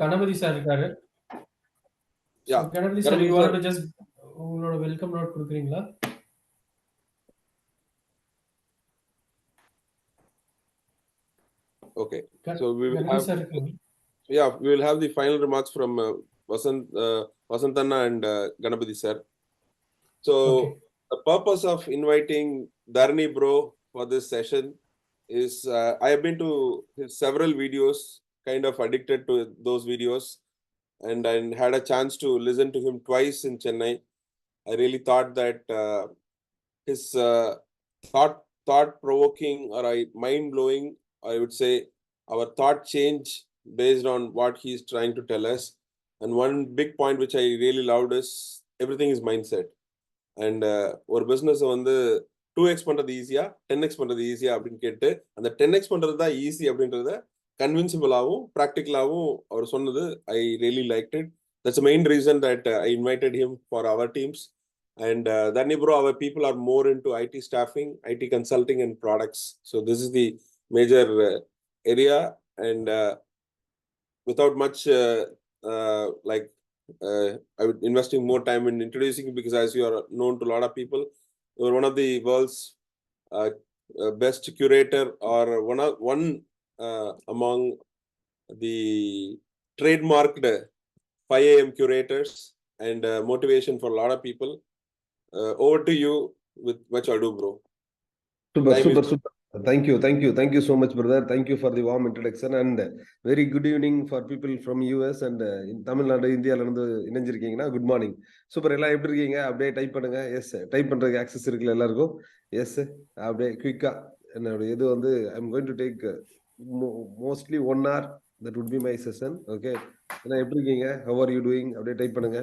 Ganapathi sir இருக்காரு. So Yeah, Ganapati sir, you Ganapati want sir. To just உங்களோட welcome note குடுக்குறீங்களா? Okay, so we will Ganapati have, sir இருக்காங்க. yeah, we will have the final remarks from Vasantanna and Ganapati sir. So Okay. the purpose of inviting Dharani bro for this session is I have been to his several videos, kind of addicted to those videos, and I had a chance to listen to him twice in Chennai. I really thought that his thought provoking or mind blowing, I would say, our thought change based on what he's trying to tell us. And one big point which I really loved is everything is mindset. And ஒரு business வந்து 2x பண்றது ஈஸியா 10x பண்றது ஈஸியா அப்படின்னு கேட்டு அந்த 10x பண்றது தான் ஈஸி அப்படின்றத கன்வின்சிபிளாகவும் ப்ராக்டிக்கலாகவும் அவர் சொன்னது I really like it. That's main reason that I invited him for our teams. And Dharani bro, our people are more into IT staffing, IT consulting and products. So this is the major area. And without much like I would investing more time in introducing you, because as you are known to a lot of people, you are one of the world's best curator, or one among the trademarked 5 a.m. curators and motivation for a lot of people. Over to you with much ado, bro. Super, Time super, is... super. Thank you so much, brother. Thank you for the warm introduction and very good evening for people from US and in Tamil Nadu, India. இணைஞ்சிருக்கீங்கன்னா good morning. Super, எல்லாம் எப்படி இருக்கீங்க? அப்படியே type பண்ணுங்க. S, type பண்றதுக்கு access இருக்குல்ல எல்லாருக்கும்? S, அப்படியே குயிக்கா என்னோட இது வந்து I'm going to take mostly 1 hour. That would be my session. Okay, ஏன்னா எப்படி இருக்கீங்க? How are you doing? அப்படியே டைப் பண்ணுங்க.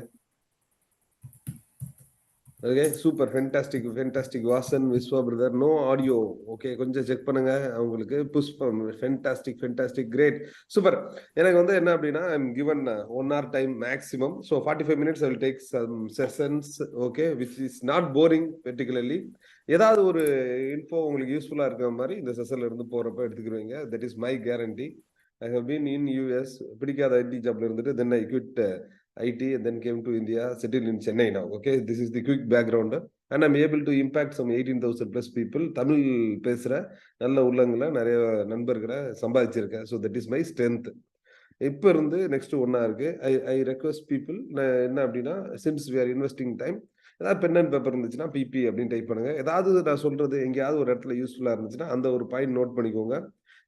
Okay, super, fantastic Vasan Viswa brother, no audio. Okay, கொஞ்சம் செக் பண்ணுங்க. அவங்களுக்கு புஷ்பம், ஃபென்டாஸ்டிக் கிரேட், சூப்பர். எனக்கு வந்து என்ன அப்படின்னா, I am given 1 hour time maximum. So 45 minutes I will take some sessions. Okay, which is not boring particularly. ஏதாவது ஒரு இன்ஃபோ உங்களுக்கு யூஸ்ஃபுல்லா இருக்கிற மாதிரி இந்த செஷன்ல இருந்து போறப்ப எடுத்துக்கிடுவீங்க. That is my guarantee. I have been in US, பிடிக்காத ஐடி ஜாப்ல இருந்துட்டு then I quit IT and then came to India, settled in Chennai now. Okay, this is the quick background, and I'm able to impact some 18,000 plus people. Tamil பேசுற நல்ல உள்ளங்களை நிறைய நண்பர்களை சம்பாதிச்சிருக்கேன். So that is my strength. இப்போ இருந்து next ஒன்னா இருக்கு. ஐ ரெக்வஸ்ட் பீப்புள், என்ன அப்படின்னா, since we are investing time, ஏதாவது பென் அண்ட் பேப்பர் இருந்துச்சுன்னா பிபி அப்படின்னு டைப் பண்ணுங்க. ஏதாவது நான் சொல்றது எங்கேயாவது ஒரு இடத்துல யூஸ்ஃபுல்லா இருந்துச்சுன்னா அந்த ஒரு பாயிண்ட் நோட் பண்ணிக்கோங்க.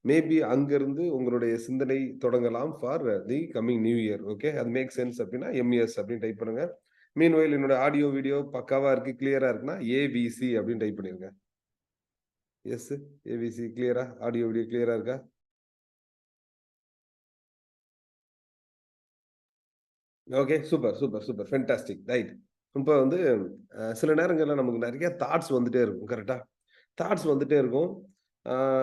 மேபி அங்கிருந்து உங்களுடைய சிந்தனை தொடங்கலாம் for the coming new year. Okay, அது மேக் சென்ஸ் அப்படின்னா எம்இஎஸ் அப்படின்னு டைப் பண்ணுங்க. மீன்வைல் என்னோட ஆடியோ வீடியோ பக்காவா இருக்கு, கிளியரா இருக்குன்னா ஏபிசி அப்படின்னு டைப் பண்ணிருங்க. எஸ், ஏபிசி கிளியரா? ஆடியோ வீடியோ கிளியரா இருக்கா? Okay, super, fantastic, right. இப்போ வந்து சில நேரங்கள்ல நமக்கு நிறைய தாட்ஸ் வந்துட்டே இருக்கும். கரெக்டா? தாட்ஸ் வந்துட்டே இருக்கும்.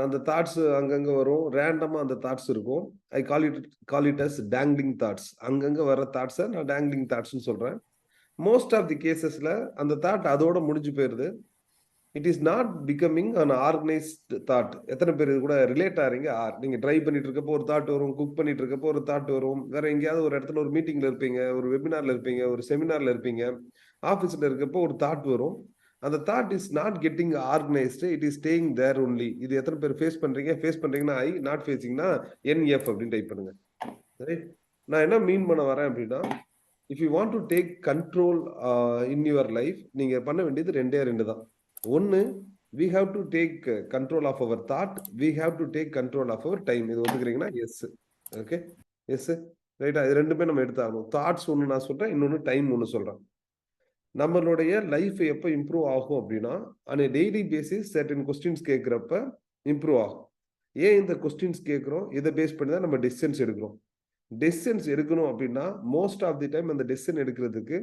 அந்த தாட்ஸ் அங்கங்க வரும். ரேண்டமா அந்த தாட்ஸ் இருக்கும். I call it as dangling thoughts. அங்கங்க வர தாட்ஸை நான் டேங்லிங் தாட்ஸ்னு சொல்றேன். மோஸ்ட் ஆஃப் தி கேசஸ்ல அந்த தாட் அதோட முடிஞ்சு போயிருது. It is not becoming an organised thought. எத்தனை பேர் இது கூட ரிலேட் ஆறீங்க? நீங்க ட்ரைவ் பண்ணிட்டு இருக்கப்போ ஒரு தாட் வரும், குக் பண்ணிட்டு இருக்கப்போ ஒரு தாட் வரும், வேற எங்கேயாவது ஒரு இடத்துல ஒரு மீட்டிங்ல இருப்பீங்க, ஒரு வெபினார்ல இருப்பீங்க, ஒரு செமினார்ல இருப்பீங்க, ஆஃபீஸ்ல இருக்கப்போ ஒரு தாட் வரும். அந்த thought is not getting organised, it is staying there only. இது எத்தனை பேர் ஃபேஸ் பண்றீங்க? ஃபேஸ் பண்றீங்கன்னா ஐ, நாட் ஃபேஸிங்னா என்எஃப் அப்படின்னு டைப் பண்ணுங்க. ரைட், நான் என்ன மீன் பண்ண வரேன் அப்படின்னா, if you want to take control in your life, நீங்க பண்ண வேண்டியது ரெண்டு தான். ஒன்னு, we have to take control of our thought, we have to take control of our time. இது ஒத்துக்கிறீங்கன்னா எஸ். ஓகே, எஸ், ரைட்டா? இது ரெண்டுமே நம்ம எடுத்தாகணும். தாட்ஸ் ஒன்று நான் சொல்றேன், இன்னொன்று டைம் ஒன்று சொல்றேன். நம்மளுடைய லைஃப் எப்போ இம்ப்ரூவ் ஆகும் அப்படின்னா, on daily basis certain questions கேட்குறப்ப இம்ப்ரூவ் ஆகும். ஏன் இந்த கொஸ்டின்ஸ் கேட்குறோம்? இதை பேஸ் பண்ணி தான் நம்ம டெசிஷன்ஸ் எடுக்கிறோம். டெசிஷன்ஸ் எடுக்கணும் அப்படின்னா மோஸ்ட் ஆஃப் தி டைம் அந்த டெசிஷன் எடுக்கிறதுக்கு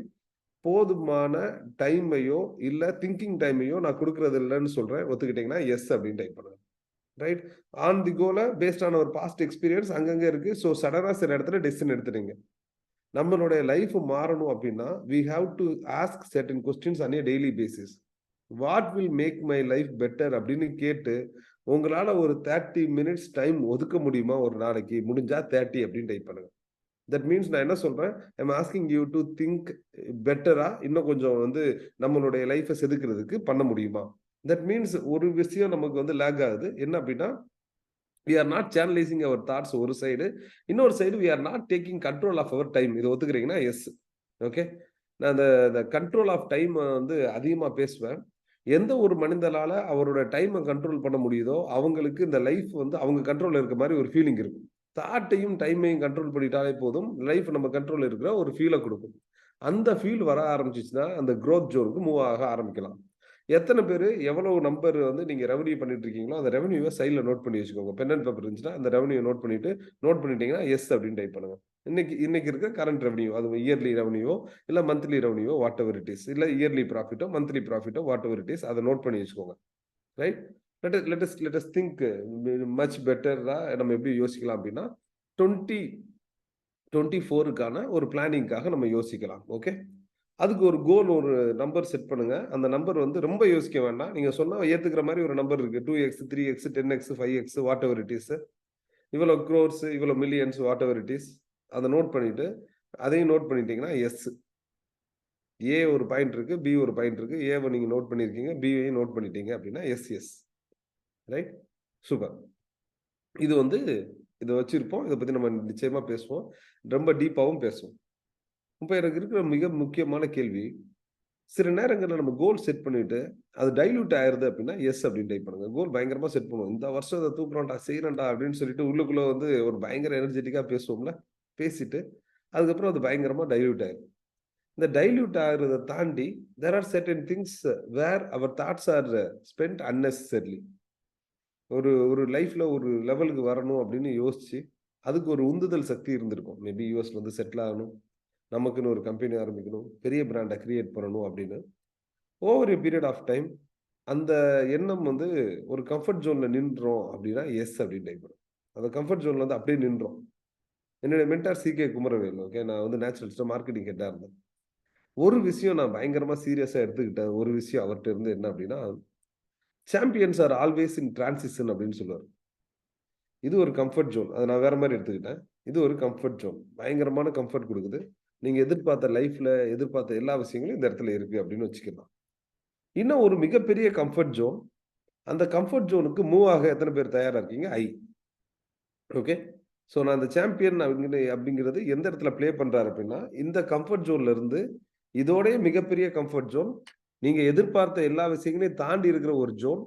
போதுமான டைமையோ இல்ல திங்கிங் டைமையோ நான் கொடுக்கறது இல்லைன்னு சொல்றேன். ஒத்துக்கிட்டீங்கன்னா எஸ் அப்படின்னு டைப் பண்ணுங்க. ரைட், ஆன் தி கோல பேஸ்ட் ஆன் ஒரு பாஸ்ட் எக்ஸ்பீரியன்ஸ் அங்கங்க இருக்கு. ஸோ சடனா சில இடத்துல டெசிஷன் எடுத்துட்டீங்க. நம்மளுடைய லைஃப் மாறணும் அப்படின்னா we have to ask certain questions on a daily basis. what will make my life better அப்படின்னு கேட்டு உங்களால ஒரு 30 minutes டைம் ஒதுக்க முடியுமா? ஒரு நாளைக்கு முடிஞ்சா 30 அப்படின்னு டைப் பண்ணுங்க. தட் மீன்ஸ் நான் என்ன சொல்றேன், I'm asking you to think பெட்டரா, இன்னும் கொஞ்சம் வந்து நம்மளுடைய லைஃபை செதுக்கிறதுக்கு பண்ண முடியுமா. தட் மீன்ஸ் ஒரு விஷயம் நமக்கு வந்து லேக் ஆகுது. என்ன அப்படின்னா, we are not channelizing our thoughts ஒரு சைடு, இன்னொரு side we are not taking control of our time. இதை ஒத்துக்கிறீங்கன்னா எஸ். ஓகே, நான் அந்த கண்ட்ரோல் ஆஃப் டைம் வந்து அதிகமா பேசுவேன். எந்த ஒரு மனிதனால அவரோட டைமை கண்ட்ரோல் பண்ண முடியுதோ அவங்களுக்கு இந்த லைஃப் வந்து அவங்க கண்ட்ரோல்ல இருக்க மாதிரி ஒரு ஃபீலிங் இருக்கும். தாட்டையும் டைமையும் கண்ட்ரோல் பண்ணிட்டாலே போதும், லைஃப் நம்ம கண்ட்ரோல் இருக்கிற ஒரு ஃபீலை கொடுக்கும். அந்த ஃபீல் வர ஆரம்பிச்சிச்சுன்னா அந்த growth ஜோனுக்கு மூவ் ஆக ஆரம்பிக்கலாம். எத்தனை பேர் எவ்வளவு நம்பர் வந்து நீங்க ரெவன்யூ பண்ணிட்டு இருக்கீங்களோ அந்த ரெவன்யூவை சைட்ல நோட் பண்ணி வச்சுக்கோங்க. பென் அண்ட் பேப்பர் இருந்துச்சுன்னா அந்த ரெவன்யூ நோட் பண்ணிட்டீங்கன்னா எஸ் அப்படின்னு டைப் பண்ணுங்க. இன்னைக்கு இருக்க கரண்ட் ரெவன்யூ, அது இயர்லி ரெவன்யூவோ இல்ல மந்த்லி ரெவன்யூவோ வாட் எவர் இட் இஸ், இல்ல இயர்லி ப்ராஃபிட்டோ மந்த்லி ப்ராஃபிட்டோ வாட் எவர் இட் இஸ், அதை நோட் பண்ணி வச்சுக்கோங்க. Right, let us think much பெட்டரா. நம்ம எப்படி யோசிக்கலாம் அப்படின்னா 2024க்கான ஒரு பிளானிங்காக நம்ம யோசிக்கலாம். ஓகே, அதுக்கு ஒரு கோல், ஒரு நம்பர் செட் பண்ணுங்க. அந்த நம்பர் வந்து ரொம்ப யோசிக்க வேண்டாம். நீங்க சொன்னா ஏத்துக்கிற மாதிரி ஒரு நம்பர் இருக்கு. 2x 3x 10x 5x what ever it is, இவ்வளவு க்ரோர்ஸ் இவ்வளவு millions what ever it is, அதை நோட் பண்ணிட்டு அதையும் நோட் பண்ணிட்டீங்கன்னா எஸ். ஏ ஒரு பாயிண்ட் இருக்கு, பி ஒரு பாயிண்ட் இருக்கு. ஏவை நீங்க நோட் பண்ணிருக்கீங்க, பியையும் நோட் பண்ணிட்டீங்க அப்படின்னா எஸ் எஸ். Right, super. இது வந்து இதை வச்சிருப்போம். இதை பத்தி நம்ம நிச்சயமா பேசுவோம், ரொம்ப டீப்பாவும் பேசுவோம். இப்போ எனக்கு இருக்கிற மிக முக்கியமான கேள்வி, சில நேரங்களில் நம்ம கோல் செட் பண்ணிட்டு அது டைல்யூட் ஆயிருது அப்படின்னா எஸ் அப்படின்னு டைப் பண்ணுங்க. கோல் பயங்கரமா செட் பண்ணுவோம், இந்த வருஷம் அதை தூக்குறோம்டா செய்யறேன்டா அப்படின்னு சொல்லிட்டு உள்ளுக்குள்ள வந்து ஒரு பயங்கர எனர்ஜெட்டிக்கா பேசுவோம்ல, பேசிட்டு அதுக்கப்புறம் அது பயங்கரமா டைல்யூட் ஆயிரும். இந்த டைல்யூட் ஆகிறத தாண்டி there are certain things where our thoughts are spent unnecessarily. ஒரு லைஃப்ல ஒரு லெவலுக்கு வரணும் அப்படின்னு யோசிச்சு அதுக்கு ஒரு உந்துதல் சக்தி இருந்திருக்கும். மேபி யூஎஸ்ல வந்து செட்டில் ஆகணும், நமக்குன்னு ஒரு கம்பெனி ஆரம்பிக்கணும், பெரிய பிராண்டை கிரியேட் பண்ணணும் அப்படின்னு over a period of time அந்த எண்ணம் வந்து ஒரு கம்ஃபர்ட் ஜோன்ல நின்றோம் அப்படின்னா எஸ் அப்படின்னு டைப் பண்ணும். அந்த கம்ஃபர்ட் ஜோன்ல வந்து அப்படியே நின்றோம். என்னுடைய மென்டார் CK குமரவேல். ஓகே, நான் வந்து நேச்சுரல்ஸ்ல மார்க்கெட்டிங் ஹெட்டா இருந்தேன். ஒரு விஷயம் நான் பயங்கரமா சீரியஸா எடுத்துக்கிட்டேன். ஒரு விஷயம் அவர்கிட்ட இருந்து என்ன அப்படின்னா, champions are always in transition அப்படின்னு சொல்லுவார். இது ஒரு கம்ஃபர்ட் ஜோன். அதை நான் வேற மாதிரி எடுத்துக்கிட்டேன். இது ஒரு கம்ஃபர்ட் ஜோன், பயங்கரமான கம்ஃபர்ட் கொடுக்குது. நீங்க எதிர்பார்த்த லைஃப்ல எதிர்பார்த்த எல்லா விஷயங்களும் இந்த இடத்துல இருக்கு அப்படின்னு வச்சுக்கலாம். இன்னும் ஒரு மிகப்பெரிய கம்ஃபர்ட் ஜோன், அந்த கம்ஃபர்ட் ஜோனுக்கு மூவ் ஆக எத்தனை பேர் தயாரா இருக்கீங்க? ஓகே, ஸோ நான் அந்த சாம்பியன் அப்படிங்கிறது எந்த இடத்துல பிளே பண்றாரு அப்படின்னா, இந்த கம்ஃபர்ட் ஜோன்ல இருந்து இதோடைய மிகப்பெரிய கம்ஃபர்ட் ஜோன், நீங்க எதிர்பார்த்த எல்லா விஷயங்களையும் தாண்டி இருக்கிற ஒரு ஜோன்,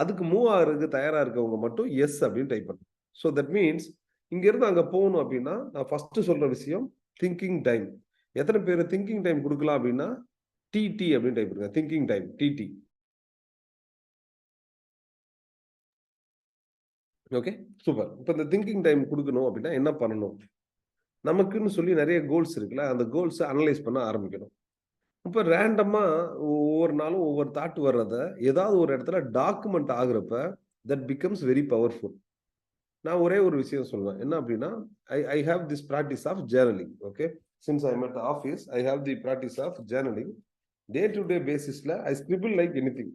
அதுக்கு மூவ் ஆகிறதுக்கு தயாரா இருக்கவங்க மட்டும் எஸ் அப்படின்னு டைப் பண்ணுங்க. ஸோ தட் மீன்ஸ் இங்க இருந்து அங்க போகணும் அப்படின்னா நான் ஃபர்ஸ்ட் சொல்ற விஷயம் திங்கிங் டைம். எத்தனை பேர் திங்கிங் டைம் கொடுக்கலாம் அப்படின்னா டிடி அப்படின்னு டைப் பண்ணுங்க. Thinking time TT. Okay, super. இப்போ இந்த திங்கிங் டைம் கொடுக்கணும் அப்படின்னா என்ன பண்ணணும்? நமக்குன்னு சொல்லி நிறைய கோல்ஸ் இருக்குல்ல, அந்த கோல்ஸை அனலைஸ் பண்ண ஆரம்பிக்கணும். இப்போ ரேண்டமா ஒவ்வொரு நாளும் ஒவ்வொரு தாட் வர்றத ஏதாவது ஒரு இடத்துல டாக்குமெண்ட் ஆகுறப்ப தட் பிகம்ஸ் வெரி பவர்ஃபுல். நான் ஒரே ஒரு விஷயம் சொல்லுவேன், என்ன அப்படின்னா I have this practice of journaling. Okay, since I am at office I have the practice of journaling. Day to day பேசிஸ்ல ஐ ஸ்கிரிபிள் லைக் எனிதிங்.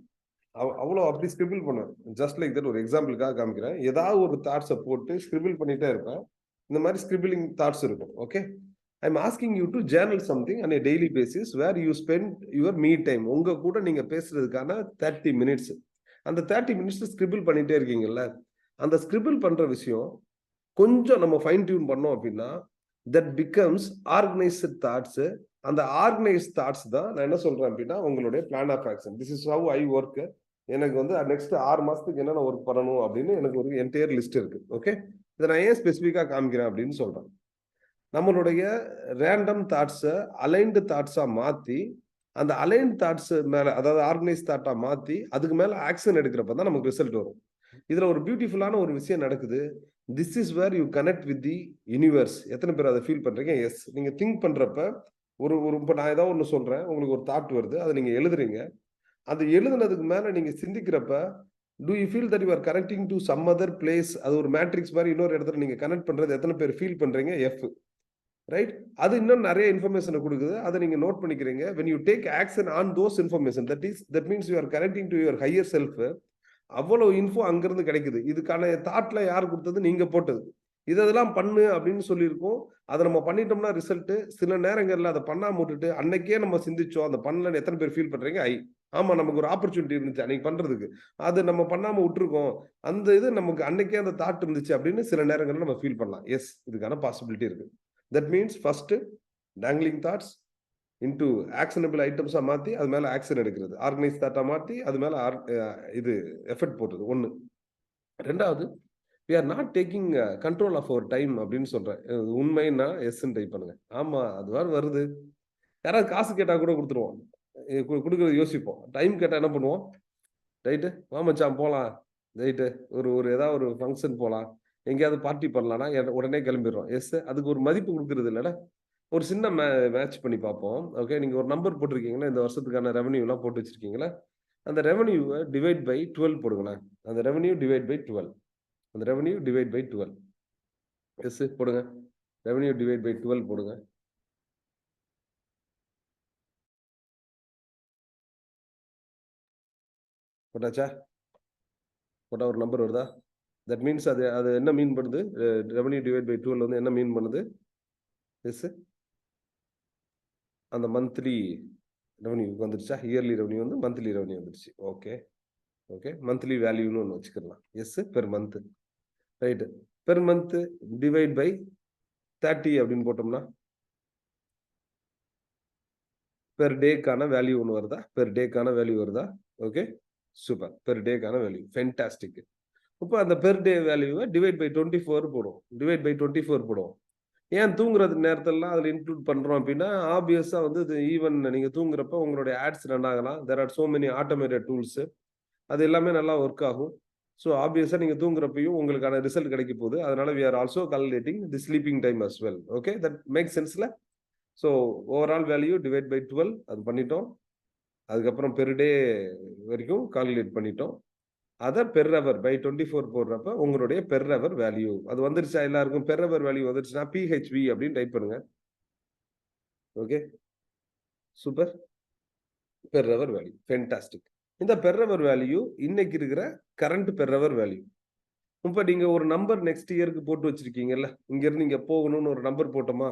அவ்வளோ அப்படி ஸ்கிரிபிள் பண்ணுவேன். ஜஸ்ட் லைக் தட், ஒரு எக்ஸாம்பிளுக்காக காமிக்கிறேன். ஏதாவது ஒரு தாட்ஸை போட்டு ஸ்கிரிபிள் பண்ணிட்டே இருப்பேன். இந்த மாதிரி ஸ்கிரிபிளிங் தாட்ஸ் இருக்கும். Okay, I'm asking you to journal something on a daily basis where you spend your me time. உங்க கூட நீங்க பேசுறதுக்கான 30 minutes. அந்த 30 minutes ஸ்கிரிபிள் பண்ணிட்டே இருக்கீங்கல்ல, அந்த ஸ்கிரிபிள் பண்ற விஷயம் கொஞ்சம் நம்ம ஃபைன் டியூன் பண்ணோம் அப்படின்னா தட் பிகம்ஸ் ஆர்கனைஸ்ட் தாட்ஸ். அந்த ஆர்கனைஸ்ட் தாட்ஸ் தான் நான் என்ன சொல்றேன் அப்படின்னா உங்களுடைய plan of action. This is how I work. எனக்கு வந்து நெக்ஸ்ட் 6 மாசத்துக்கு என்னென்ன ஒர்க் பண்ணணும் அப்படின்னு எனக்கு ஒரு என்டையர் லிஸ்ட் இருக்கு. ஓகே, இதை நான் ஏன் ஸ்பெசிஃபிக்கா காமிக்கிறேன் அப்படின்னு சொல்றேன். நம்மளுடைய ரேண்டம் தாட்ஸை அலைன்டு தாட்ஸா மாத்தி அந்த அலைன்ட் தாட்ஸ் மேல, அதாவது ஆர்கனைஸ் தாட்டா மாத்தி அதுக்கு மேல ஆக்ஷன் எடுக்கிறப்ப தான் நமக்கு ரிசல்ட் வரும். இதுல ஒரு பியூட்டிஃபுல்லான ஒரு விஷயம் நடக்குது. This is where you connect with the universe. எத்தனை பேர் அதை ஃபீல் பண்றீங்க? எஸ். நீங்க திங்க் பண்றப்ப ஒரு இப்போ நான் ஏதாவது ஒன்று சொல்றேன், உங்களுக்கு ஒரு தாட் வருது, அதை நீங்க எழுதுறீங்க. அது எழுதுனதுக்கு மேல நீங்க சிந்திக்கிறப்ப do you feel that you are connecting to some other place? அது ஒரு மேட்ரிக்ஸ் மாதிரி இன்னொரு இடத்துல நீங்க கனெக்ட் பண்றது எத்தனை பேர் ஃபீல் பண்றீங்க? எஃப். ரைட், அது இன்னும் நிறைய இன்ஃபர்மேஷனை கொடுக்குது, அதை நீங்க நோட் பண்ணிக்கிறீங்க. when you take action on those information, that means you are connecting to your higher self. அவ்வளவு இன்ஃபோ அங்கிருந்து கிடைக்குது. இதுக்கான தாட்ல யார் கொடுத்தது? நீங்க போட்டது. இதெல்லாம் பண்ணு அப்படின்னு சொல்லியிருக்கோம். அதை நம்ம பண்ணிட்டோம்னா ரிசல்ட். சில நேரங்கள்ல அதை பண்ணாம விட்டுட்டு அன்னைக்கே நம்ம சிந்திச்சோம், அதை பண்ணலன்னு எத்தனை பேர் ஃபீல் பண்றீங்க? ஆமா, நமக்கு ஒரு ஆப்பர்ச்சுனிட்டி இருந்துச்சு அன்னைக்கு பண்றதுக்கு, அது நம்ம பண்ணாம விட்டுருக்கோம், அந்த இது நமக்கு அன்னைக்கே அந்த தாட் இருந்துச்சு அப்படின்னு சில நேரங்கள்ல நம்ம ஃபீல் பண்ணலாம். எஸ், இதுக்கான பாசிபிலிட்டி இருக்கு. That means first dangling thoughts into actionable ஐட்டம்ஸா மாத்தி அது மேல ஆக்ஷன் எடுக்கிறது, ஆர்கனைஸ் தாட்டா மாத்தி அது மேல இது எஃபர்ட் போடுறது ஒண்ணு. ரெண்டாவது, we are not taking control of our time அப்படின்னு சொல்றேன். உண்மைன்னா எஸ்ன்னு டைப் பண்ணுங்க. ஆமா, அது வருது. யாராவது காசு கேட்டா கூட கொடுத்துருவோம், கொடுக்கறது யோசிப்போம். டைம் கேட்டா என்ன பண்ணுவோம்? ரைட்டு, வா மச்சான் போலாம், ரைட்டு, ஒரு ஏதாவது ஒரு ஃபங்க்ஷன் போலாம், எங்கேயாவது பார்ட்டி பண்ணலாம்னா உடனே கிளம்பிடுறோம். எஸ், அதுக்கு ஒரு மதிப்பு கொடுக்கறது இல்லைன்னா ஒரு சின்ன மேட்ச் பண்ணி பார்ப்போம். ஓகே, நீங்க ஒரு நம்பர் போட்டிருக்கீங்களா, இந்த வருஷத்துக்கான ரெவன்யூ எல்லாம் போட்டு வச்சிருக்கீங்களா, அந்த ரெவன்யூவை டிவைட் பை 12 போடுங்களேன். அந்த ரெவன்யூ டிவைட் பை 12, அந்த ரெவன்யூ டிவைட் பை 12. எஸ் போடுங்க, ரெவன்யூ டிவைட் பை 12 போடுங்க. போட்டாச்சா? போட்டா ஒரு நம்பர் வருதா? தட் மீன்ஸ் அது என்ன மீன் பண்ணுது? ரெவன்யூ டிவைட் பை 12 வந்து என்ன மீன் பண்ணுது? எஸ், அந்த மந்த்லி ரெவன்யூ வந்துருச்சா? இயர்லி ரெவன்யூ வந்து மந்த்லி ரெவன்யூ வந்துருச்சு. ஓகே ஓகே, மந்த்லி வேல்யூன்னு ஒன்று வச்சுக்கலாம். Yes, per month. Right, per month divide by 30 அப்படின்னு போட்டோம்னா பெர் டேக்கான வேல்யூ ஒன்று வருதா? பெர் டேக்கான வேல்யூ வருதா? ஓகே, சூப்பர், பெர் டேக்கான வேல்யூ, ஃபென்டாஸ்டிக். இப்போ அந்த பெர் டே வேல்யூவை டிவைட் பை 24 போடுவோம். டிவைட் பை 24 போடுவோம். ஏன் தூங்குறது நேரத்திலலாம் அதில் இன்க்ளூட் பண்ணுறோம் அப்படின்னா, ஆப்வியஸாக வந்து இது ஈவன் நீங்கள் தூங்குறப்ப உங்களுடைய ஆட்ஸ் ரன் ஆகலாம். There are so many automated tools, அது எல்லாமே நல்லா ஒர்க் ஆகும். ஸோ ஆப்வியஸாக நீங்கள் தூங்குறப்பையும் உங்களுக்கான ரிசல்ட் கிடைக்க போகுது. அதனால we are also calculating the sleeping time as well. Okay, that makes சென்ஸ்ல. So overall value divide by 12 அது பண்ணிட்டோம். அதுக்கப்புறம் பெர் டே வரைக்கும் கால்குலேட் பண்ணிட்டோம். அதை பெர் ஹவர் பை 24 போடுறப்ப உங்களுடைய பெர் ஹவர் வேல்யூ அது வந்துருச்சா? எல்லாருக்கும் பெர் ஹவர் வேல்யூ வந்துருச்சுன்னா PHV அப்படின்னு டைப் பண்ணுங்க. Okay, super, per hour value, fantastic. இந்த பெர் ஹவர் வேல்யூ இன்னைக்கு இருக்கிற கரண்ட் பெர் ஹவர் வேல்யூ. இப்போ நீங்க ஒரு நம்பர் நெக்ஸ்ட் இயருக்கு போட்டு வச்சிருக்கீங்கல்ல, இங்க இருந்து இங்க போகணும்னு ஒரு நம்பர் போட்டோமா,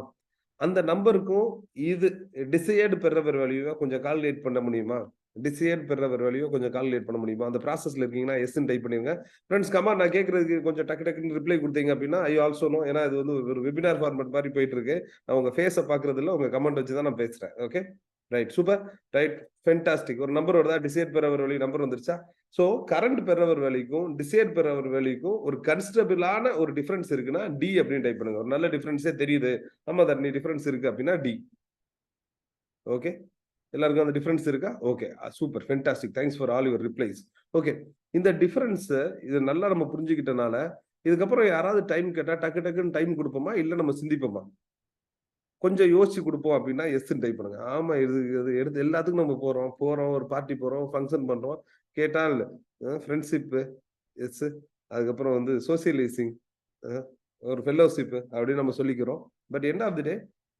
அந்த நம்பருக்கும் இது டிசையர்டு பெர் ஹவர் வேல்யூவை கொஞ்சம் கால்குலேட் பண்ண முடியுமா? டிசையர்டு பெர் ஹவர் வேல்யூவை கொஞ்சம் கால்குலேட் பண்ண முடியுமா? அந்த ப்ராசஸ்ல இருக்கீங்கன்னா எஸ்ன்னு டைப் பண்ணிருங்க. ஃப்ரெண்ட்ஸ் கமா, நான் கேட்கறதுக்கு கொஞ்சம் டக்கு டக்குன்னு ரிப்ளை கொடுத்தீங்க அப்படின்னா ஐ ஆல்சோ நோ. ஏன்னா இது வந்து ஒரு வெபினார் ஃபார்மேட் மாதிரி போயிட்டு இருக்கு. நான் உங்க ஃபேஸை பாக்குறது இல்லை, உங்க கமெண்ட் வச்சு தான் நான் பேசுறேன். Okay, right, super, right, fantastic. ஒரு நம்பர் வருதா? Desired per hour value number வந்துருச்சா? ஸோ கரண்ட் பெர் ஹவர் வேல்யூக்கும் டிசையர்டு பெர் ஹவர் வேல்யூக்கும் ஒரு கன்சிடபிளான ஒரு டிஃபரன்ஸ் இருக்குன்னா டி அப்படின்னு டைப் பண்ணுங்க. ஒரு நல்ல டிஃபரன்ஸே தெரியுது, ஆமா தண்ணி டிஃபரன்ஸ் இருக்கு அப்படின்னா டி. ஓகே, எல்லாருக்கும் அந்த டிஃபரன்ஸ் இருக்கா? Okay, super, fantastic, thanks for all your replies. Okay, இந்த டிஃபரன்ஸ் இது நல்லா நம்ம புரிஞ்சுக்கிட்டனால இதுக்கப்புறம் யாராவது டைம் கேட்டா டக்கு டக்குன்னு டைம் கொடுப்போமா, இல்லை நம்ம சிந்திப்போமா? கொஞ்சம் யோசிச்சு கொடுப்போம் அப்படின்னா எஸ்ன்னு டைப் பண்ணுங்க. ஆமா, இது எடுத்து எல்லாத்துக்கும் நம்ம போறோம், ஒரு பார்ட்டி போறோம், ஃபங்க்ஷன் பண்றோம், கேட்டால் ஃப்ரெண்ட்ஷிப்பு எஸ், அதுக்கப்புறம் வந்து சோசியலைசிங், ஒரு ஃபெல்லோஷிப் அப்படின்னு நம்ம சொல்லிக்கிறோம். But end of the day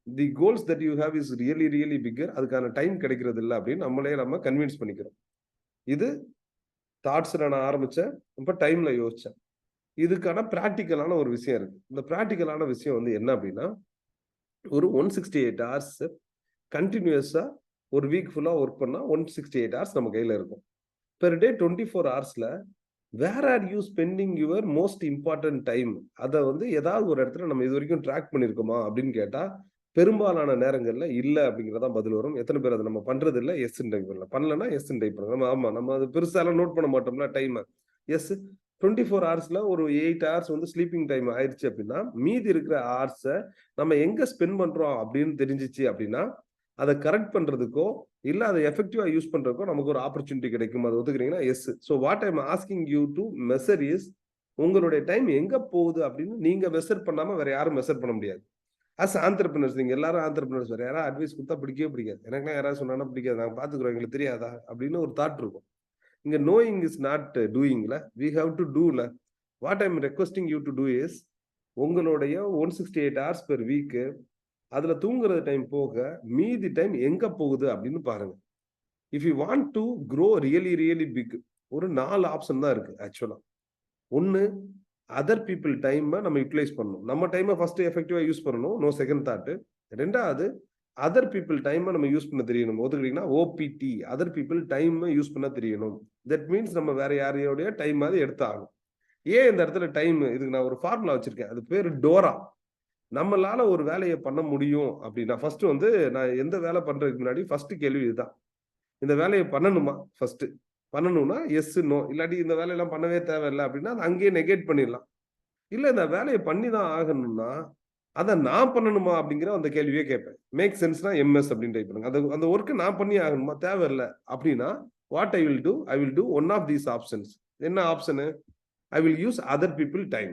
the goals that you have is really bigger. அதுக்கான டைம் கிடைக்கிறது இல்லை அப்படின்னு நம்ம கன்வின்ஸ் பண்ணிக்கிறோம். இது தாட்ஸ்ல நான் ஆரம்பிச்சேன், இப்ப டைம்ல யோசிச்சேன். இதுக்கான பிராக்டிக்கலான ஒரு விஷயம் இருக்கு. இந்த பிராக்டிக்கலான விஷயம் வந்து என்ன அப்படின்னா, ஒரு 168 hours கண்டினியூஸா ஒரு வீக் ஃபுல்லா ஒர்க் பண்ணா 168 hours நம்ம கையில இருக்கும். பெர் டே 24 ஹவர்ஸ்ல where are you spending your most important time? அதை வந்து ஏதாவது ஒரு இடத்துல நம்ம இது வரைக்கும் ட்ராக் பண்ணிருக்கோமா அப்படின்னு கேட்டா பெரும்பாலான நேரங்கள்ல இல்ல அப்படிங்கறதான் பதில் வரும். எத்தனை பேர் அதை நம்ம பண்றது இல்ல? எஸ் டைப் பண்ணல, பண்ணலன்னா எஸ் டைப் பண்ணுங்க. ஆமா, நம்ம அது பெருசாலாம் நோட் பண்ண மாட்டோம்ல டைம். எஸ், 24 ஹவர்ஸ்ல ஒரு 8 ஹவர்ஸ் வந்து ஸ்லீப்பிங் டைம் ஆயிடுச்சு அப்படின்னா மீதி இருக்கிற ஹவர்ஸை நம்ம எங்க ஸ்பெண்ட் பண்றோம் அப்படின்னு தெரிஞ்சிச்சு அப்படின்னா அதை கரெக்ட் பண்றதுக்கோ இல்ல அதை எஃபெக்டிவா யூஸ் பண்றதுக்கோ நமக்கு ஒரு ஆப்பர்ச்சுனிட்டி கிடைக்கும். அதை ஒத்துக்கிறீங்கன்னா yes. So what I am asking you to measure is, உங்களுடைய டைம் எங்க போகுது அப்படின்னு நீங்க மெஷர் பண்ணாம வேற யாரும் மெஷர் பண்ண முடியாது. அஸ் ஆண்டர்பிரினர்ஸ், நீங்க எல்லாரும் ஆண்டர்பிரினர்ஸ், வேற யாராவது அட்வைஸ் கொடுத்தா பிடிக்கவே பிடிக்காது. எனக்குலாம் யாராவது சொன்னா பிடிக்காது, நாங்க பாத்துக்கிறோம், எங்களுக்கு தெரியாதா அப்படின்னு ஒரு தாட் இருக்கும். இங்க நோயிங் இஸ் நாட் டூயிங்ல, வி ஹாவ் டு டூல. What I am requesting you to do is, உங்களுடைய 168 hours பெர் வீக் அதுல தூங்குறது டைம் போக மீதி டைம் எங்க போகுது அப்படின்னு பாருங்க. If you want to grow really big, ஒரு 4 ஆப்ஷன் தான் இருக்கு ஆக்சுவலா. ஒன்னு, அதர் பீப்புள் டைமை நம்ம யூட்டிலைஸ் பண்ணணும். நம்ம டைமை ஃபர்ஸ்ட் எஃபெக்டிவா யூஸ் பண்ணணும், நோ செகண்ட் தாட். ரெண்டாவது அதர் பீப்புள் டைமை நம்ம யூஸ் பண்ண தெரியணும். ஒத்துக்கிட்டீங்கன்னா ஓபிடி, அதர் பீப்புள் டைமை யூஸ் பண்ண தெரியணும். தட் மீன்ஸ் நம்ம வேற யாரையோடைய டைம் மாதிரி எடுத்தாகணும். ஏன் இந்த இடத்துல டைம், இதுக்கு நான் ஒரு ஃபார்முலா வச்சிருக்கேன், அது பேரு டோரா. நம்மளால ஒரு வேலையை பண்ண முடியும் அப்படின்னா ஃபர்ஸ்ட் வந்து நான் எந்த வேலை பண்றதுக்கு முன்னாடி ஃபர்ஸ்ட் கேள்வி இதுதான், இந்த வேலையை பண்ணணுமா? ஃபர்ஸ்ட் பண்ணணும்னா எஸ் நோ, இல்லாட்டி இந்த வேலையெல்லாம் பண்ணவே தேவையில்லை அப்படின்னா அங்கேயே நெகேட் பண்ணிடலாம். இல்ல இந்த வேலையை பண்ணி தான் ஆகணும்னா அதை நான் பண்ணணுமா அப்படிங்கிற அந்த கேள்வியே கேட்பேன். மேக் சென்ஸ்னா எம்எஸ் அப்படின்னு டைப் பண்ணுங்க. அந்த ஒர்க்கு நான் பண்ணி ஆகணுமா, தேவையில்லை அப்படின்னா what I will do one of these options. என்ன ஆப்ஷனு? I will use other people time.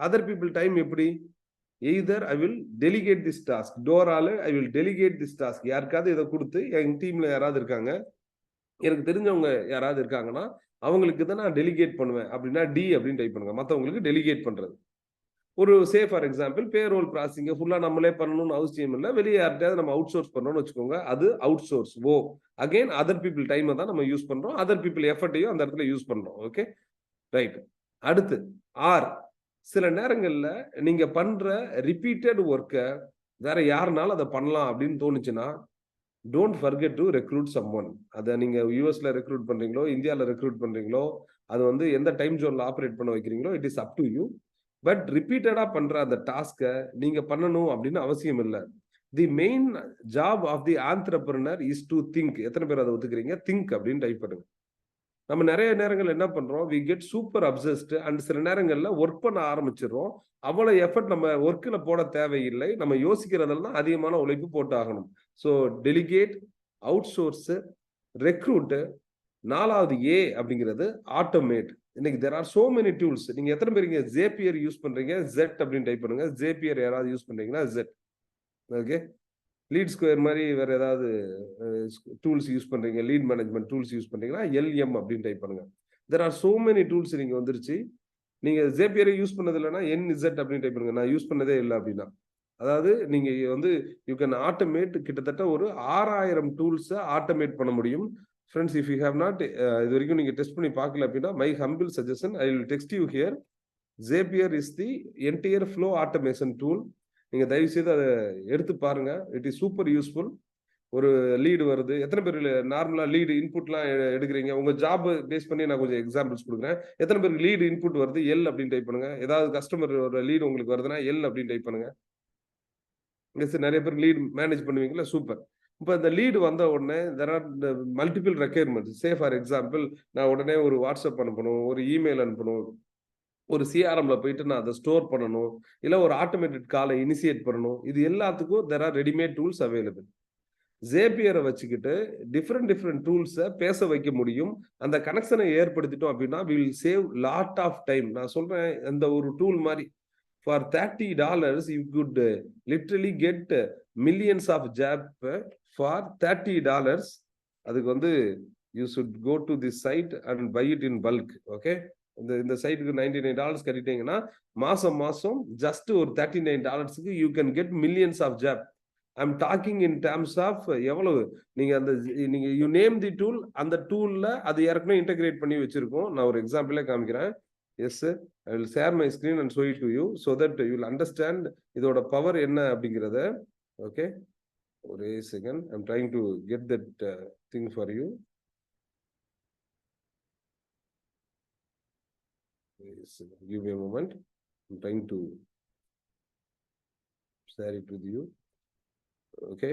Other people time எப்படி? Either I will delegate this task, டோரால I will delegate this task. யாருக்காவது இதை கொடுத்து, என் டீம்ல யாராவது இருக்காங்க, எனக்கு தெரிஞ்சவங்க யாராவது இருக்காங்கன்னா அவங்களுக்கு தான் நான் டெலிகேட் பண்ணுவேன் அப்படின்னா டி அப்படின்னு டைப் பண்ணுங்க. மற்றவங்களுக்கு டெலிகேட் பண்றது. ஒரு சே ஃபார் எக்ஸாம்பிள் பேரோல் ப்ராசஸிங்க ஃபுல்லா நம்மளே பண்ணணும்னு அவசியம் இல்லை, வெளியே யார்கிட்டயாவது நம்ம அவுட் சோர்ஸ் பண்ணணும்னு வச்சுக்கோங்க, அது அவுட் சோர்ஸ். ஓ அகைன் அதர் பீப்புள் டைமை தான் நம்ம யூஸ் பண்றோம், அதர் பீப்புள் எஃபர்ட்டையும் அந்த இடத்துல யூஸ் பண்றோம். Okay right. அடுத்து ஆர், சில நேரங்கள்ல நீங்க பண்ற ரிப்பீட்டட் ஒர்க்கை வேற யாருனாலும் அதை பண்ணலாம் அப்படின்னு தோணுச்சுன்னா don't forget to recruit someone. அதை நீங்க யூஎஸ்ல ரெக்ரூட் பண்றீங்களோ இந்தியாவில் ரெக்ரூட் பண்றீங்களோ, அது வந்து எந்த டைம் ஜோன்ல ஆப்ரேட் பண்ண வைக்கிறீங்களோ, it is up to you. But ரிப்பீட்டடா பண்ற அந்த டாஸ்கை நீங்க பண்ணணும் அப்படின்னு அவசியம் இல்லை. The main job of the entrepreneur is to think. எத்தனை பேர் அதை ஒத்துக்கிறீங்க? திங்க் அப்படின்னு டைப் பண்ணுங்க. நம்ம நிறைய நேரங்கள் என்ன பண்றோம், we get super obsessed and சில நேரங்கள்ல ஒர்க் பண்ண ஆரம்பிச்சிடறோம். அவ்வளவு எஃபர்ட் நம்ம ஒர்க்ல போட தேவையில்லை, நம்ம யோசிக்கிறதெல்லாம் அதிகமான உழைப்பு போட்டு ஆகணும். So delegate, out source, recruit. நாலாவது ஏ அப்படிங்கிறது ஆட்டோமேட். இன்னைக்கு there are so many tools. நீங்க எத்தனை பேர் இங்க ஜேபியர் யூஸ் பண்றீங்க? ஜெட் அப்படின்னு டைப் பண்ணுங்க. ஜேபியர் யாராவது யூஸ் பண்றீங்கன்னா ஜெட். ஓகே, லீட் ஸ்கொயர் மாதிரி வேற ஏதாவது டூல்ஸ் யூஸ் பண்றீங்க, லீட் மேனேஜ்மெண்ட் டூல்ஸ் யூஸ் பண்றீங்கன்னா எல்எம் அப்படின்னு டைப் பண்ணுங்க. There are so many tools நீங்க வந்துருச்சு. நீங்க ஜேபியரை யூஸ் பண்ணது இல்லைன்னா என்இசட் அப்படின்னு டைப் பண்ணுங்க. நான் யூஸ் பண்ணதே இல்லை அப்படின்னா, அதாவது நீங்க வந்து யூ கேன் ஆட்டோமேட் கிட்டத்தட்ட ஒரு 6000 டூல்ஸை ஆட்டோமேட் பண்ண முடியும். Friends, if you have not இது வரைக்கும் நீங்க டெஸ்ட் பண்ணி பார்க்கல அப்படின்னா, my humble suggestion, I will text you here. Zapier is the entire flow automation tool. நீங்க தயவு செய்து அதை எடுத்து பாருங்க. It is super useful. ஒரு லீடு வருது, எத்தனை பேர் நார்மலா லீடு இன்புட்லாம் எடுக்கிறீங்க? உங்க ஜாப் பேஸ் பண்ணி நான் கொஞ்சம் எக்ஸாம்பிள்ஸ் கொடுக்குறேன். எத்தனை பேருக்கு லீடு இன்புட் வருது? எல் அப்படின்னு டைப் பண்ணுங்க. ஏதாவது கஸ்டமர் லீடு உங்களுக்கு வருதுன்னா எல் அப்படின்னு டைப் பண்ணுங்க. நிறைய பேர் லீடு மேனேஜ் பண்ணுவீங்களா? சூப்பர். இப்போ இந்த லீடு வந்த உடனே there are multiple requirements. Say for example, நான் உடனே ஒரு வாட்ஸ்அப் அனுப்பணும், ஒரு இமெயில் அனுப்பணும், ஒரு சிஆர்எம்ல போயிட்டு நான் அதை ஸ்டோர் பண்ணணும், இல்லை ஒரு ஆட்டோமேட்டட் காலை இனிஷியேட் பண்ணணும். இது எல்லாத்துக்கும் there are readymade tools available. ஜேபியரை வச்சுக்கிட்டு டிஃப்ரெண்ட் டூல்ஸை பேச வைக்க முடியும். அந்த கனெக்ஷனை ஏற்படுத்திட்டோம் அப்படின்னா we will save lot of time. நான் சொல்றேன், அந்த ஒரு டூல் மாதிரி for $30 you could literally get millions of job for $30. அதுக்கு வந்து you should go to this site and buy it in bulk. Okay, இந்த சைட்டுக்கு $99 கட்டிட்டீங்கன்னா மாசம் ஜஸ்ட் ஒரு $39க்கு you can get millions of job. I'm talking in terms of எவ்வளவு நீங்க you name the tool, அந்த டூல்ல அது ஏற்கனவே இன்டகிரேட் பண்ணி வச்சிருக்கோம். நான் ஒரு எக்ஸாம்பிளே காமிக்கிறேன். Yes, I will share my screen and show it to you so that you will understand இதோட பவர் என்ன அப்படிங்கறத. ஓகே, ஒரே second, I'm trying to get that thing for you. Give me a moment. I'm trying to share it with you. Okay,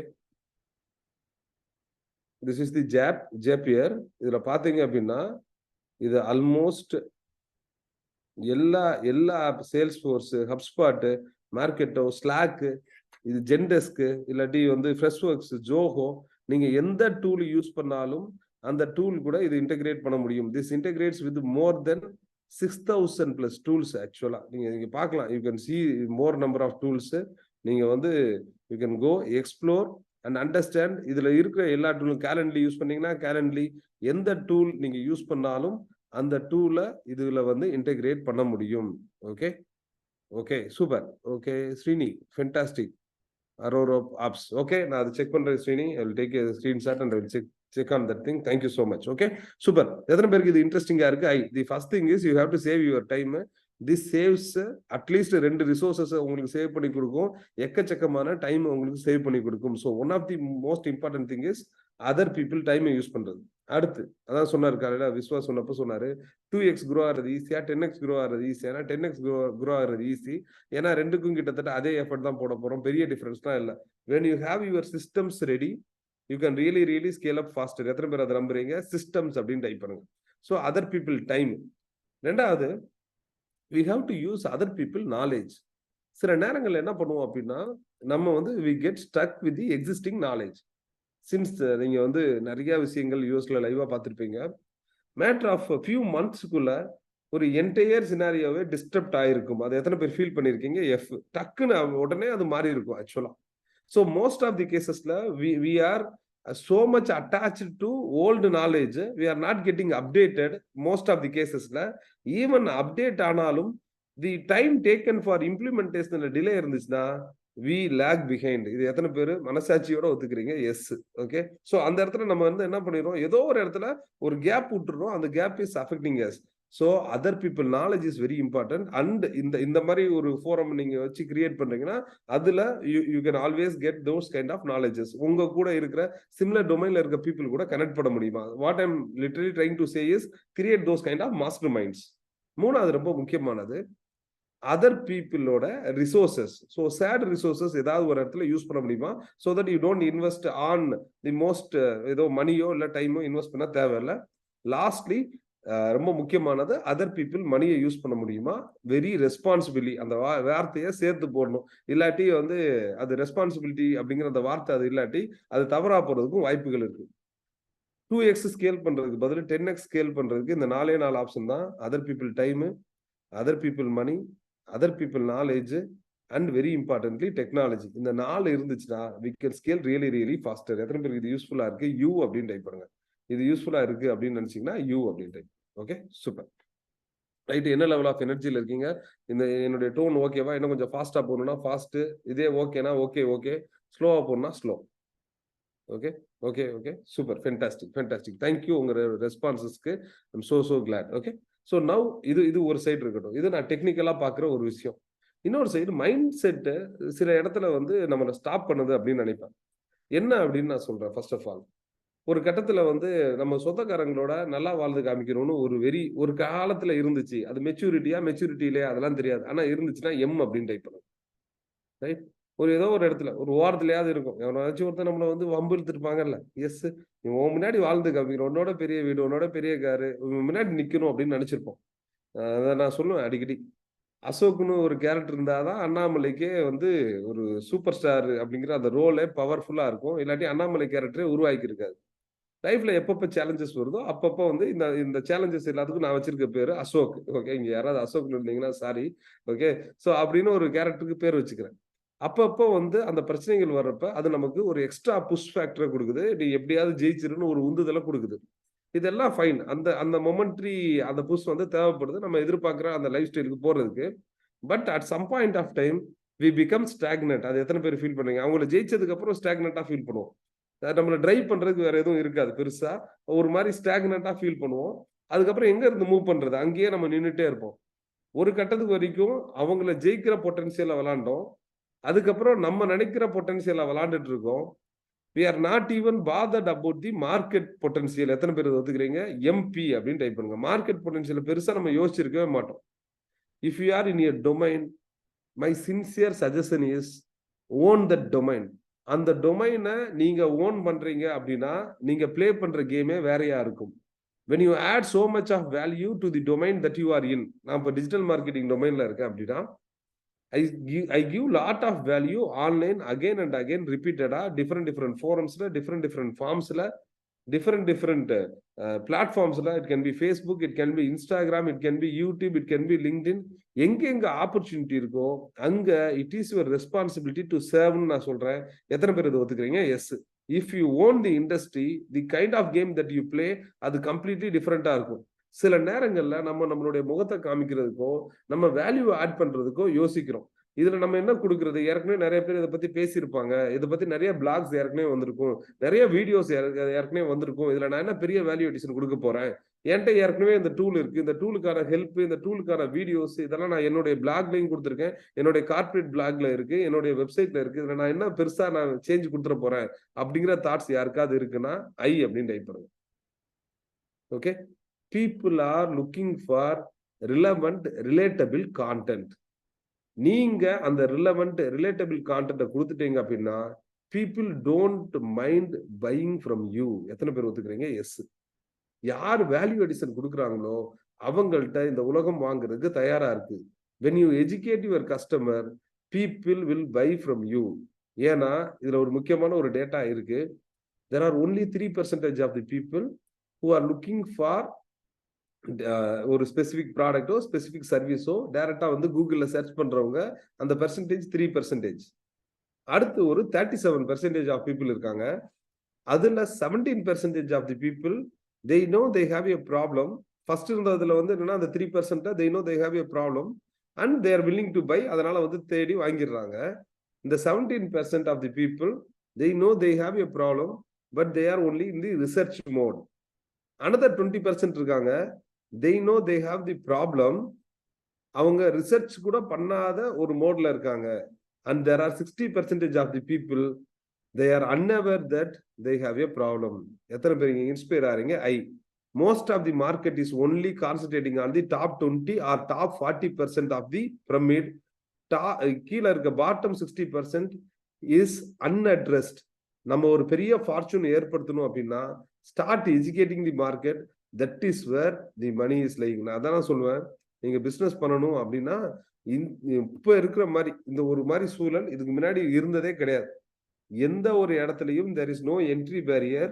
this is the Zapier. இதுல பாத்தீங்க அப்படின்னா இது almost எல்லா sales force, HubSpot, மார்க்கெட்டோ, slack, இது ஜென்டெஸ்க், இல்லாட்டி வந்து ஃப்ரெஷ்வொர்க்ஸ், ஜோஹோ, நீங்க எந்த டூல் யூஸ் பண்ணாலும் அந்த டூல் கூட இது இன்டகிரேட் பண்ண முடியும். This integrates with more than 6000 plus tools. ஆக்சுவலா நீங்க பார்க்கலாம், you can see more number of tools. நீங்க வந்து you can go explore and understand. இதுல இருக்கிற எல்லா டூலும் கேலண்ட்லி யூஸ் பண்ணீங்கன்னா கேலண்ட்லி, எந்த டூல் நீங்க யூஸ் பண்ணாலும் அந்த டூலை இதுல வந்து இன்டகிரேட் பண்ண முடியும். Okay okay, super. Okay Srini, fantastic. Aurora apps. Okay, நான் அதை செக் பண்றேன் Srini. I will take a screenshot and I will check on that thing. Thank you so much. Okay, super. எத்தனை பேருக்கு இது இன்ட்ரெஸ்டிங்கா இருக்கு? The first thing is you have to save your time. This saves at least 2 resources உங்களுக்கு save பண்ணி கொடுக்கும், எக்கச்சக்கமான time உங்களுக்கு சேவ் பண்ணி கொடுக்கும். So one of the most important thing is other people டைமை யூஸ் பண்றது. அடுத்து அதான் சொன்னாரு காலையில விஸ்வா சொன்னப்ப சொன்னாரு 2x க்ரோ ஆகிறது ஈஸியா 10x க்ரோ ஆகிறது ஈஸியா. 10x க்ரோ ஆகிறது ஈஸி, ஏன்னா ரெண்டுக்கும் கிட்டத்தட்ட அதே எஃபர்ட் தான் போட போறோம், பெரிய டிஃபரன்ஸ்லாம் இல்லை. when you have your systems ready you can really scale up faster. எத்தனை பேர் அதை நம்புறீங்க? சிஸ்டம்ஸ் அப்படின்னு டைப் பண்ணுங்க. So other people time. ரெண்டாவது, we have to use other people knowledge. சில நேரங்கள்ல என்ன பண்ணுவோம் அப்படின்னா நம்ம வந்து we get stuck with the existing knowledge. Since நீங்க வந்து நிறைய விஷயங்கள் யூஎஸ்ல லைவா பார்த்துருப்பீங்க, மேட்டர் ஆஃப் ஃபியூ மந்த்ஸ்க்குள்ள ஒரு என்டையர் சினாரியோவே டிஸ்டர்ப்ட் ஆயிருக்கும். அது எத்தனை பேர் ஃபீல் பண்ணிருக்கீங்க? எஃப் டக்குன்னு உடனே அது மாறி இருக்கும் ஆக்சுவலா. ஸோ மோஸ்ட் ஆஃப் தி கேசஸ்ல we are so much attached to old knowledge, we are not getting updated. most of the casesல even update ஆனாலும் the time taken for implementation delay இருந்துச்சுன்னா we lag behind. இது எத்தனை பேர் மனசாட்சியோட ஒத்துக்கிறீங்க? S. Okay, so அந்த இடத்துல நம்ம வந்து என்ன பண்ணிடுறோம், ஏதோ ஒரு இடத்துல ஒரு கேப் விட்டுறோம், அந்த gap is affecting us. So other people knowledge is very important. And இந்த மாதிரி ஒரு ஃபோரம் நீங்க வச்சு கிரியேட் பண்றீங்கன்னா அதுல you can always get those kind of knowledges. உங்க கூட இருக்கிற சிமிலர் டொமைன்ல இருக்க பீப்புள் கூட கனெக்ட் பண்ண முடியுமா? What I'm literally trying to say is create those kind of master minds. மூணாவது ரொம்ப முக்கியமானது, அதர் பீப்புளோட ரிசோர்சஸ். ஸோ சேட் ரிசோர்சஸ் ஏதாவது ஒரு இடத்துல யூஸ் பண்ண முடியுமா? So that you don't invest on the most ஏதோ மணியோ இல்லை டைமோ இன்வெஸ்ட் பண்ண தேவையில்லை. லாஸ்ட்லி ரொம்ப முக்கியமானது, அதர் பீப்புள் மணியை யூஸ் பண்ண முடியுமா? வெரி ரெஸ்பான்சிபிலிட்டி, அந்த வார்த்தையை சேர்த்து போடணும். இல்லாட்டி வந்து அது ரெஸ்பான்சிபிலிட்டி அப்படிங்கிற அந்த வார்த்தை அது இல்லாட்டி அது தவறா போறதுக்கும் வாய்ப்புகள் இருக்கு. 2x ஸ்கேல் பண்றதுக்கு பதில் 10x ஸ்கேல் பண்றதுக்கு இந்த 4 ஆப்ஷன் தான். Other people time, other people money, other people knowledge and very importantly technology. இந்த 4 இருந்துச்சுன்னா we can scale really faster. எத்தனை பேருக்கு இது யூஸ்ஃபுல்லா இருக்கு? யூ அப்படின்னு டைப் பண்ணுங்க. இது யூஸ்ஃபுல்லா இருக்கு அப்படின்னு நினைச்சீங்கன்னா யூ அப்படின்னு டைப். Okay, super. ரைட், என்ன லெவல் ஆஃப் எனர்ஜியில் இருக்கீங்க? இந்த என்னுடைய டோன் ஓகேவா? இன்னும் கொஞ்சம் ஃபாஸ்டா போகணும்னா ஃபாஸ்ட், இதே ஓகேனா ஓகே, ஸ்லோவா போகணும்னா slow. Okay, super, fantastic. Thank you உங்க ரெஸ்பான்சஸ்க்கு. I'm so glad. Okay, so now இது ஒரு சைடு இருக்கட்டும். இது நான் டெக்னிக்கலா பார்க்குற ஒரு விஷயம். இன்னொரு சைடு மைண்ட் செட்டு சில இடத்துல வந்து நம்மளை ஸ்டாப் பண்ணுது அப்படின்னு நினைப்பேன். என்ன அப்படின்னு நான் சொல்றேன். ஃபர்ஸ்ட் ஆஃப் ஆல், ஒரு கட்டத்துல வந்து நம்ம சொந்தக்காரங்களோட நல்லா வாழ்ந்து காமிக்கணும்னு ஒரு காலத்துல இருந்துச்சு. அது மெச்சூரிட்டி இல்லையா அதெல்லாம் தெரியாது. ஆனா இருந்துச்சுன்னா எம் அப்படின்னு டைப் பண்ணும். ரைட், ஏதோ ஒரு இடத்துல ஒரு ஓரத்துலயாவது இருக்கும். எவனாச்சும் ஒருத்தர் நம்மளை வந்து வம்பு இழுத்துருப்பாங்கல்ல. எஸ், உன் முன்னாடி வாழ்ந்து காமிக்கணும், உன்னோட பெரிய வீடு, உன்னோட பெரிய காரு, முன்னாடி நிக்கணும் அப்படின்னு நினைச்சிருப்போம். அதை நான் சொல்லுவேன் அடிக்கடி. அசோக்னு ஒரு கேரக்டர் இருந்தாதான் அண்ணாமலைக்கே வந்து ஒரு சூப்பர் ஸ்டார் அப்படிங்கிற அந்த ரோலே பவர்ஃபுல்லா இருக்கும். இல்லாட்டி அண்ணாமலை கேரக்டரே உருவாக்கி இருக்காது. லைஃப்ல எப்பப்ப சேலஞ்சஸ் வருதோ அப்பப்போ வந்து இந்த சேலஞ்சஸ் எல்லாத்துக்கும் நான் வச்சிருக்க பேரு அசோக். ஓகே, இங்க யாராவது அசோக் இருந்தீங்கன்னா சாரி. ஓகே, ஸோ அப்படின்னு ஒரு கேரக்டருக்கு பேர் வச்சுக்கிறேன். அப்பப்போ வந்து அந்த பிரச்சனைகள் வர்றப்ப அது நமக்கு ஒரு எக்ஸ்ட்ரா புஷ் ஃபேக்டரை கொடுக்குது. நீ எப்படியாவது ஜெயிச்சிருன்னு ஒரு உந்துதலை கொடுக்குது. இதெல்லாம் ஃபைன். அந்த மொமெண்ட்ரி அந்த புஷ் வந்து தேவைப்படுது நம்ம எதிர்பார்க்குற அந்த லைஃப் ஸ்டைலுக்கு போறதுக்கு. But at some point of time we become stagnant. அது எத்தனை பேர் ஃபீல் பண்ணுங்க? அவங்கள ஜெயிச்சதுக்கு அப்புறம் ஸ்டாக்னட்டா ஃபீல் பண்ணுவோம். நம்மளை டிரைவ் பண்றதுக்கு வேற எதுவும் இருக்காது பெருசா. ஒரு மாதிரி ஸ்டாக்னட்டா ஃபீல் பண்ணுவோம். அதுக்கப்புறம் எங்க இருந்து மூவ் பண்றது? அங்கேயே நம்ம நின்றுட்டே இருப்போம். ஒரு கட்டத்துக்கு வரைக்கும் அவங்கள ஜெயிக்கிற பொட்டன்சியலை விளாண்டோம். அதுக்கப்புறம் நம்ம நினைக்கிற பொட்டன்சியலை விளாண்டுட்டு இருக்கோம். we are not even bothered about the market potential. எத்தனை பேர் ஒத்துக்கிறீங்க? எம்பி அப்படின்னு டைப் பண்ணுங்க. மார்க்கெட் பொட்டன்சியல் பெருசா நம்ம யோசிச்சிருக்கவே மாட்டோம். If you R in your domain, my sincere suggestion is own that domain. அந்த டொமைனை நீங்க ஓன் பண்றீங்க அப்படின்னா நீங்க பிளே பண்ற கேமே வேறையா இருக்கும். when you add so much of value to the domain that you are in, நான் இப்போ டிஜிட்டல் மார்க்கெட்டிங் டொமைன்ல இருக்கேன் அப்படின்னா I give lot of value online again and again repeatedா different forumsல different forms-ல different platforms-ல. it can be Facebook, it can be Instagram, it can be YouTube, it can be LinkedIn. எங்க opportunity இருக்கோ அங்க it is your responsibility to serve நான் சொல்றேன். எத்தனை பேர் இதை ஒத்துக்கிறீங்க? S. if you own the industry, the kind of game that you play அது completely டிஃப்ரெண்டா இருக்கும். சில நேரங்கள்ல நம்மளுடைய முகத்தை காமிக்கிறதுக்கோ நம்ம வேல்யூ ஆட் பண்றதுக்கோ யோசிக்கிறோம். இதுல நம்ம என்ன கொடுக்கறது? ஏற்கனவே நிறைய பேர் இதை பத்தி பேசியிருப்பாங்க, இதை பத்தி நிறைய பிளாக்ஸ் ஏற்கனவே வந்திருக்கும், நிறைய வீடியோஸ் ஏற்கனவே வந்திருக்கும். இதுல நான் என்ன பெரிய வேல்யூ அடிஷன் கொடுக்க போறேன்? என்கிட்ட ஏற்கனவே இந்த டூல் இருக்கு, இந்த டூலுக்கான ஹெல்ப், இந்த டூலுக்கான வீடியோஸ் இதெல்லாம் நான் என்னுடைய பிளாக்லையும் கொடுத்துருக்கேன், என்னுடைய கார்பரேட் பிளாக்ல இருக்கு, என்னுடைய வெப்சைட்ல இருக்கு. இதுல நான் என்ன பெருசா நான் சேஞ்ச் கொடுத்துட போறேன் அப்படிங்கிற தாட்ஸ் யாருக்காவது இருக்குன்னா ஐ அப்படின்னு டைப் பண்ணுங்க. Okay, people are looking for relevant relatable content. நீங்க அந்த relevant relatable content கொடுத்துட்டீங்க அப்படின்னா people don't mind buying from you. எத்தனை பேர் ஒத்துக்கிறீங்க? எஸ். யார் வேல்யூ அடிஷன் கொடுக்குறாங்களோ அவங்கள்ட்ட இந்த உலகம் வாங்குறதுக்கு தயாரா இருக்கு. when you educate your customer, people will buy from you. ஏன்னா இதுல ஒரு முக்கியமான ஒரு டேட்டா இருக்கு. there are only 3% of the people who are looking for ஒரு ஸ்பெசிபிக் ப்ராடக்டோ ஸ்பெசிபிக் சர்வீஸோ டைரக்டா வந்து கூகுள்ல சர்ச் பண்றவங்க அந்த பெர்சன்டேஜ் 3%. அடுத்து ஒரு 37% ஆஃப் பீப்புள் இருக்காங்க. அதுல 17% of the people they know they have a problem. First இருந்ததுல வந்து என்னன்னா அந்த 3% they know they have a problem and they are willing to buy. அதனால வந்து தேடி வாங்கிடுறாங்க. இந்த 17% of the people they know they have a problem but they are only in the research mode. another 20% இருக்காங்க, they know they have the problem, அவங்க research கூட பண்ணாத ஒரு மோட்ல இருக்காங்க. and there are 60% of the people they are unaware that they have a problem. எத்தனை பேர் inspire ஆறீங்க? I. most of the market is only concentrating on the top 20 or top 40% of the pyramid. கீழ இருக்க bottom 60% is unaddressed. நம்ம ஒரு பெரிய fortune ஏற்படுத்தணும் அப்படின்னா start educating the market. that is where the money is lying. நான் அதான் சொல்லுவேன், நீங்க பிசினஸ் பண்ணணும் அப்படின்னா இப்ப இருக்கிற மாதிரி இந்த ஒரு மாதிரி சூழல் இதுக்கு முன்னாடி இருந்ததே கிடையாது. எந்த ஒரு இடத்துலையும் there is no entry barrier.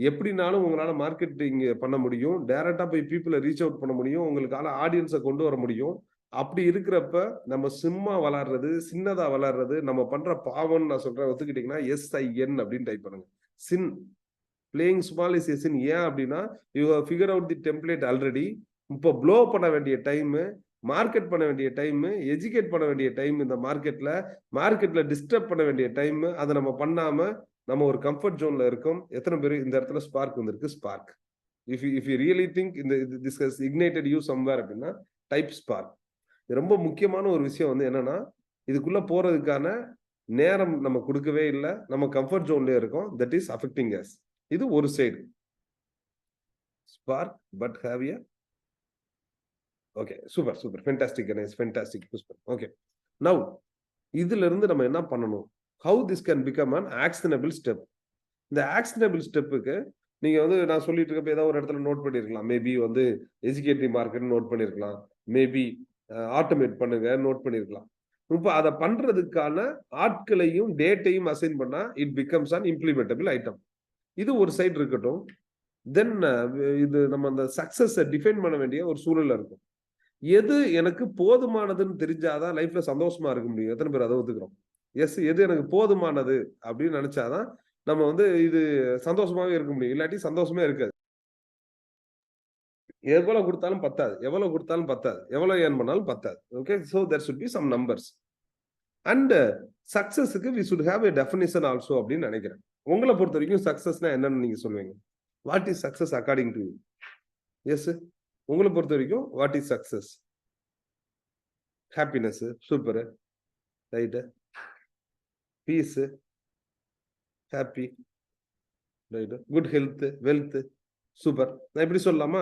எப்படினாலும் உங்களால மார்க்கெட்டிங் பண்ண முடியும், டைரக்டா போய் பீப்புளை ரீச் அவுட் பண்ண முடியும், உங்களுக்கான ஆடியன்ஸை கொண்டு வர முடியும். அப்படி இருக்கிறப்ப நம்ம சும்மா வளர்றது, சின்னதா வளர்றது நம்ம பண்ற பாவம்னு நான் சொல்றேன். ஒத்துக்கிட்டீங்கன்னா SIN அப்படின்னு டைப் பண்ணுங்க. Sin. Playing small is sin. ஏன் அப்படின்னா you have figure out the template already. இப்போ ப்ளோ பண்ண வேண்டிய டைம், மார்க்கெட் பண்ண வேண்டிய டைம், எஜுகேட் பண்ண வேண்டிய டைம், இந்த மார்க்கெட்ல டிஸ்டர்ப் பண்ண வேண்டிய டைம், அதை நம்ம பண்ணாம நம்ம ஒரு கம்ஃபர்ட் ஜோன்ல இருக்கோம். எத்தனை பேர் இந்த இடத்துல ஸ்பார்க் வந்திருக்கு? Spark. If you really think இந்த this has ignited you somewhere அப்படின்னா டைப் ஸ்பார்க். ரொம்ப முக்கியமான ஒரு விஷயம் வந்து என்னன்னா, இதுக்குள்ள போறதுக்கான நேரம் நம்ம கொடுக்கவே இல்லை, நம்ம கம்ஃபர்ட் ஜோன்ல இருக்கோம். That is affecting us. இது ஒரு side spark. But have you? Okay, super super, fantastic Ganesh, fantastic Pushpan. Okay, now இதுல இருந்து நம்ம என்ன பண்ணணும்? how this can become an actionable step. இந்த actionable ஸ்டெப்புக்கு நீங்க வந்து நான் சொல்லிட்டு இருக்கப்ப ஏதாவது ஒரு இடத்துல நோட் பண்ணிருக்கலாம். மேபி வந்து எஜுகேட்டிவ் மார்க்கெட் நோட் பண்ணிருக்கலாம், மேபி ஆட்டோமேட் பண்ணுங்க நோட் பண்ணிருக்கலாம். இப்போ அதை பண்றதுக்கான ஆட்களையும் டேட்டையும் அசைன் பண்ணா இட் பிகம்ஸ் அன் இம்ப்ளிமெண்டபிள் ஐட்டம். இது ஒரு சைடு இருக்கட்டும். தென் இது நம்ம அந்த சக்சஸ் டிஃபைன் பண்ண வேண்டிய ஒரு சூழல்ல இருக்கும். எது எனக்கு போதுமானதுன்னு தெரிஞ்சாதான் லைஃப்ல சந்தோஷமா இருக்க முடியும். எத்தனை பேர் அதை ஒத்துக்கிறோம்? எஸ். எது எனக்கு போதுமானது அப்படின்னு நினைச்சாதான் நம்ம வந்து இது சந்தோஷமாவே இருக்க முடியும். இல்லாட்டி சந்தோஷமே இருக்காது. எவ்வளவு கொடுத்தாலும் பத்தாது, எவ்வளவு கொடுத்தாலும் பத்தாது, எவ்வளவு ஏர்ன் பண்ணாலும் பத்தாது. Okay, so there should be some numbers. And சக்சஸுக்கு we should have a definition also அப்படின்னு நினைக்கிறேன். உங்களை பொறுத்த வரைக்கும் சக்சஸ்னா என்னன்னு நீங்க சொல்லுவீங்க? What is success according to you? Yes, உங்களை பொறுத்த வரைக்கும் what is success? Happiness, super, right. Peace, happy, right. Good health, wealth, super. நான் இப்படி சொல்லலாமா?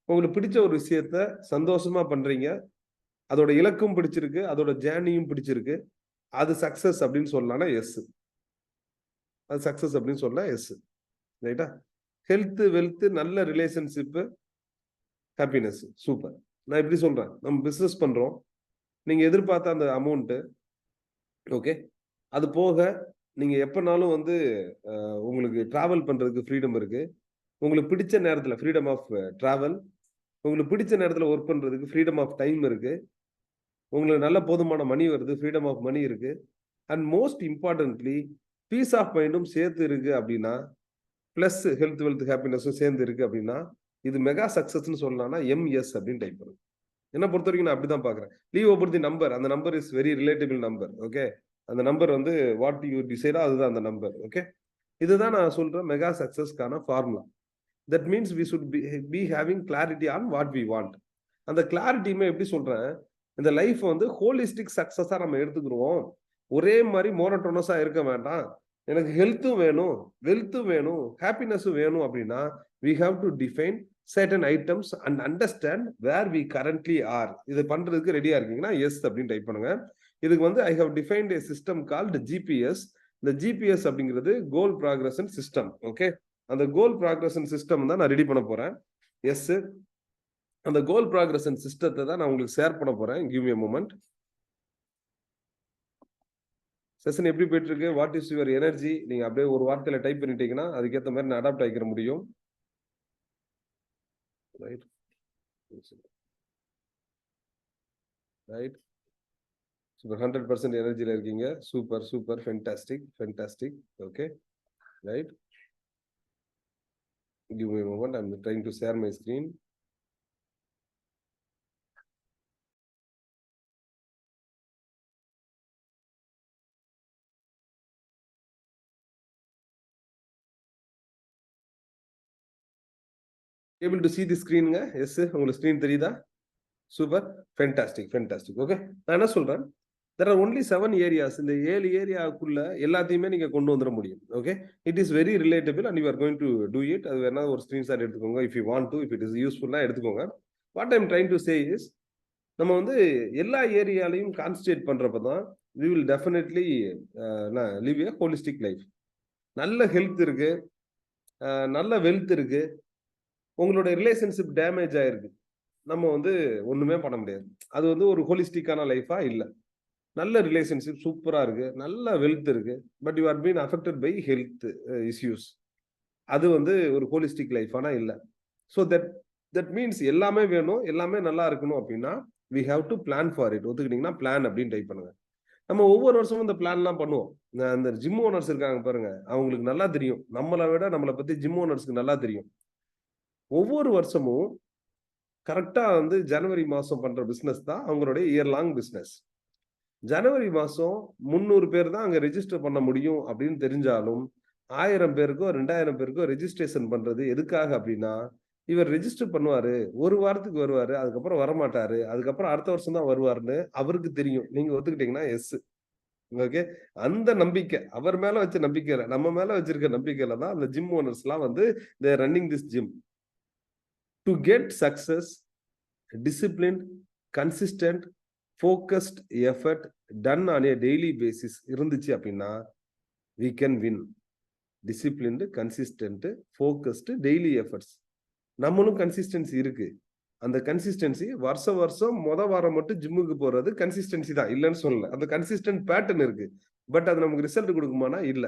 உங்களுக்கு பிடிச்ச ஒரு விஷயத்த சந்தோஷமா பண்றீங்க, அதோட இலக்கும் பிடிச்சிருக்கு, அதோட ஜேர்னியும் பிடிச்சிருக்கு, அது சக்சஸ் அப்படின்னு சொல்லலாம்னா எஸ். அது சக்சஸ் அப்படின்னு சொல்ல எஸ், ரைட்டா? ஹெல்த், வெல்த், நல்ல ரிலேஷன்ஷிப்பு, ஹாப்பினஸ், சூப்பர். நான் இப்படி சொல்றேன், நம்ம பிசினஸ் பண்றோம், நீங்க எதிர்பார்த்த அந்த அமௌண்ட், ஓகே, அது போக நீங்க எப்பனாலும் வந்து உங்களுக்கு டிராவல் பண்றதுக்கு ஃப்ரீடம் இருக்கு, உங்களுக்கு பிடிச்ச நேரத்துல ஃப்ரீடம் ஆஃப் டிராவல், உங்களுக்கு பிடிச்ச நேரத்துல ஒர்க் பண்றதுக்கு ஃப்ரீடம் ஆஃப் டைம் இருக்கு, உங்களுக்கு நல்ல போதுமான மணி வருது, ஃப்ரீடம் ஆஃப் மணி இருக்கு, and most importantly peace of மைண்டும் சேர்த்து இருக்கு அப்படின்னா, பிளஸ் ஹெல்த், வெல்த், ஹாப்பினஸும் சேர்ந்து இருக்கு அப்படின்னா இது மெகா சக்சஸ்ன்னு சொல்லலாம்னா MS அப்படின்னு டைப் பண்ணுங்க. என்ன பொறுத்த வரைக்கும் நான் அப்படிதான் பாக்குறேன். லீவ் ஓவர் தி நம்பர், அந்த number is very relatable number. Okay, அந்த நம்பர் வந்து வாட் யூ டிசைடோ அதுதான் அந்த நம்பர். ஓகே, இதுதான் நான் சொல்றேன் மெகா சக்சஸ்க்கான formula. That means we should be having clarity on what we want. அந்த கிளாரிட்டியுமே எப்படி சொல்றேன், இந்த லைஃப் வந்து ஹோலிஸ்டிக் சக்சஸா நம்ம எடுத்துக்கிறோம். ஒரே மாதிரி மோனோட்டோனஸா இருக்க வேண்டாம். எனக்கு ஹெல்த்தும் வேணும், வெல்த்தும் வேணும், ஹாப்பினஸும் வேணும் அப்படின்னா we have to define certain items and understand where we currently are. இது பண்றதுக்கு ரெடியா இருக்கீங்கன்னா எஸ் அப்படின்னு டைப் பண்ணுங்க. இதுக்கு வந்து I have defined a system called GPS. இந்த GPS அப்படிங்கிறது கோல் ப்ராக்ரஷன் சிஸ்டம். ஓகே, அந்த கோல் ப்ராக்ரஷன் சிஸ்டம் தான் நான் ரெடி பண்ண போறேன். எஸ், அந்த கோல் ப்ராக்ரஷன் சிஸ்டத்தை தான் நான் உங்களுக்கு ஷேர் பண்ண போறேன். Give me a moment. Session எப்படி போயிட்டு இருக்கு, வாட் இஸ் யுவர் எனர்ஜி, நீங்க அப்படியே ஒரு வார்த்தையில டைப் பண்ணிட்டீங்கன்னா அதுக்கேற்ற மாதிரி நான் அடாப்ட் ஆகிக்கிற முடியும். Right right, super. 100% எனர்ஜில இருக்கீங்க. Super super, fantastic fantastic. Okay, right. Give me a moment. I'm trying to share my screen. Able to see the screen? Yes, உங்களுக்கு screen தெரியுதா? Super, fantastic fantastic. ஓகே, நான் என்ன சொல்றேன், there are only 7 areas. இந்த 7 ஏரியாக்குள்ள எல்லாத்தையுமே நீங்க கொண்டு வந்துட முடியும். Okay, it is very relatable and you are going to do it. அது வேணா ஒரு ஸ்கிரீன்ஷாட் எடுத்துக்கோங்க. if you want to, if it is useful எடுத்துக்கோங்க. what I'm trying to say is, நம்ம வந்து எல்லா ஏரியாலையும் கான்சன்ட்ரேட் பண்றப்ப தான் we will definitely live a holistic life. நல்ல ஹெல்த் இருக்கு, நல்ல வெல்த் இருக்கு, உங்களோட ரிலேஷன்ஷிப் டேமேஜ் ஆயிருக்கு, நம்ம வந்து ஒண்ணுமே பண்ண முடியாது. அது வந்து ஒரு ஹோலிஸ்டிக்கான லைஃபா இல்ல. நல்ல ரிலேஷன்ஷிப் சூப்பரா இருக்கு, நல்ல வெல்த் இருக்கு, but you are been affected by health issues. அது வந்து ஒரு ஹோலிஸ்டிக் லைஃபானா இல்ல. ஸோ தட் மீன்ஸ் எல்லாமே வேணும், எல்லாமே நல்லா இருக்கணும் அப்படின்னா we have to plan for it. ஒத்துக்கிட்டீங்கன்னா பிளான் அப்படின்னு டைப் பண்ணுங்க. நம்ம ஒவ்வொரு வருஷமும் இந்த பிளான்லாம் பண்ணுவோம். அந்த ஜிம் ஓனர்ஸ் இருக்காங்க பாருங்க, அவங்களுக்கு நல்லா தெரியும், நம்மளை விட நம்மளை பத்தி ஜிம் ஓனர்ஸ்க்கு நல்லா தெரியும். ஒவ்வொரு வருஷமும் கரெக்டா வந்து ஜனவரி மாசம் பண்ற பிசினஸ் தான் அவங்களுடைய இயர் லாங் பிசினஸ். ஜனவரி மாசம் 300 பேர் தான் அங்க ரெஜிஸ்டர் பண்ண முடியும் அப்படின்னு தெரிஞ்சாலும் 1000 பேருக்கோ 2000 பேருக்கோ ரெஜிஸ்ட்ரேஷன் பண்றது எதுக்காக அப்படின்னா, இவர் ரெஜிஸ்டர் பண்ணுவாரு, ஒரு வாரத்துக்கு வருவாரு, அதுக்கப்புறம் வரமாட்டாரு, அதுக்கப்புறம் அடுத்த வருஷம் தான் வருவாருன்னு அவருக்கு தெரியும். நீங்க ஒத்துக்கிட்டீங்கன்னா எஸ். ஓகே, அந்த நம்பிக்கை அவர் மேல வச்ச நம்பிக்கையில, நம்ம மேல வச்சிருக்க நம்பிக்கையில தான் அந்த ஜிம் ஓனர்ஸ் எல்லாம் வந்து they running this gym. To get success, disciplined, consistent, focused effort done on a daily basis இருந்துச்சு அப்படின்னா we can win. Disciplined, consistent, focused, daily efforts. நம்மளும் கன்சிஸ்டன்சி இருக்கு. அந்த கன்சிஸ்டன்சி வருஷம் வாரம் மட்டும் ஜிம்முக்கு போறது கன்சிஸ்டன்சி தான், இல்லைன்னு சொல்லல. அந்த கன்சிஸ்டன்ட் பேட்டர்ன் இருக்கு, பட் அது நமக்கு ரிசல்ட் கொடுக்குமானா இல்ல.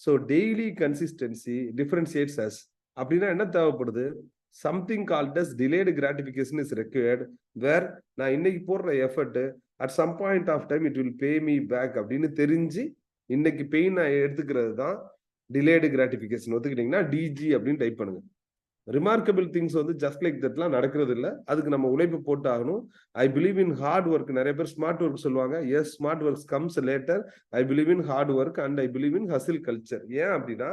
So daily consistency differentiates us. அப்படின்னா என்ன தேவைப்படுது, something called as delayed gratification is required, where நான் இன்னைக்கு போடுற effort at some point of time it will pay me back அப்படின்னு தெரிஞ்சு இன்னைக்கு பெயின் நான் எடுத்துக்கிறது தான் டிலேடு கிராட்டிஃபிகேஷன். ஒத்துக்கிட்டீங்கன்னா டிஜி அப்படின்னு டைப் பண்ணுங்க. ரிமார்க்கபிள் திங்ஸ் வந்து ஜஸ்ட் லைக் தட்லாம் நடக்கிறது இல்லை, அதுக்கு நம்ம உழைப்பு போட்டு ஆகணும். I believe in hard work. நிறைய பேர் ஸ்மார்ட் ஒர்க் சொல்லுவாங்க. Yes, smart work comes later. I believe in hard work and I believe in hustle culture. ஏன் அப்படின்னா,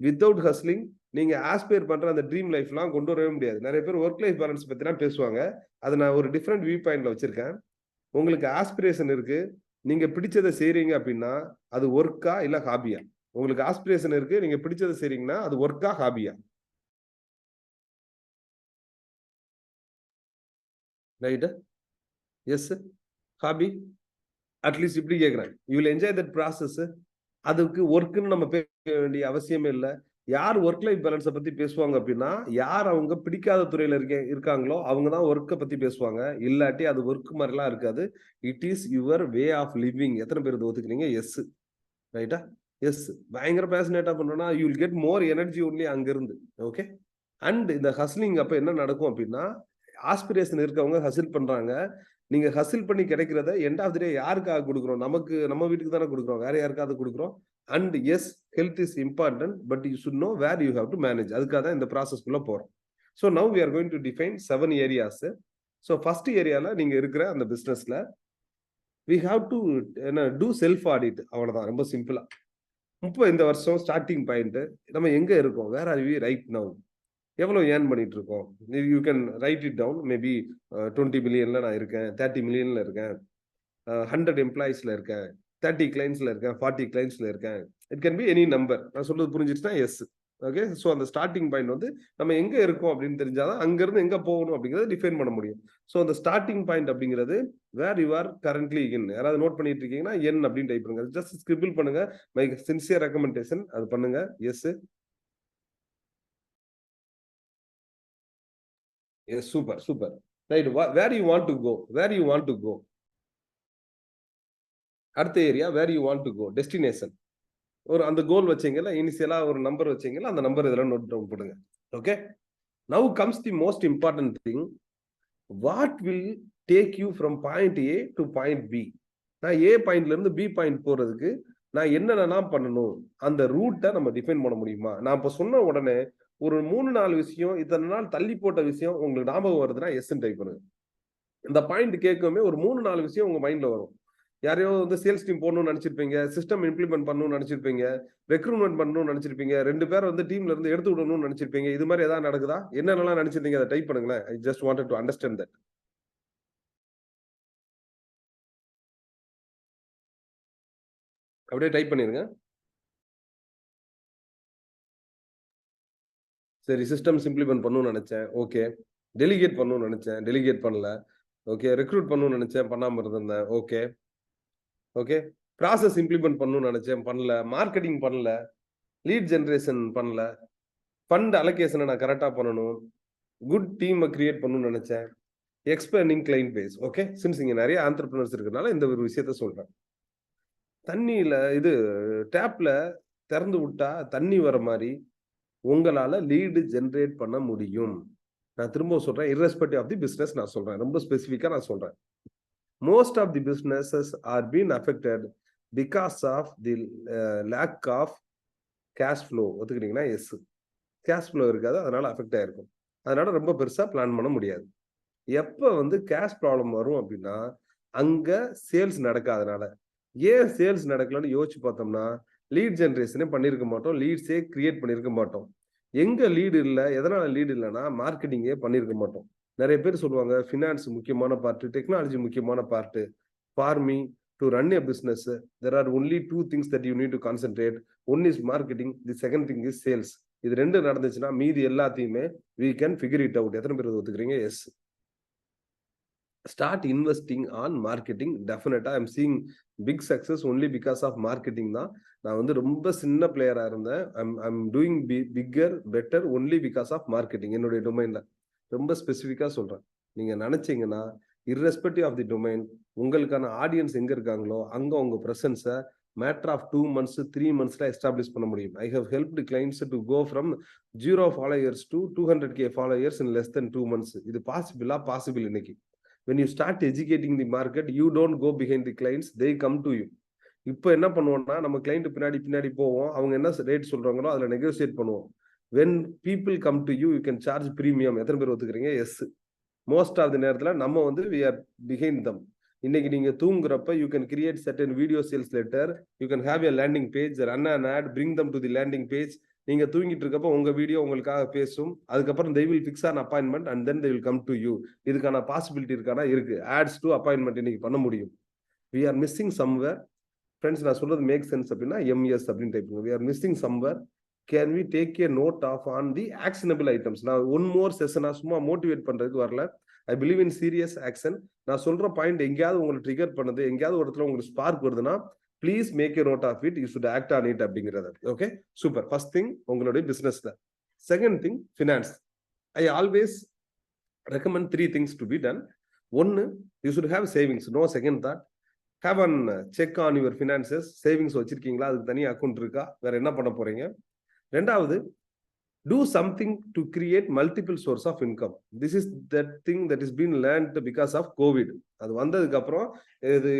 வித்தவுட் ஹஸ்லிங் நீங்க ஆஸ்பயர் பண்ற அந்த ட்ரீம் லைஃப்லாம் கொண்டு வரவே முடியாது. நிறைய பேர் ஒர்க் லைஃப் பேலன்ஸ் பத்திலாம் பேசுவாங்க, அதை நான் ஒரு டிஃப்ரெண்ட் வியூ பாயிண்ட்ல வச்சிருக்கேன். உங்களுக்கு ஆஸ்பிரேஷன் இருக்கு, நீங்க பிடிச்சதை செய்றீங்க அப்படின்னா அது ஒர்க்கா இல்ல ஹாபியா? உங்களுக்கு ஆஸ்பிரேஷன் இருக்கு, நீங்க பிடிச்சதை செய்றீங்கன்னா அது ஒர்க்கா ஹாபியா? ரைட்? Yes, hobby. அட்லீஸ்ட் இப்படி கேட்கிறேன், you will enjoy that process. அதுக்கு ஒர்க்குன்னு நம்ம பேச வேண்டிய அவசியமே இல்லை. யார் ஒர்க் லைஃப் பேலன்ஸை பத்தி பேசுவாங்க அப்படின்னா, யார் அவங்க பிடிக்காத துறையில இருக்காங்களோ அவங்க தான் ஒர்க்கை பத்தி பேசுவாங்க. இல்லாட்டி அது ஒர்க் மாதிரிலாம் இருக்காது. It is your way of living. எத்தனை பேர் ஒத்துக்கிறீங்க? எஸ், ரைட்டா? எஸ். பயங்கர பேஷனேட்டா பண்றோம்னா you will get more energy only அங்கிருந்து. ஓகே, அண்ட் இந்த ஹஸ்லிங் அப்ப என்ன நடக்கும் அப்படின்னா, ஆஸ்பிரேஷன் இருக்கவங்க ஹசில் பண்றாங்க. நீங்க ஹசில் பண்ணி கிடைக்கிறத எண்ட் ஆஃப் தி டே யாருக்காக கொடுக்குறோம்? நமக்கு, நம்ம வீட்டுக்கு தானே கொடுக்குறோம், வேற யாருக்காவது கொடுக்குறோம். And yes, health is important, but you should know where you have to manage. அதுக்காக தான் இந்த ப்ராசஸ்க்குள்ள போறோம். So now we are going to define 7 areas. So first ஏரியால நீங்க இருக்கிற அந்த பிசினஸ்ல we have to do self audit, அவ்வளவுதான், ரொம்ப சிம்பிளா. இப்போ இந்த வருஷம் ஸ்டார்டிங் பாயிண்ட் நம்ம எங்க இருக்கோம், where are we right now, எவ்வளவு ஏர்ன் பண்ணிட்டு இருக்கோம், you can write it down. Maybe 20 மில்லியன்ல நான் இருக்கேன், 30 மில்லியன்ல இருக்கேன், 100 எம்ப்ளாயிஸ்ல இருக்கேன், 30 கிளைண்ட்ஸ்ல இருக்கேன், 40 கிளைண்ட்ஸ்ல இருக்கேன். It can be any number. நான் சொல்றது புரிஞ்சிச்சுன்னா எஸ். ஓகே, ஸோ அந்த ஸ்டார்டிங் பாயிண்ட் வந்து நம்ம எங்க இருக்கோம் அப்படின்னு தெரிஞ்சாதான் அங்கிருந்து எங்க போகணும் அப்படிங்கறத டிஃபைன் பண்ண முடியும். ஸோ அந்த ஸ்டார்டிங் பாயிண்ட் அப்படிங்கிறது where you are currently in. யாராவது நோட் பண்ணிட்டு இருக்கீங்கன்னா என் அப்படின்னு டைப் பண்ணுங்க. ஜஸ்ட் ஸ்கிரிபிள் பண்ணுங்க. மை சின்சியர் ரெக்கமெண்டேஷன், அது பண்ணுங்க. Yes, yes, super super. Right, where you want to go, where you want to go. அடுத்த area where you want to go, destination. ஒரு அந்த கோல் வச்சீங்கல்ல, இனிஷியலா ஒரு நம்பர் வச்சீங்கல்ல, அந்த நம்பர் இதெல்லாம் நோட் டவுன் பண்ணுங்க. Okay, now comes the most important thing. What will take you from point A to point B. நான் A பாயிண்ட்ல இருந்து பி பாயிண்ட் போறதுக்கு நான் என்னென்னலாம் பண்ணணும், அந்த ரூட்டை நம்ம டிஃபைன் பண்ண முடியுமா? நான் இப்ப சொன்ன உடனே ஒரு 3-4 விஷயம், இத்தனை நாள் தள்ளி போட்ட விஷயம் உங்களுக்கு ஞாபகம் வருதுன்னா எஸ் டைப் பண்ணுங்க. இந்த பாயிண்ட் கேட்கவே ஒரு 3-4 விஷயம் உங்க மைண்ட்ல வரும். யாரையோ வந்து சேல்ஸ் டீம் போடணும்னு நினைச்சிருப்பீங்க, சிஸ்டம் இம்ப்ளிமெண்ட் பண்ணணும்னு நினைச்சிருப்பீங்க, ரெக்ரூட்மெண்ட் பண்ணணும்னு நினைச்சிருப்பீங்க, 2 பேர் வந்து டீம்ல இருந்து எடுத்து விடணும்னு நினைச்சிருப்பீங்க. இது மாதிரி ஏதாவது நடக்குதா? என்னென்னலாம் நினைச்சிருந்தீங்க, அதை டைப் பண்ணுங்களேன். I just wanted to understand that. அப்படியே டைப் பண்ணிருங்க. சரி, சிஸ்டம் இம்ப்ளிமெண்ட் பண்ணணும்னு நினைச்சேன், ஓகே. டெலிகேட் பண்ணணும்னு நினைச்சேன், டெலிகேட் பண்ணல, ஓகே. ரெக்ரூட் பண்ணணும்னு நினைச்சேன், பண்ணாம இருந்தேன், ஓகே. ஓகே, ப்ராசஸ் இம்ப்ளிமெண்ட் பண்ணணும்னு நினைச்சேன், பண்ணல. மார்க்கெட்டிங் பண்ணல, லீட் ஜெனரேஷன் பண்ணல, ஃபண்ட் அலோகேஷனை நான் கரெக்டா பண்ணணும், குட் டீம் கிரியேட் பண்ணணும்னு நினைச்சேன், expanding client base. Okay, since இங்க நிறைய ஆண்டர்பிரினர்ஸ் இருக்கிறதுனால இந்த ஒரு விஷயத்த சொல்றேன். தண்ணியில இது டேப்ல திறந்து விட்டா தண்ணி வர மாதிரி உங்களால லீடு ஜெனரேட் பண்ண முடியும். நான் திரும்ப சொல்றேன், irrespective ஆஃப் தி பிசினஸ் நான் சொல்றேன், ரொம்ப ஸ்பெசிஃபிக்கா நான் சொல்றேன். most of the businesses are being affected because of the lack of cash flow. ஒத்துக்கிட்டீங்கன்னா எஸ். கேஷ் ஃப்ளோ இருக்காது, அதனால அஃபெக்ட் ஆயிருக்கும். அதனால ரொம்ப பெருசா பிளான் பண்ண முடியாது. எப்ப வந்து கேஷ் ப்ராப்ளம் வரும் அப்படின்னா அங்க சேல்ஸ் நடக்காதனால. ஏன் சேல்ஸ் நடக்கலன்னு யோசிச்சு பார்த்தோம்னா லீட் ஜெனரேஷனே பண்ணிருக்க மாட்டோம், லீட்ஸே கிரியேட் பண்ணிருக்க மாட்டோம். எங்க லீடு இல்லை, எதனால லீடு இல்லைன்னா மார்க்கெட்டிங்கே பண்ணிருக்க மாட்டோம். நிறைய பேர் சொல்லுவாங்க ஃபினான்ஸ் முக்கியமான பார்ட், டெக்னாலஜி முக்கியமான part. For me to run a business there are only 2 things that you need to concentrate. One is marketing, the second thing is sales. இது ரெண்டு நடந்துச்சுன்னா மீதி எல்லாத்தையுமே we can figure it out. எத்தனை பேர் ஒத்துக்கிறீங்க? S. start investing on marketing. definitely I'm seeing big success only because of marketing தான். நான் வந்து ரொம்ப சின்ன பிளேயரா இருந்தேன். I'm doing bigger better only because of marketing. என்னுடைய டொமைன்ல ரொம்ப ஸ்பெசிஃபிக்கா சொல்றேன். நீங்க நினைச்சீங்கன்னா irrespective of the domain, உங்களுக்கான ஆடியன்ஸ் எங்க இருக்காங்களோ அங்க உங்க பிரசன்ஸை matter of 2 months 3 monthsல எஸ்டாப்ளிஷ் பண்ண முடியும். I have helped clients to go from 0 followers to 200k followers in less than 2 months. இது பாசிபிள் இன்னைக்கு. When you start educating the market, you don't go behind the clients, they come to you. இப்போ என்ன பண்ணுவோம்னா நம்ம client பின்னாடி போவோம், அவங்க என்ன ரேட் சொல்றாங்களோ அதுல நெகோசியேட் பண்ணுவோம். when people come to you, you can charge premium. எத்தனை பேர் ஒத்துக்கிறீங்க? எஸ். மோஸ்ட் ஆஃப் தி நேரத்துல நம்ம வந்து we are behind them. இன்னைக்கு நீங்க தூங்குறப்ப you can create certain video sales letter, you can have a landing page, run an ad, bring them to the landing page. நீங்க தூங்கிட்டு இருக்கப்ப உங்க வீடியோ உங்களுக்காக பேசும், அதுக்கப்புறம் they will fix an appointment and then they will come to you. இதுக்கான possibility இருக்கானா? இருக்கு. ads to appointment இன்னைக்கு பண்ண முடியும். we are missing somewhere. Friends, நான் சொல்றது மேக் சென்ஸ் அப்படின்னா எம்எஸ் அப்படின்னு டைப் பண்ணுங்க. we are missing somewhere. can we take a note of on the actionable items? நான் ஒன் மோர் செஷனா சும்மா மோட்டிவேட் பண்றதுக்கு வரல. I believe in serious action. நான் சொல்ற பாயிண்ட் எங்கேயாவது உங்களுக்கு ட்ரிகர் பண்ணுது, எங்கேயாவது ஒரு இடத்துல உங்களுக்கு ஸ்பார்க் வருதுன்னா please make a note of it. You should act on it அப்படிங்கிறது. Okay, super. ஃபர்ஸ்ட் திங் உங்களுடைய பிசினஸ்ல. Second thing finance. I always recommend 3 things to be done. ஒன்னு, you should have savings. No second thought. Have an check on your finances. Savings வச்சிருக்கீங்களா? அதுக்கு தனி account இருக்கா? வேற என்ன பண்ண போறீங்க? ரெண்டாவது, do something to create multiple source of income. This is that thing that is been learned because of COVID. அது வந்ததுக்கு அப்புறம் இது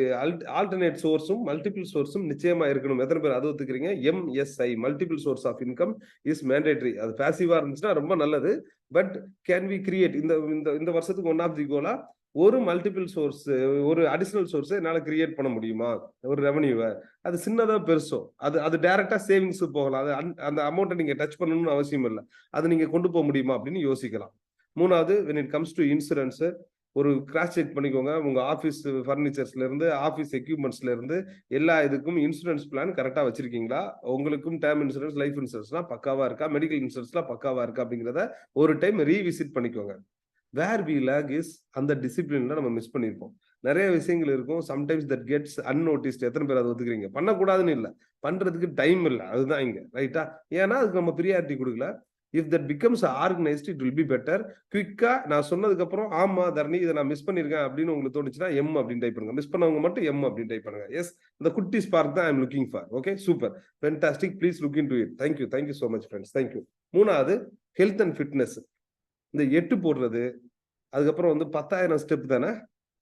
ஆல்டர்னேட் சோர்ஸும் மல்டிபிள் சோர்ஸும் நிச்சயமா இருக்கணும். எத்தனை பேர் அது ஒத்துக்கிறீங்க? MSI multiple source of income is mandatory. அது பாசிவா இருந்துச்சுன்னா ரொம்ப நல்லது. பட் கேன் வி கிரியேட் இந்த வருஷத்துக்கு ஒன் ஆஃப் தி கோலா ஒரு மல்டிபிள் சோர்ஸ், ஒரு அடிஷனல் சோர்ஸ் என்னால கிரியேட் பண்ண முடியுமா? ஒரு ரெவன்யூவை அது சின்னதா பெருசோ அது டைரக்டா சேவிங்ஸ் போகலாம். அது அந்த அமௌண்ட்டை நீங்க டச் பண்ணணும்னு அவசியம் இல்லை. அது நீங்க கொண்டு போக முடியுமா அப்படின்னு யோசிக்கலாம். மூணாவது, when it comes to insurance, ஒரு கிராஸ் செக் பண்ணிக்கோங்க. உங்க ஆபீஸ் பர்னிச்சர்ஸ்ல இருந்து ஆபீஸ் எக்யூப்மெண்ட்ஸ்ல இருந்து எல்லா இதுக்கும் இன்சூரன்ஸ் பிளான் கரெக்டா வச்சிருக்கீங்களா? உங்களுக்கும் டேர்ம் இன்சூரன்ஸ், லைஃப் இன்சூரன்ஸ்லாம் பக்காவா இருக்கா? மெடிக்கல் இன்சூரன்ஸ்லாம் பக்காவா இருக்கா? அப்படிங்கிறத ஒரு டைம் ரீவிசிட் பண்ணிக்கோங்க. வேர் வி லேக் இஸ் அந்த டிசிப்ளின்ல நம்ம மிஸ் பண்ணியிருப்போம். நிறைய விஷயங்கள் இருக்கும். Sometimes that gets unnoticed. எத்தனை பேர் அதை ஒத்துக்கிறீங்க? பண்ணக்கூடாதுன்னு இல்லை, பண்றதுக்கு டைம் இல்லை. அதுதான் இங்க ரைட்டா. ஏன்னா அதுக்கு நம்ம ப்ரியாரிட்டி கொடுக்கல. If that becomes organised it will be better. குவிக்கா நான் சொன்னதுக்கு அப்புறம் ஆமா தர்ணி இதை நான் மிஸ் பண்ணிருக்கேன் அப்படின்னு உங்களுக்கு தோணுச்சுன்னா எம் அப்படின்னு டைப் பண்ணுங்க. மிஸ் பண்ணவங்க மட்டும் எம் அப்படின்னு டைப் பண்ணுங்க. எஸ், இந்த குட்டி ஸ்பார்க் தான் I am looking for. Okay, super, fantastic. Please look in to it. Thank you so much friends, thank you. மூணாவது, ஹெல்த் அண்ட் ஃபிட்னஸ். இந்த 8 போடுறது, அதுக்கப்புறம் 10,000 ஸ்டெப் தானே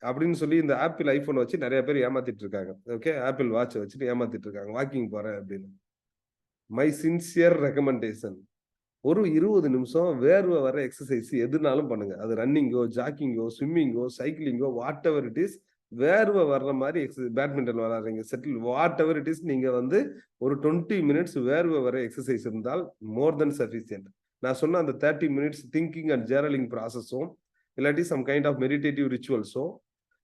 அப்படின்னு சொல்லி இந்த ஆப்பிள் ஐபோன் வச்சு நிறைய பேர் ஏமாத்திட்டு இருக்காங்க. ஓகே, ஆப்பிள் வாட்ச் வச்சுட்டு ஏமாத்திட்டு இருக்காங்க. வாக்கிங் போறேன் அப்படின்னு. மை சின்சியர் ரெக்கமெண்டேஷன், ஒரு 20 நிமிஷம் வேர்வை வர எக்ஸசைஸ் எதுனாலும் பண்ணுங்க. அது ரன்னிங்கோ, ஜாக்கிங்கோ, ஸ்விம்மிங்கோ, சைக்கிளிங்கோ, வாட் எவர் இட் இஸ். வேர்வை வர்ற மாதிரி பேட்மிண்டன் விளையாடுறீங்க, settle, whatever it is. நீங்க ஒரு 20 மினிட்ஸ் வேர்வை வர எக்ஸசைஸ் இருந்தால் மோர் தென் சஃபிஷியன்ட். நான் சொன்ன அந்த 30 மினிட்ஸ் திங்கிங் அண்ட் ஜேர்னலிங் ப்ராசஸும் இல்லாட்டி சம் கைண்ட் ஆஃப் மெடிடேட்டிவ் ரிச்சுவல்ஸோ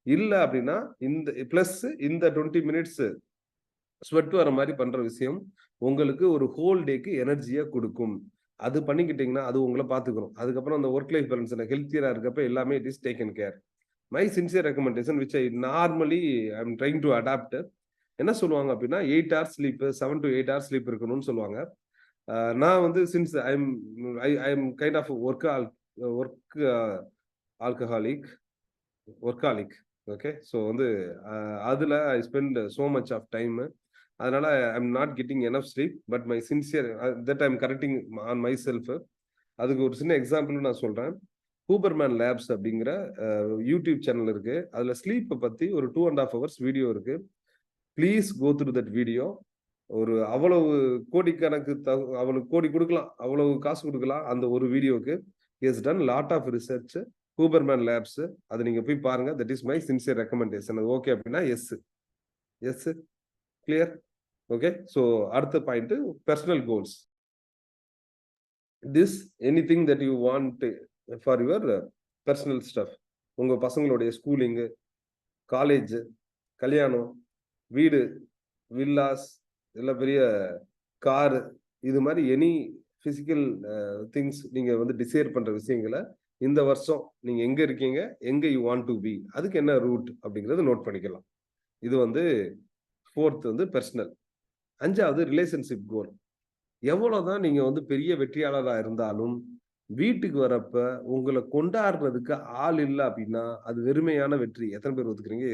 இல்லை அப்படின்னா இந்த பிளஸ் இந்த 20 மினிட்ஸ் ஸ்வெட் வர மாதிரி பண்ற விஷயம் உங்களுக்கு ஒரு ஹோல் டேக்கு எனர்ஜியா கொடுக்கும். அது பண்ணிக்கிட்டீங்கன்னா அது உங்களை பார்த்துக்கிறோம். அதுக்கப்புறம் அந்த ஒர்க் லைஃப் பேலன்ஸ் ஹெல்த்தியரா இருக்கப்ப எல்லாமே it is taken care. My sincere recommendation which I normally I am trying to adopt. என்ன சொல்லுவாங்க அப்படின்னா 8 hours sleep, 7 to 8 hours sleep இருக்கணும்னு சொல்லுவாங்க. நான் since I am kind of workaholic. Okay, so அதுல I spend so much of time. அதனால I am not getting enough sleep. But my sincere that I am correcting on myself. அதுக்கு ஒரு சின்ன example நான் சொல்றேன். Huberman labs அப்படிங்கிற YouTube channel இருக்கு. அதுல ஸ்லீப்பை பத்தி ஒரு 2.5 hours வீடியோ இருக்கு. Please go through that video. ஒரு அவ்வளவு கோடிக்கணக்கு அவளுக்கு கோடி கொடுக்கலாம், அவ்வளவு காசு கொடுக்கலாம் அந்த ஒரு வீடியோக்கு. Is ton lot of research. Huberman labs, அது நீங்க போய் பாருங்க. That is my sincere recommendation. அது ஓகே அப்படின்னா எஸ் கிளியர். ஓகே, ஸோ அடுத்த point, personal goals. This anything that you want for your personal stuff. உங்க பசங்களுடைய ஸ்கூலிங்கு, காலேஜ், கல்யாணம், வீடு, வில்லாஸ், இல்லை பெரிய காரு, இது மாதிரி எனி பிசிக்கல் திங்ஸ் நீங்க டிசைர் பண்ற விஷயங்களை இந்த வருஷம் நீங்க எங்க இருக்கீங்க, எங்க யூ வாண்ட் டு பி, அதுக்கு என்ன ரூட் அப்படிங்கறத நோட் பண்ணிக்கலாம். இது 4th பர்சனல். 5வது ரிலேஷன்ஷிப் கோல். எவ்வளவுதான் நீங்க பெரிய வெற்றியாளராக இருந்தாலும் வீட்டுக்கு வரப்ப உங்களை கொண்டாடுறதுக்கு ஆள் இல்லை அப்படின்னா அது வெறுமையான வெற்றி. எத்தனை பேர் ஒத்துக்கிறீங்க?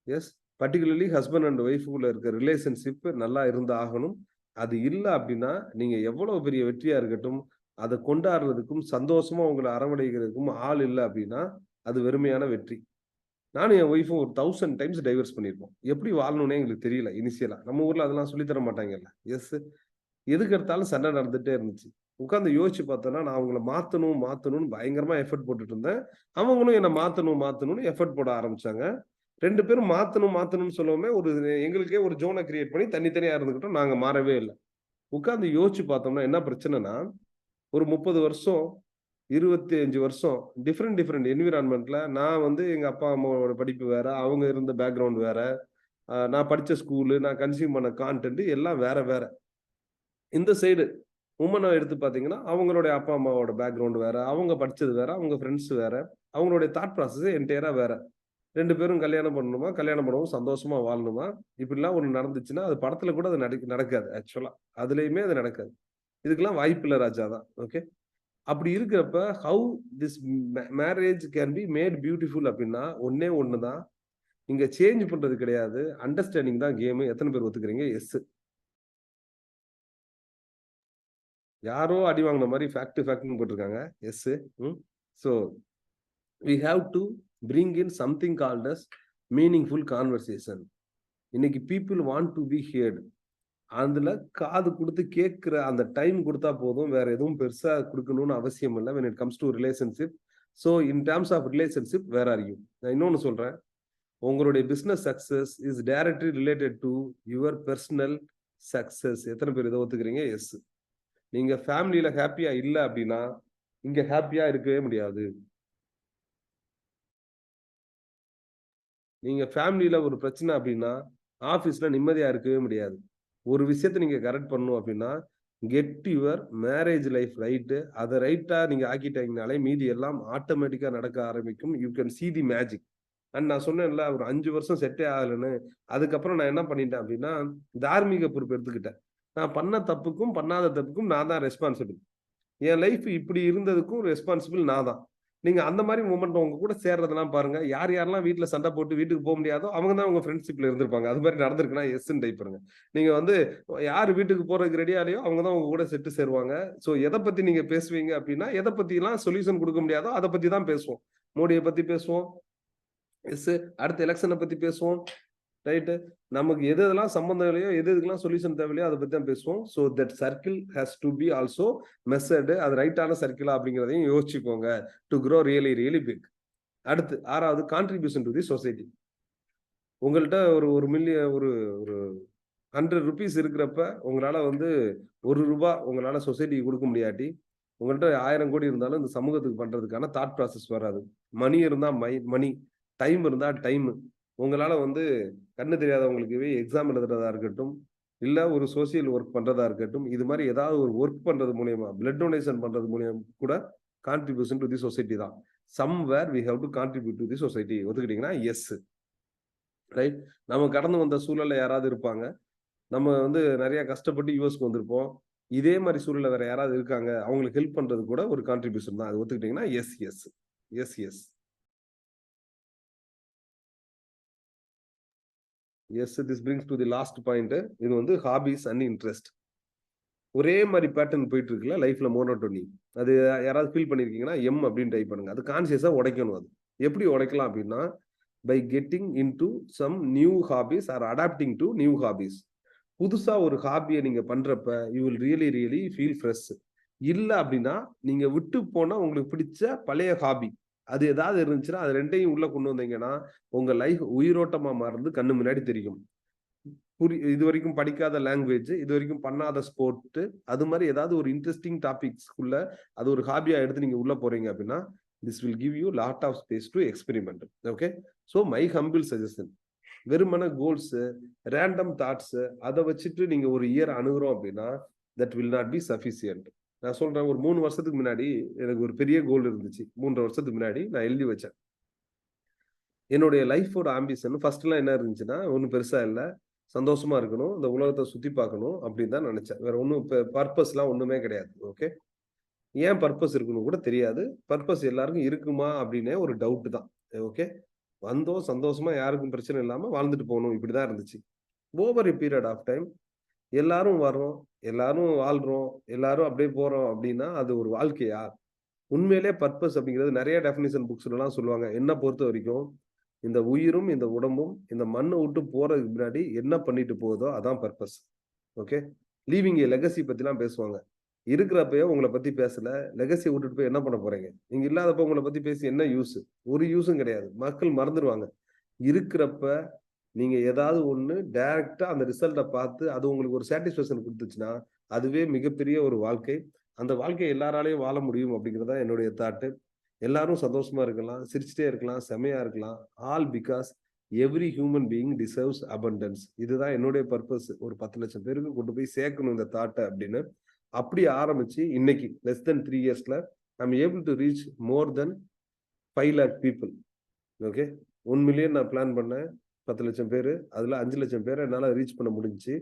எஸ். பர்டிகுலர்லி ஹஸ்பண்ட் அண்ட் ஒய்ஃபுக்குள்ள இருக்க ரிலேஷன்ஷிப் நல்லா இருந்து ஆகணும். அது இல்லை அப்படின்னா நீங்க எவ்வளவு பெரிய வெற்றியா இருக்கட்டும், அதை கொண்டாடுறதுக்கும் சந்தோஷமா உங்களை அரவணைக்கிறதுக்கும் ஆள் இல்லை அப்படின்னா அது வெறுமையான வெற்றி. நானும் என் ஒய்ஃபும் ஒரு 1000 times டைவர்ஸ் பண்ணியிருப்போம். எப்படி வாழணும்னே எங்களுக்கு தெரியல இனிஷியலா. நம்ம ஊர்ல அதெல்லாம் சொல்லித்தர மாட்டாங்கல்ல. எஸ், எதுக்கு எடுத்தாலும் சண்டை நடந்துட்டே இருந்துச்சு. உட்காந்து யோசிச்சு பார்த்தோன்னா நான் அவங்கள மாத்தணும்னு பயங்கரமா எஃபர்ட் போட்டுட்டு இருந்தேன். அவங்களும் என்னை மாத்தணும்னு எஃபர்ட் போட ஆரம்பிச்சாங்க. 2 பேரும் மாத்தணும்னு சொல்லவுமே எங்களுக்கே ஒரு ஜோனை கிரியேட் பண்ணி தனித்தனியா இருந்துக்கிட்டோம். நாங்க மாறவே இல்லை. உட்காந்து யோசிச்சு பார்த்தோம்னா என்ன பிரச்சனைனா, ஒரு 30 வருஷம் 25 வருஷம் டிஃப்ரெண்ட் என்விரான்மெண்ட்ல நான் எங்க அப்பா அம்மாவோட படிப்பு வேற, அவங்க இருந்த பேக்ரவுண்ட் வேற, நான் படிச்ச ஸ்கூலு, நான் கன்சியூம் பண்ண கான்டென்ட் எல்லாம் வேற. இந்த சைடு உமனை எடுத்து பார்த்தீங்கன்னா அவங்களுடைய அப்பா அம்மாவோட பேக்ரவுண்ட் வேற, அவங்க படிச்சது வேற, அவங்க ஃப்ரெண்ட்ஸ் வேற, அவங்களுடைய தாட் ப்ராசஸ் என்டையரா வேற. 2 பேரும் கல்யாணம் பண்ணணுமா, கல்யாணம் பண்ணவும் சந்தோஷமா வாழணுமா, இப்படிலாம் ஒண்ணு நடந்துச்சுன்னா அது படத்துல கூட அது நடக்காது. ஆக்சுவலா அதுலயுமே அது நடக்காது. இதுக்கெல்லாம் வாய்ப்பு இல்லை ராஜா தான். ஓகே, அப்படி இருக்கிறப்ப how this marriage can be made beautiful அப்படின்னா ஒண்ணுதான். இங்க சேஞ்ச் பண்றது கிடையாது, அண்டர்ஸ்டாண்டிங் தான் கேம். எத்தனை பேர் ஒத்துக்கிறீங்க? எஸ். யாரோ அடி வாங்கின மாதிரி ஃபேக்ட்னு போட்டிருக்காங்க. Yes. So we have to bring in something called as meaningful conversation. இன்னைக்கு people want to be heard. அதுல காது கொடுத்து கேட்கிற அந்த டைம் கொடுத்தா போதும், வேற எதுவும் பெருசா கொடுக்கணும்னு அவசியம் இல்லை when it comes to relationship. So in terms of relationship, where are you? நான் இன்னொன்னு சொல்றேன், உங்களுடைய business success is directly related to your personal success. எத்தனை பேர் இதை ஒத்துக்கிறீங்க? எஸ். நீங்க ஃபேமிலியில ஹாப்பியா இல்லை அப்படின்னா இங்க ஹாப்பியா இருக்கவே முடியாது. நீங்க ஃபேமிலியில ஒரு பிரச்சனை அப்படின்னா ஆபீஸ்ல நிம்மதியா இருக்கவே முடியாது. ஒரு விஷயத்தை நீங்க கரெக்ட் பண்ணணும் அப்படின்னா get your marriage life right. அதை ரைட்டா நீங்க ஆக்கிட்டீங்கனாலே மீதி எல்லாம் ஆட்டோமேட்டிக்கா நடக்க ஆரம்பிக்கும். You can see the magic. And நான் சொன்னேன்ல, ஒரு 5 வருஷம் செட்டே ஆகலைன்னு. அதுக்கப்புறம் நான் என்ன பண்ணிட்டேன் அப்படின்னா தார்மீக பொறுப்பு எடுத்துக்கிட்டேன். நான் பண்ண தப்புக்கும் பண்ணாத தப்புக்கும் நான் தான் ரெஸ்பான்சிபிள். என் லைஃப் இப்படி இருந்ததுக்கும் ரெஸ்பான்சிபிள் நான் தான். நீங்க அந்த மாதிரி மூமெண்ட் உங்க கூட சேர்றதெல்லாம் பாருங்க. யார் யாரெல்லாம் வீட்டுல சண்டை போட்டு வீட்டுக்கு போக முடியாதோ அவங்க தான் உங்க ஃப்ரெண்ட்ஷிப்ல இருந்திருப்பாங்க. அது மாதிரி நடந்திருக்குன்னா எஸ்ன்னு டைப் பண்ணுங்க. நீங்க வந்து யார் வீட்டுக்கு போறதுக்கு ரெடியாலையோ அவங்க தான் உங்க கூட செட்டு சேருவாங்க. ஸோ எதை பத்தி நீங்க பேசுவீங்க அப்படின்னா எதை பத்தி எல்லாம் சொல்யூஷன் கொடுக்க முடியாதோ அதை பத்தி தான் பேசுவோம். மோடியை பத்தி பேசுவோம், எஸ். அடுத்த எலெக்ஷனை பத்தி பேசுவோம், ரைட்டு. நமக்கு எது எதெல்லாம் சம்பந்தம் இல்லையோ, எது எதுக்கெல்லாம் சொல்யூஷன் தேவையில்லையோ அதை பத்தி தான் பேசுவோம். So that circle has to be also measured. அது ரைட்டான சர்க்கிளா அப்படிங்கிறதையும் யோசிச்சுக்கோங்க to grow really really big. அடுத்து 6வது, கான்ட்ரிபியூஷன் டு தி சொசைட்டி. உங்கள்கிட்ட ஒரு மில்லியன் ஒரு 100 rupees இருக்கிறப்ப உங்களால வந்து ₹1 உங்களால சொசைட்டிக்கு கொடுக்க முடியாட்டி, உங்கள்கிட்ட 1000 கோடி இருந்தாலும் இந்த சமூகத்துக்கு பண்றதுக்கான தாட் ப்ராசஸ் வராது. மணி இருந்தா மணி, டைம் இருந்தா டைம். உங்களால வந்து கண்ணு தெரியாதவங்களுக்கு எக்ஸாம் எழுதுறதா இருக்கட்டும், இல்ல ஒரு சோசியல் ஒர்க் பண்றதா இருக்கட்டும், இது மாதிரி ஏதாவது ஒரு ஒர்க் பண்றது மூலியமா, பிளட் டொனேஷன் பண்றது மூலியம் கூட கான்ட்ரிபியூஷன் டு தி சொசைட்டி தான். Somewhere we have to contribute to the society. ஒத்துக்கிட்டீங்கன்னா எஸ், ரைட். நம்ம கடந்து வந்த சூழல்ல யாராவது இருப்பாங்க. நம்ம வந்து நிறைய கஷ்டப்பட்டு யூஎஸ்க்கு வந்திருப்போம். இதே மாதிரி சூழல்ல வேற யாராவது இருக்காங்க, அவங்களுக்கு ஹெல்ப் பண்றது கூட ஒரு கான்ட்ரிபியூஷன் தான். அது ஒத்துக்கிட்டீங்கன்னா yes yes yes yes yes. This brings to the last point. இது வந்து ஹாபிஸ் அண்ட் இன்ட்ரெஸ்ட். ஒரே மாதிரி பேட்டர்ன் போயிட்டு இருக்குல்ல லைஃப்ல, மோனோட்டோனி. அது யாராவது ஃபீல் பண்ணிருக்கீங்கன்னா எம் அப்படின்னு டைப் பண்ணுங்க. அது கான்சியஸா உடைக்கணும். அது எப்படி உடைக்கலாம் அப்படின்னா by getting into some new hobbies or adopting to new hobbies. புதுசா ஒரு ஹாபியை நீங்க பண்றப்ப you will really really feel fresh. இல்ல அப்படின்னா நீங்க விட்டு போனா உங்களுக்கு பிடிச்ச பழைய ஹாபி அது ஏதாவது இருந்துச்சுன்னா அது ரெண்டையும் உள்ள கொண்டு வந்தீங்கன்னா உங்க லைஃப் உயிரோட்டமா மாறுறது கண்ணு முன்னாடி தெரியும். இது வரைக்கும் படிக்காத லாங்குவேஜ், இது வரைக்கும் பண்ணாத ஸ்போர்ட், அது மாதிரி ஏதாவது ஒரு இன்ட்ரெஸ்டிங் டாபிக்ஸ்க்குள்ள அது ஒரு ஹாபியா எடுத்து நீங்க உள்ள போறீங்க அப்படின்னா this will give you lot of space to experiment. Okay, so my humble suggestion, வெறுமன கோல்ஸ், ரேண்டம் தாட்ஸ் அதை வச்சுட்டு நீங்க ஒரு இயர் அணுகுறோம் அப்படின்னா that will not be sufficient. நான் சொல்றேன், ஒரு 3 வருஷத்துக்கு முன்னாடி எனக்கு ஒரு பெரிய கோல் இருந்துச்சு. 3 வருஷத்துக்கு முன்னாடி நான் எழுதி வச்சேன். என்னுடைய லைஃபோட ஆம்பிஷன் ஃபர்ஸ்ட்லாம் என்ன இருந்துச்சுன்னா, ஒன்றும் பெருசா இல்லை, சந்தோஷமா இருக்கணும், இந்த உலகத்தை சுத்தி பார்க்கணும் அப்படின்னு தான் நினைச்சேன். வேற ஒன்றும் பர்பஸ்லாம் ஒண்ணுமே கிடையாது. ஓகே, ஏன் பர்பஸ் இருக்குன்னு கூட தெரியாது. பர்பஸ் எல்லாருக்கும் இருக்குமா அப்படின்னே ஒரு டவுட் தான். ஓகே, வந்தோம் சந்தோஷமா, யாருக்கும் பிரச்சனை இல்லாம வாழ்ந்துட்டு போகணும், இப்படிதான் இருந்துச்சு. Over a period of time எல்லாரும் வர்றோம், எல்லாரும் வாழ்றோம், எல்லாரும் அப்படியே போறோம் அப்படின்னா அது ஒரு வாழ்க்கையா? உண்மையிலே பர்பஸ் அப்படிங்கிறது நிறைய டெஃபினிஷன் புக்ஸ்ல எல்லாம் சொல்லுவாங்க. என்ன பொறுத்த வரைக்கும் இந்த உயிரும் இந்த உடம்பும் இந்த மண்ணை விட்டு போறதுக்கு முன்னாடி என்ன பண்ணிட்டு போகுதோ அதான் பர்பஸ். ஓகே, லீவிங் ஏ லெகசி பத்தி எல்லாம் பேசுவாங்க. இருக்கிறப்பயே உங்களை பத்தி பேசல, லெகசியை விட்டுட்டு போய் என்ன பண்ண போறீங்க? நீங்க இல்லாதப்ப உங்களை பத்தி பேசி என்ன யூஸ்? ஒரு யூஸும் கிடையாது. மக்கள் மறந்துடுவாங்க. இருக்கிறப்ப நீங்க ஏதாவது ஒண்ணு டைரக்டா அந்த ரிசல்ட்டை பார்த்து அது உங்களுக்கு ஒரு சாட்டிஸ்பேக்ஷன் கொடுத்துச்சுன்னா அதுவே மிகப்பெரிய ஒரு வாழ்க்கை. அந்த வாழ்க்கையை எல்லாராலையும் வாழ முடியும் அப்படிங்கிறதா என்னுடைய தாட்டு. எல்லாரும் சந்தோஷமா இருக்கலாம், சிரிச்சுட்டே இருக்கலாம், செமையா இருக்கலாம். All because every human being deserves abundance. இதுதான் என்னுடைய பர்பஸ். ஒரு 10 லட்சம் பேருக்கு கொண்டு போய் சேர்க்கணும் இந்த தாட்டை அப்படின்னு. அப்படி ஆரம்பிச்சு இன்னைக்கு less than 3 yearsல I'm able to reach more than 5 lakh people. Okay, 1 million நான் பிளான் பண்ணேன், 10 லட்சம் பேரு, அதுல 5 லட்சம் பேரை என்னால ரீச் பண்ண முடிஞ்சுச்சு.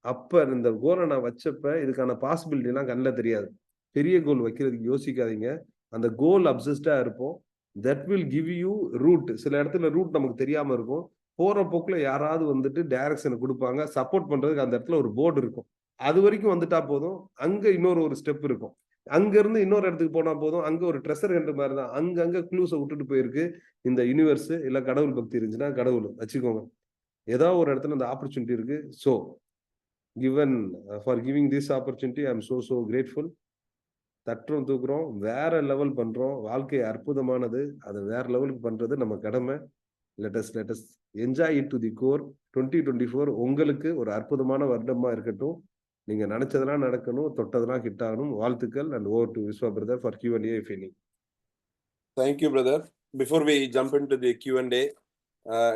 அப்ப இந்த கோலை நான் வச்சப்ப இதுக்கான பாசிபிலிட்டி எல்லாம் கண்ணில் தெரியாது. பெரிய கோல் வைக்கிறதுக்கு யோசிக்காதீங்க. அந்த கோல் அப்சஸ்டா இருப்போம். That will give you route. சில இடத்துல ரூட் நமக்கு தெரியாம இருக்கும். போற போக்குல யாராவது வந்துட்டு டைரக்ஷனை கொடுப்பாங்க, சப்போர்ட் பண்றதுக்கு அந்த இடத்துல ஒரு போர்டு இருக்கும். அது வரைக்கும் வந்துட்டா போதும். அங்க இன்னொரு ஒரு ஸ்டெப் இருக்கும். அங்க இருந்து இன்னொரு இடத்துக்கு போனா போதும். அங்க ஒரு ட்ரெஷர் ஹண்ட் மாதிரி தான். அங்கங்க க்ளூஸ விட்டுட்டு போயிருக்கு இந்த யூனிவர்ஸ். இல்ல கடவுள் பக்தி இருந்துச்சுன்னா கடவுள் வச்சுக்கோங்க. ஏதோ ஒரு இடத்துல அந்த ஆப்பர்ச்சுனிட்டி இருக்கு. So given for giving this opportunity I am so grateful. தட்டுறோம், தூக்குறோம், வேற லெவல் பண்றோம். வாழ்க்கை அற்புதமானது. அதை வேற லெவலுக்கு பண்றது நம்ம கடமை. Let us enjoy it to the core. 2024 உங்களுக்கு ஒரு அற்புதமான வருடமா இருக்கட்டும். நீங்க நினைச்சதெல்லாம் நடக்கணும், தொட்டதெல்லாம் ஹிட் ஆகணும். வாழ்த்துக்கள். And over to Viswa brother for Q&A if any. Thank you, brother. Before we jump into the Q&A,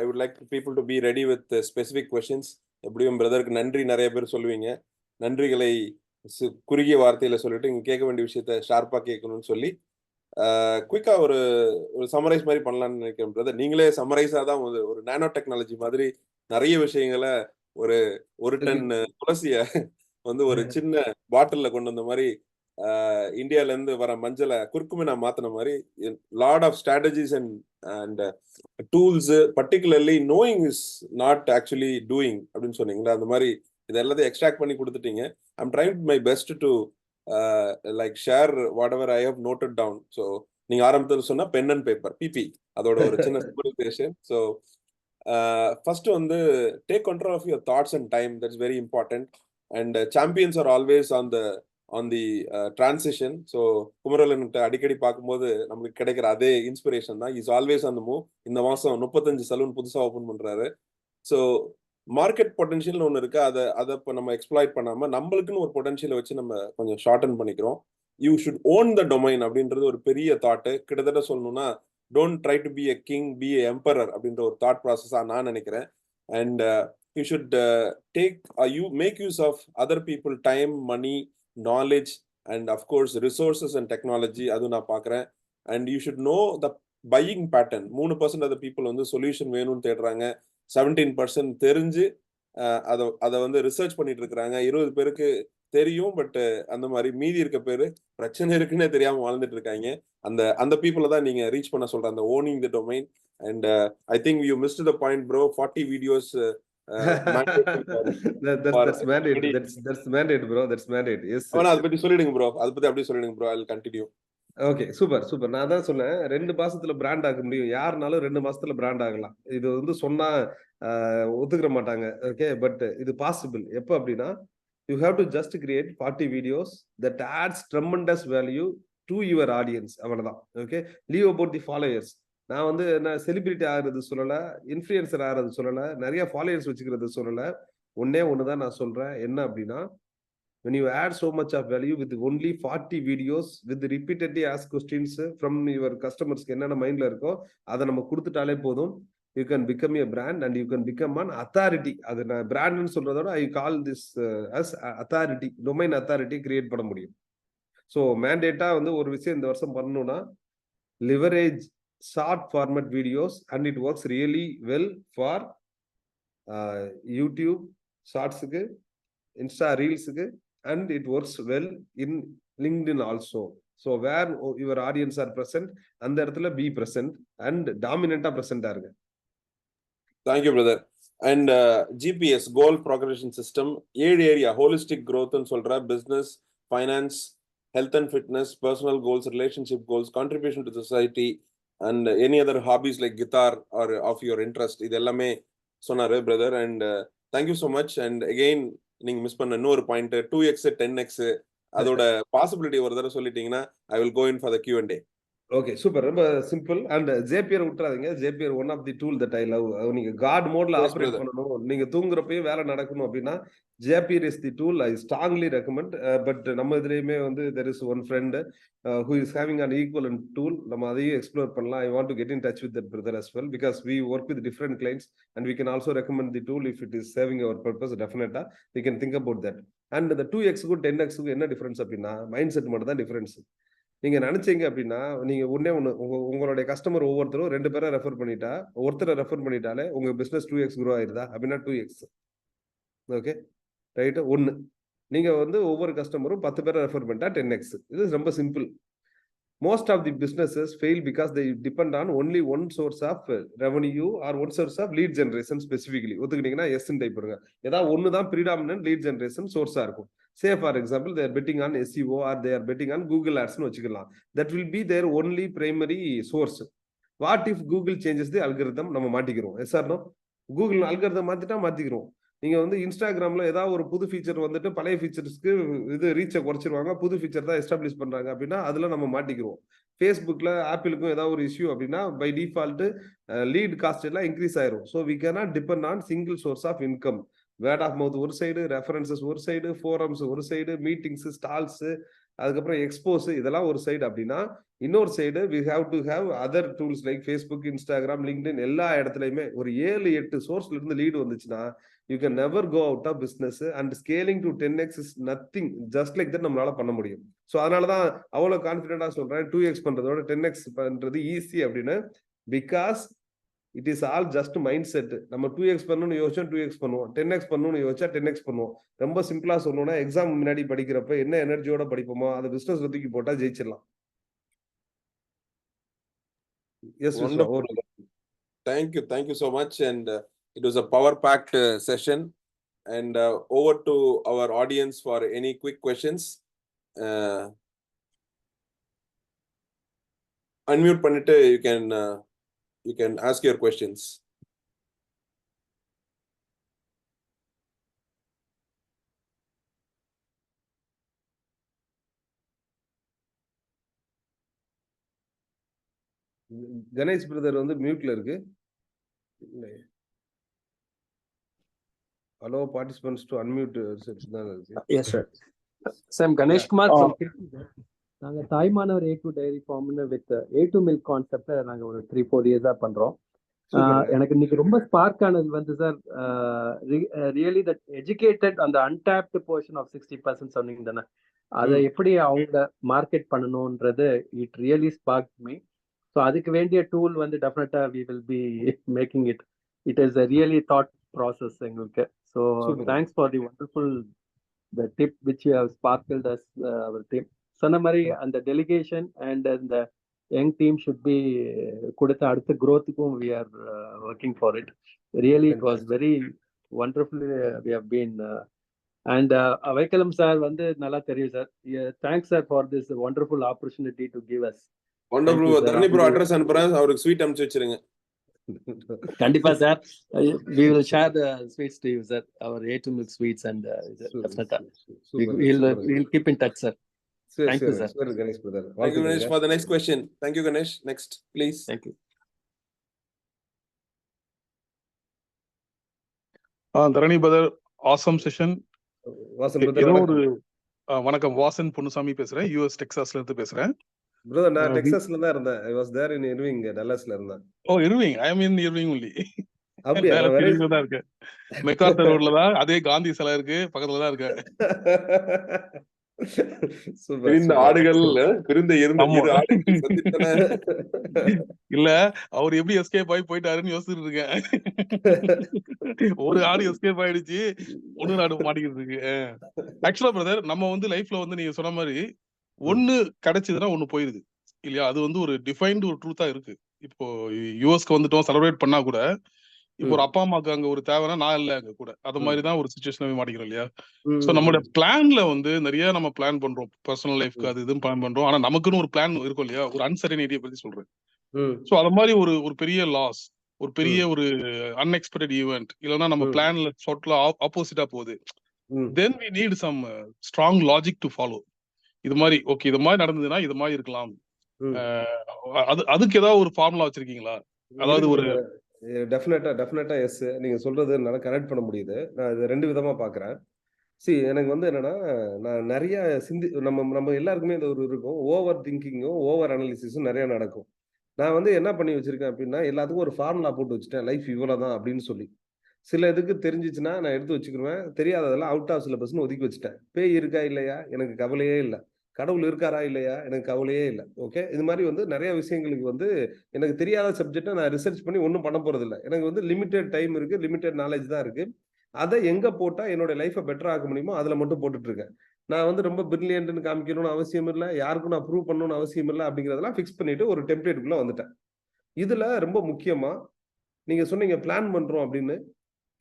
I would like people to be ready with specific questions. எப்படியும் பிரதருக்கு நன்றி நிறைய பேர் சொல்லுவீங்க. நன்றிகளை குறுகிய வார்த்தையில சொல்லிட்டு இங்க கேட்க வேண்டிய விஷயத்த ஷார்ப்பா கேட்கணும்னு சொல்லி குயிக்கா ஒரு சமரைஸ் மாதிரி பண்ணலாம்னு நினைக்கிறேன் பிரதர். நீங்களே சமரைஸா தான் ஒரு நானோ டெக்னாலஜி மாதிரி நிறைய விஷயங்களை ஒரு டன் துளசிய ஒரு சின்ன பாட்டில்ல கொண்டு வந்த மாதிரி இந்தியால இருந்து வர மஞ்சளை குறுக்குமினா மாத்தின மாதிரி lot of strategies and tools, particularly knowing is not actually doing அப்படின்னு சொன்னீங்களா, அந்த மாதிரி இது எல்லாத்தையும் எக்ஸ்ட்ராக்ட் பண்ணி கொடுத்துட்டீங்க. I'm trying my best to like share whatever I have noted down. So நீங்க ஆரம்பத்தில் சொன்னா பென் அண்ட் பேப்பர் பிபி அதோட ஒரு சின்ன simplification. So first take control of your thoughts and time. That's very important. And champions are always on the transition. So குமரலன்கிட்ட அடிக்கடி பார்க்கும்போது நம்மளுக்கு கிடைக்கிற அதே இன்ஸ்பிரேஷன் தான். Is always on the move. இந்த மாசம் 35 சலூன் புதுசாக ஓப்பன் பண்றாரு. ஸோ மார்க்கெட் பொட்டன்ஷியல்னு ஒன்று இருக்கு. அதை இப்போ நம்ம எக்ஸ்ப்ளாய்ட் பண்ணாம நம்மளுக்குன்னு ஒரு பொட்டன்ஷியலை வச்சு நம்ம கொஞ்சம் ஷார்டன் பண்ணிக்கிறோம். You should own the domain அப்படின்றது ஒரு பெரிய தாட்டு. கிட்டத்தட்ட சொல்லணும்னா don't try to be a king, be a emperor அப்படின்ற ஒரு தாட் ப்ராசஸாக நான் நினைக்கிறேன். And you should you make use of other people time, money, knowledge and of course resources and technology. அதுவும் நான் பார்க்குறேன். And you should know the buying pattern. 3% of the people solution வேணும்னு தேடுறாங்க. 17% தெரிஞ்சு அதை ரிசர்ச் பண்ணிட்டு இருக்கிறாங்க. 20 பேருக்கு தெரியும், பட் அந்த மாதிரி மீதி இருக்க பேரு பிரச்சனை இருக்குன்னே தெரியாம வாழ்ந்துட்டு இருக்காங்க. அந்த பீப்புளை தான் நீங்க ரீச் பண்ண சொல்ற அந்த owning the domain. And I think you mist the point bro. 40 videos that's mandate. That's mandate, bro. That's mandate. Yes. அதை பத்தி சொல்லிடுங்க ப்ரோ. அதை பத்தி அப்படியே சொல்லிடுங்க bro. I'll continue. Okay, super super. நான் தான் சொன்னேன் 2 மாசத்துல பிராண்ட் ஆக முடியும். யாருனாலும் 2 மாசத்துல பிராண்ட் ஆகலாம். இது சொன்னா ஒத்துக்கிற மாட்டாங்க. ஓகே, பட் இது பாசிபிள். எப்போ அப்படின்னா you have to just create 40 videos that adds tremendous value to your audience. அவ்வளவுதான். Okay, leave about the followers. நான் நான் செலிபிரிட்டி ஆகிறது சொல்லல, இன்ஃப்ளூயன்சர் ஆகிறது சொல்லல, நிறைய ஃபாலோயர்ஸ் வச்சுக்கிறது சொல்லல. ஒன்னே ஒண்ணுதான் நான் சொல்றேன். என்ன அப்படின்னா when you add so much of value with only 40 videos with repeatedly ask questions from your customers என்னென்ன மைண்ட்ல இருக்கோ அதை நம்ம கொடுத்துட்டாலே போதும். you can become a brand and you can become an authority. அது நான் பிராண்ட்னு சொல்றதோட I call this as authority, domain authority create பண்ண முடியும். ஸோ மேண்டேட்டா ஒரு விஷயம் இந்த வருஷம் பண்ணணும்னா leverage short format videos and it works really well for YouTube ஷார்ட்ஸுக்கு, இன்ஸ்டா ரீல்ஸுக்கு, and it works well in LinkedIn also. So where your audience are present, அந்த இடத்துல be present and dominant-ஆ present-ஆ இருங்க. Thank you, brother. And GPS, goal progression system, 7 area, holistic growth ன்னு சொல்ற business, finance, health and fitness, personal goals, relationship goals, contribution to society, and any other hobbies like guitar or of your interest. இது எல்லாமே சொன்னாரு brother. And thank you so much. And again, நீங்க miss பண்ண இன்னொரு point 2x 10x அதோட possibility ஒரு தடவை சொல்லிட்டீங்கன்னா I will go in for the Q&A. Okay, super. ரொம்ப சிம்பிள். அண்ட் ஜேபியர் விட்டுறாதீங்க. Zapier one of the tool that I love. நீங்க காட் மோட்ல ஆப்ரேட் பண்ணணும், நீங்க தூங்குறப்பயும் வேலை நடக்கணும் அப்படின்னா Zapier is the tool. I strongly recommend. But நம்ம இதுலயுமே there is one friend who is having an equivalent tool. நம்ம அதையும் எக்ஸ்ப்ளோர் பண்ணலாம். I want to get in touch with that brother as well because we work with different clients and we can also recommend the tool if it is serving our purpose. Definitely we can think about that. And the 2x க்கு 10x க்கு என்ன difference அப்படின்னா mind set மட்டும் தான் difference. நீங்க நினைச்சீங்க அப்படின்னா நீங்க ஒண்ணே ஒண்ணு உங்களுடைய கஸ்டமர் ஒவ்வொருத்தரும் 2 பேரை ரெஃபர் பண்ணிட்டா, ஒருத்தரை ரெஃபர் பண்ணிட்டாலே உங்க பிசினஸ் 2x grow ஆயிருதா அப்படின்னா 2x. Okay right. ஒண்ணு நீங்க ஒவ்வொரு கஸ்டமரும் 10 பேரை ரெஃபர் பண்ணிட்டா 10x. இது ரொம்ப simple. most of the businesses fail because they depend on only one source of revenue or one source of lead generation specifically. ஒத்துக்கிட்டீங்கன்னா எஸ் டைப் பண்ணுங்க. ஏதாவது ஒன்று தான் predominant lead generation source-ஆ இருக்கும். Say for example, they are betting on SEO or they are betting on Google Ads-னு வச்சுக்கலாம். That will be their only primary source. What if Google changes the algorithm? நம்ம மாட்டிக்கிறோம். Yes or no? Google algorithm மாத்திட்டா மாத்திக்கிறோம். நீங்க வந்து இன்ஸ்டாகிராம்ல ஏதாவது ஒரு புது ஃபீச்சர் வந்துட்டு பழைய ஃபீச்சர்ஸ்க்கு இது ரீச்சை குறைச்சிருவாங்க, புது ஃபீச்சர் தான் எஸ்டாப்ளிஷ் பண்றாங்க அப்படின்னா அதுல நம்ம மாட்டிக்கிறோம். ஃபேஸ்புக்ல ஆப்பிளுக்கும் ஏதாவது ஒரு இஷ்யூ அப்படின்னா பை டிஃபால்ட் லீட் காஸ்ட் எல்லாம் இன்க்ரீஸ் ஆயிரும். So we cannot depend on single source of income. Word of mouth ஒரு சைடு, ரெஃபரன்சஸ் ஒரு சைடு, ஃபோரம்ஸ் ஒரு சைடு, மீட்டிங்ஸ், ஸ்டால்ஸ், அதுக்கப்புறம் எக்ஸ்போஸ் இதெல்லாம் ஒரு சைடு அப்படின்னா இன்னொரு side we have to have other tools like Facebook, Instagram, LinkedIn எல்லா இடத்துலையுமே ஒரு 7-8 சோர்ஸ்ல இருந்து லீடு வந்துச்சுன்னா you can never go out of business, and scaling to 10x is nothing, just like that நம்மளால பண்ண முடியும். ஸோ அதனாலதான் அவ்வளவு கான்ஃபிடென்டா சொல்றேன் 2x பண்றதோட 10x பண்றது ஈஸி அப்படின்னு. Because it is all just mind set. நம்ம 2x பண்ணணும்னு யோசிச்சா 2x பண்ணுவோம், 10x பண்ணணும்னு யோசிச்சா 10x பண்ணுவோம். ரொம்ப சிம்பிளா சொல்லணும்னா எக்ஸாம் முன்னாடி படிக்கிறப்ப என்ன எனர்ஜியோட படிப்போமோ அதை பிசினஸ் ஒதுக்கி போட்டா ஜெயிச்சிடலாம். Yes, thank you so much, and it was a power-packed session, and over to our audience for any quick questions. Unmute பண்ணிட்டு you can ask your questions. Ganesh brother வந்து மியூட்ல இருக்கு. Allow participants to unmute. Yes, sir. Sam Ganesh Kumar from Kirti. நாங்க Thaimanavar A2 dairy ஃபார்ம்னு with A2 milk concept நாங்க ஒரு 3-4 இயர்ஸா பண்றோம். எனக்கு இன்னைக்கு ரொம்ப ஸ்பார்க் ஆனது வந்து சார் ரியலி தட் எஜுகேட்டட் அந்த அன்டாப்ட் போர்ஷன் ஆஃப் 60% சொன்னீங்க தானே, அதை எப்படி அவங்க மார்க்கெட் பண்ணணும்ன்றது it really spark me. So அதுக்கு வேண்டிய டூல் வந்து definitely we will be making it. It is a really thought process எங்களுக்கு. So thanks for the wonderful the tip which you have sparkled us our team. சொன்ன மாதிரி அந்த delegation and அந்த young team should be கொடுத்த அடுத்த growth-க்கும் we are working for it. Really it was very wonderfully we have been and Avaikalam sir வந்து நல்லா தெரியும் sir. Thanks sir for this wonderful opportunity to give us. Wonderful. Dharani bro address அனுப்புறேன், அவருக்கு sweet அனுப்பிச்சு வச்சிருங்க. கண்டிப்பா sir, we will share the sweets to you sir, our A2 milk sweets, and we'll keep in touch sir. Thank you sir. Ganesh brother. Thank you Ganesh for the next question. Thank you Ganesh. Next please. Thank you. Dharani brother, awesome session. Vasan brother. வணக்கம், வாசன் பொன்னுசாமி பேசுறேன், US டெக்சாஸ்ல இருந்து பேசுறேன். brother நான் டெக்சாஸ்ல தான் இருந்தேன். I was there in Irving, Dallasல இருந்தேன். Oh Irving, I am in Irving only. அப்படியே நான் தான் இருக்கேன். மெக்கார்த்தர் ரோட்ல தான், அதே காந்தி சிலை இருக்கு பக்கத்துல தான் இருக்கேன். பிரிந்த ஆடுகள் பிரிந்த இருந்த ஆடுகள் சந்தித்தன. இல்ல அவர் எப்படி எஸ்கேப் ஆகி போயிட்டாருன்னு யோசிச்சுட்டு இருக்கேன். ஒரு ஆடு எஸ்கேப் ஆயிடுச்சு, ஒன்னு ஆடு மாட்டிக்கிட்டு இருக்கு. ஆக்சுவலா பிரதர், நம்ம வந்து லைஃப்ல வந்து நீங்க சொன்ன மாதிரி ஒண்ணு கிடைச்சதுன்னா ஒண்ணு போயிருது இல்லையா? அது வந்து ஒரு டிஃபைன்டு ஒரு ட்ரூத்தா இருக்கு. இப்போ யூஎஸ்க்கு வந்துட்டோம், செலிப்ரேட் பண்ணா கூட இப்போ ஒரு அப்பா அம்மாக்கு அங்க ஒரு தேவைன்னா நான் இல்ல அங்க கூட, அது மாதிரிதான் ஒரு சிச்சுவேஷன் மாட்டிக்கிறோம் இல்லையா? சோ நம்மளுடைய பிளான்ல வந்து நிறைய நம்ம பிளான் பண்றோம், பர்சனல் லைஃப்க்கு அது இதுவும் பிளான் பண்றோம். ஆனா நமக்குன்னு ஒரு பிளான் இருக்கும் இல்லையா? ஒரு அன்சர்டனிட்டியை பத்தி சொல்றேன். சோ அது மாதிரி ஒரு பெரிய லாஸ், ஒரு பெரிய ஒரு அன்எக்ஸ்பெக்டட் ஈவெண்ட், இல்லைன்னா நம்ம பிளான்ல சொட்ல ஆப்போசிட்டா போகுது, then we need some strong logic to follow. இது மாதிரி ஓகே, இது மாதிரி நடந்ததுன்னா இது மாதிரி இருக்கலாம், அதுக்கு ஏதாவது ஒரு ஃபார்முலா வச்சிருக்கீங்களா? அதாவது ஒரு டெஃபினட்டா எஸ், நீங்க சொல்றது என்னால கனெக்ட் பண்ண முடியுது. நான் இது 2 விதமா பாக்குறேன். எனக்கு வந்து என்னன்னா, நான் நிறைய நம்ம எல்லாருக்குமே இந்த ஒரு இருக்கும், ஓவர் திங்கிங்கும் ஓவர் அனாலிசிஸும் நிறைய நடக்கும். நான் வந்து என்ன பண்ணி வச்சிருக்கேன் அப்படின்னா, எல்லாத்துக்கும் ஒரு ஃபார்முலா போட்டு வச்சுட்டேன், லைஃப் இவ்வளவுதான் அப்படின்னு சொல்லி. சில இதுக்கு தெரிஞ்சிச்சுன்னா நான் எடுத்து வச்சுக்கிருவேன், தெரியாததெல்லாம் அவுட் ஆஃப் சிலபஸ்ன்னு ஒதுக்கி வச்சுட்டேன். பேய் இருக்கா இல்லையா எனக்கு கவலையே இல்லை, கடவுள் இருக்காரா இல்லையா எனக்கு கவலையே இல்லை. ஓகே, இது மாதிரி வந்து நிறைய விஷயங்களுக்கு வந்து எனக்கு தெரியாத சப்ஜெக்டை நான் ரிசர்ச் பண்ணி ஒன்றும் பண்ண போறது இல்லை. எனக்கு வந்து லிமிடெட் டைம் இருக்கு, லிமிடெட் நாலேஜ் தான் இருக்கு. அதை எங்க போட்டா என்னோட லைஃபை பெட்டர் ஆக்க முடியுமோ அதுல மட்டும் போட்டுட்டு இருக்கேன். நான் வந்து ரொம்ப பிரில்லியன்ட்னு காமிக்கணும்னு அவசியம் இல்லை, யாருக்கும் நான் ப்ரூவ் பண்ணணும்னு அவசியம் இல்லை அப்படிங்கிறதெல்லாம் ஃபிக்ஸ் பண்ணிட்டு ஒரு டெம்ப்ளேட்டுக்குள்ள வந்துட்டேன். இதுல ரொம்ப முக்கியமா நீங்க சொன்னீங்க பிளான் பண்றோம் அப்படின்னு.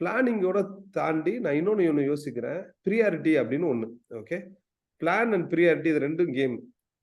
பிளானிங்கோட தாண்டி நான் இன்னொன்னு யோசிக்கிறேன், ப்ரியாரிட்டி அப்படின்னு ஒண்ணு. ஓகே, பிளான் அண்ட் ப்ரியாரிட்டி இது ரெண்டும் கேம்.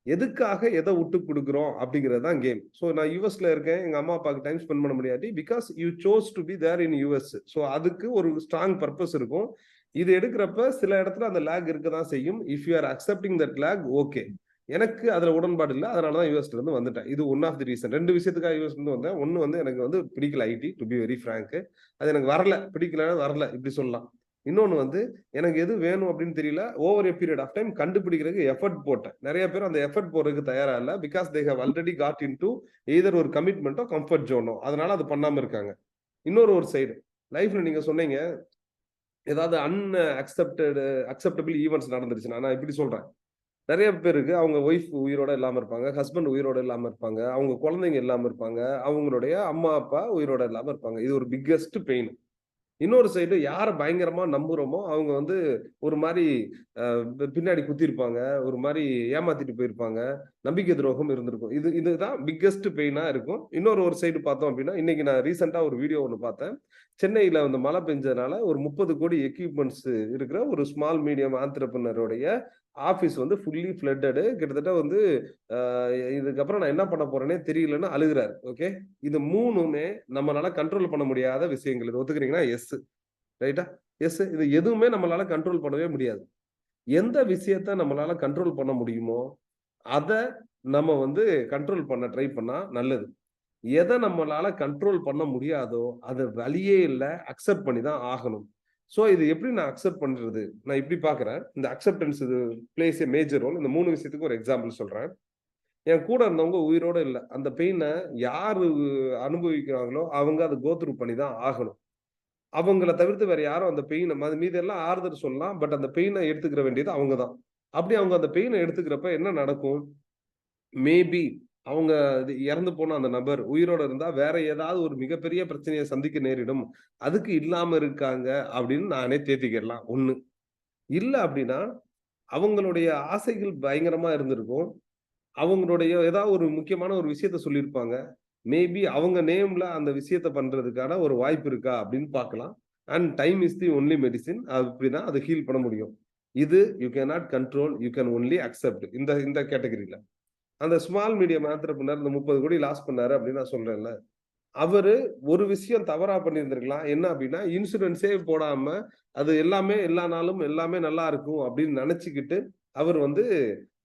எதுக்காக எதை விட்டு கொடுக்குறோம் அப்படிங்கிறது தான் கேம். ஸோ நான் யூஎஸ்ல இருக்கேன், எங்க அம்மா அப்பாவுக்கு டைம் ஸ்பெண்ட் பண்ண முடியாது, because you chose to be there in US. So அதுக்கு ஒரு ஸ்ட்ராங் பர்பஸ் இருக்கும். இது எடுக்கிறப்ப சில இடத்துல அந்த லேக் இருக்க தான் செய்யும். If you are accepting that lag, okay. எனக்கு அதுல உடன்பாடு இல்லை, அதனால தான் யூஎஸ்ல இருந்து வந்துட்டேன். இது ஒன் ஆஃப் தி ரீசன். 2 விஷயத்துக்காக யூஎஸ்ல இருந்து வந்தேன். ஒன்னு வந்து எனக்கு வந்து பிடிக்கல IT, to be very frank. அது எனக்கு வரல, பிடிக்கல வரல இப்படி சொல்லலாம். இன்னொன்னு வந்து எனக்கு எது வேணும் அப்படின்னு தெரியல. Over a period of time கண்டுபிடிக்கிறதுக்கு எஃபர்ட் போட்டேன். நிறைய பேர் அந்த எஃபர்ட் போறதுக்கு தயாரா இல்ல, because they have already got into either ஒரு கமிட்மெண்ட்டோ கம்ஃபர்ட் ஜோனோ, அதனால அது பண்ணாம இருக்காங்க. ஒரு சைடு லைஃப்ல நீங்க சொன்னீங்க ஏதாவது அக்செப்டபிள் ஈவெண்ட்ஸ் நடந்துருச்சுன்னா, நான் இப்படி சொல்றேன், நிறைய பேருக்கு அவங்க ஒய்ஃப் உயிரோட இல்லாம இருப்பாங்க, ஹஸ்பண்ட் உயிரோட இல்லாம இருப்பாங்க, அவங்க குழந்தைங்க இல்லாம இருப்பாங்க, அவங்களுடைய அம்மா அப்பா உயிரோட இல்லாம இருப்பாங்க. இது ஒரு பிக்கெஸ்ட் பெயின். இன்னொரு சைடு யாரை பயங்கரமா நம்புறோமோ அவங்க வந்து ஒரு மாதிரி பின்னாடி குத்திருப்பாங்க, ஒரு மாதிரி ஏமாத்திட்டு போயிருப்பாங்க, நம்பிக்கை துரோகம் இருந்திருக்கும். இதுதான் பிக்கெஸ்ட் பெயினா இருக்கும். ஒரு சைடு பார்த்தோம் அப்படின்னா, இன்னைக்கு நான் ரீசெண்டா ஒரு வீடியோ ஒன்று பார்த்தேன். சென்னையில வந்து மழை பெஞ்சதுனால ஒரு 30 கோடி எக்யூப்மெண்ட்ஸ் இருக்கிற ஒரு ஸ்மால் மீடியம் ஆண்டர்பிரினருடைய ஆபீஸ் வந்து ஃபுல்லி ஃபிளட்டடு. கிட்டத்தட்ட வந்து இதுக்கப்புறம் நான் என்ன பண்ண போறேனே தெரியலன்னு அழுகிறாரு. ஓகே, இது 3மே நம்மளால கண்ட்ரோல் பண்ண முடியாத விஷயங்கள். இது ஒத்துக்கிறீங்கன்னா எஸ், ரைட்டா? எஸ். இது எதுவுமே நம்மளால கண்ட்ரோல் பண்ணவே முடியாது. எந்த விஷயத்த நம்மளால கண்ட்ரோல் பண்ண முடியுமோ அத நம்ம வந்து கண்ட்ரோல் பண்ண ட்ரை பண்ணா நல்லது. எதை நம்மளால கண்ட்ரோல் பண்ண முடியாதோ அது வழியே இல்லை, அக்செப்ட் பண்ணி தான் ஆகணும். ஸோ இது எப்படி நான் அக்செப்ட் பண்றது? நான் இப்படி பாக்குறேன், இந்த அக்செப்டன்ஸ் இது பிளேஸ் ஏ மேஜர் ரோல். இந்த 3 விஷயத்துக்கு ஒரு எக்ஸாம்பிள் சொல்றேன். என் கூட இருந்தவங்க உயிரோட இல்லை, அந்த பெயினை யாரு அனுபவிக்கிறாங்களோ அவங்க அதை கோத்ரூ பண்ணி தான் ஆகணும். அவங்கள தவிர்த்து வேற யாரும் அந்த பெயினை மீது எல்லாம் ஆறுதல் சொல்லலாம், பட் அந்த பெயினை எடுத்துக்கிற வேண்டியது அவங்க தான். அப்படி அவங்க அந்த பெயினை எடுத்துக்கிறப்ப என்ன நடக்கும்? மேபி அவங்க இறந்து போன அந்த நபர் உயிரோட இருந்தா வேற ஏதாவது ஒரு மிகப்பெரிய பிரச்சனையை சந்திக்க நேரிடும், அதுக்கு இல்லாம இருக்காங்க அப்படின்னு நானே தேத்திக்கிடலாம். ஒண்ணு இல்ல அப்படின்னா அவங்களுடைய ஆசைகள் பயங்கரமா இருந்திருக்கும், அவங்களுடைய ஏதாவது ஒரு முக்கியமான ஒரு விஷயத்த சொல்லியிருப்பாங்க, மேபி அவங்க நேம்ல அந்த விஷயத்த பண்றதுக்கான ஒரு வாய்ப்பு இருக்கா அப்படின்னு பார்க்கலாம். And time is the only medicine. அப்படிதான் அதை ஹீல் பண்ண முடியும். இது you can not control, you can only accept. இந்த கேட்டகரியில அந்த ஸ்மால் மீடியம் ஆண்டர்பிரினர் இந்த 30 கோடி லாஸ் பண்ணாரு அப்படின்னு நான் சொல்றேன்ல, அவரு ஒரு விஷயம் தவறா பண்ணியிருந்திருக்கலாம். என்ன அப்படின்னா, இன்சூரன்ஸே போடாம அது எல்லாமே எல்லா நாளும் எல்லாமே நல்லா இருக்கும் அப்படின்னு நினைச்சுக்கிட்டு அவர் வந்து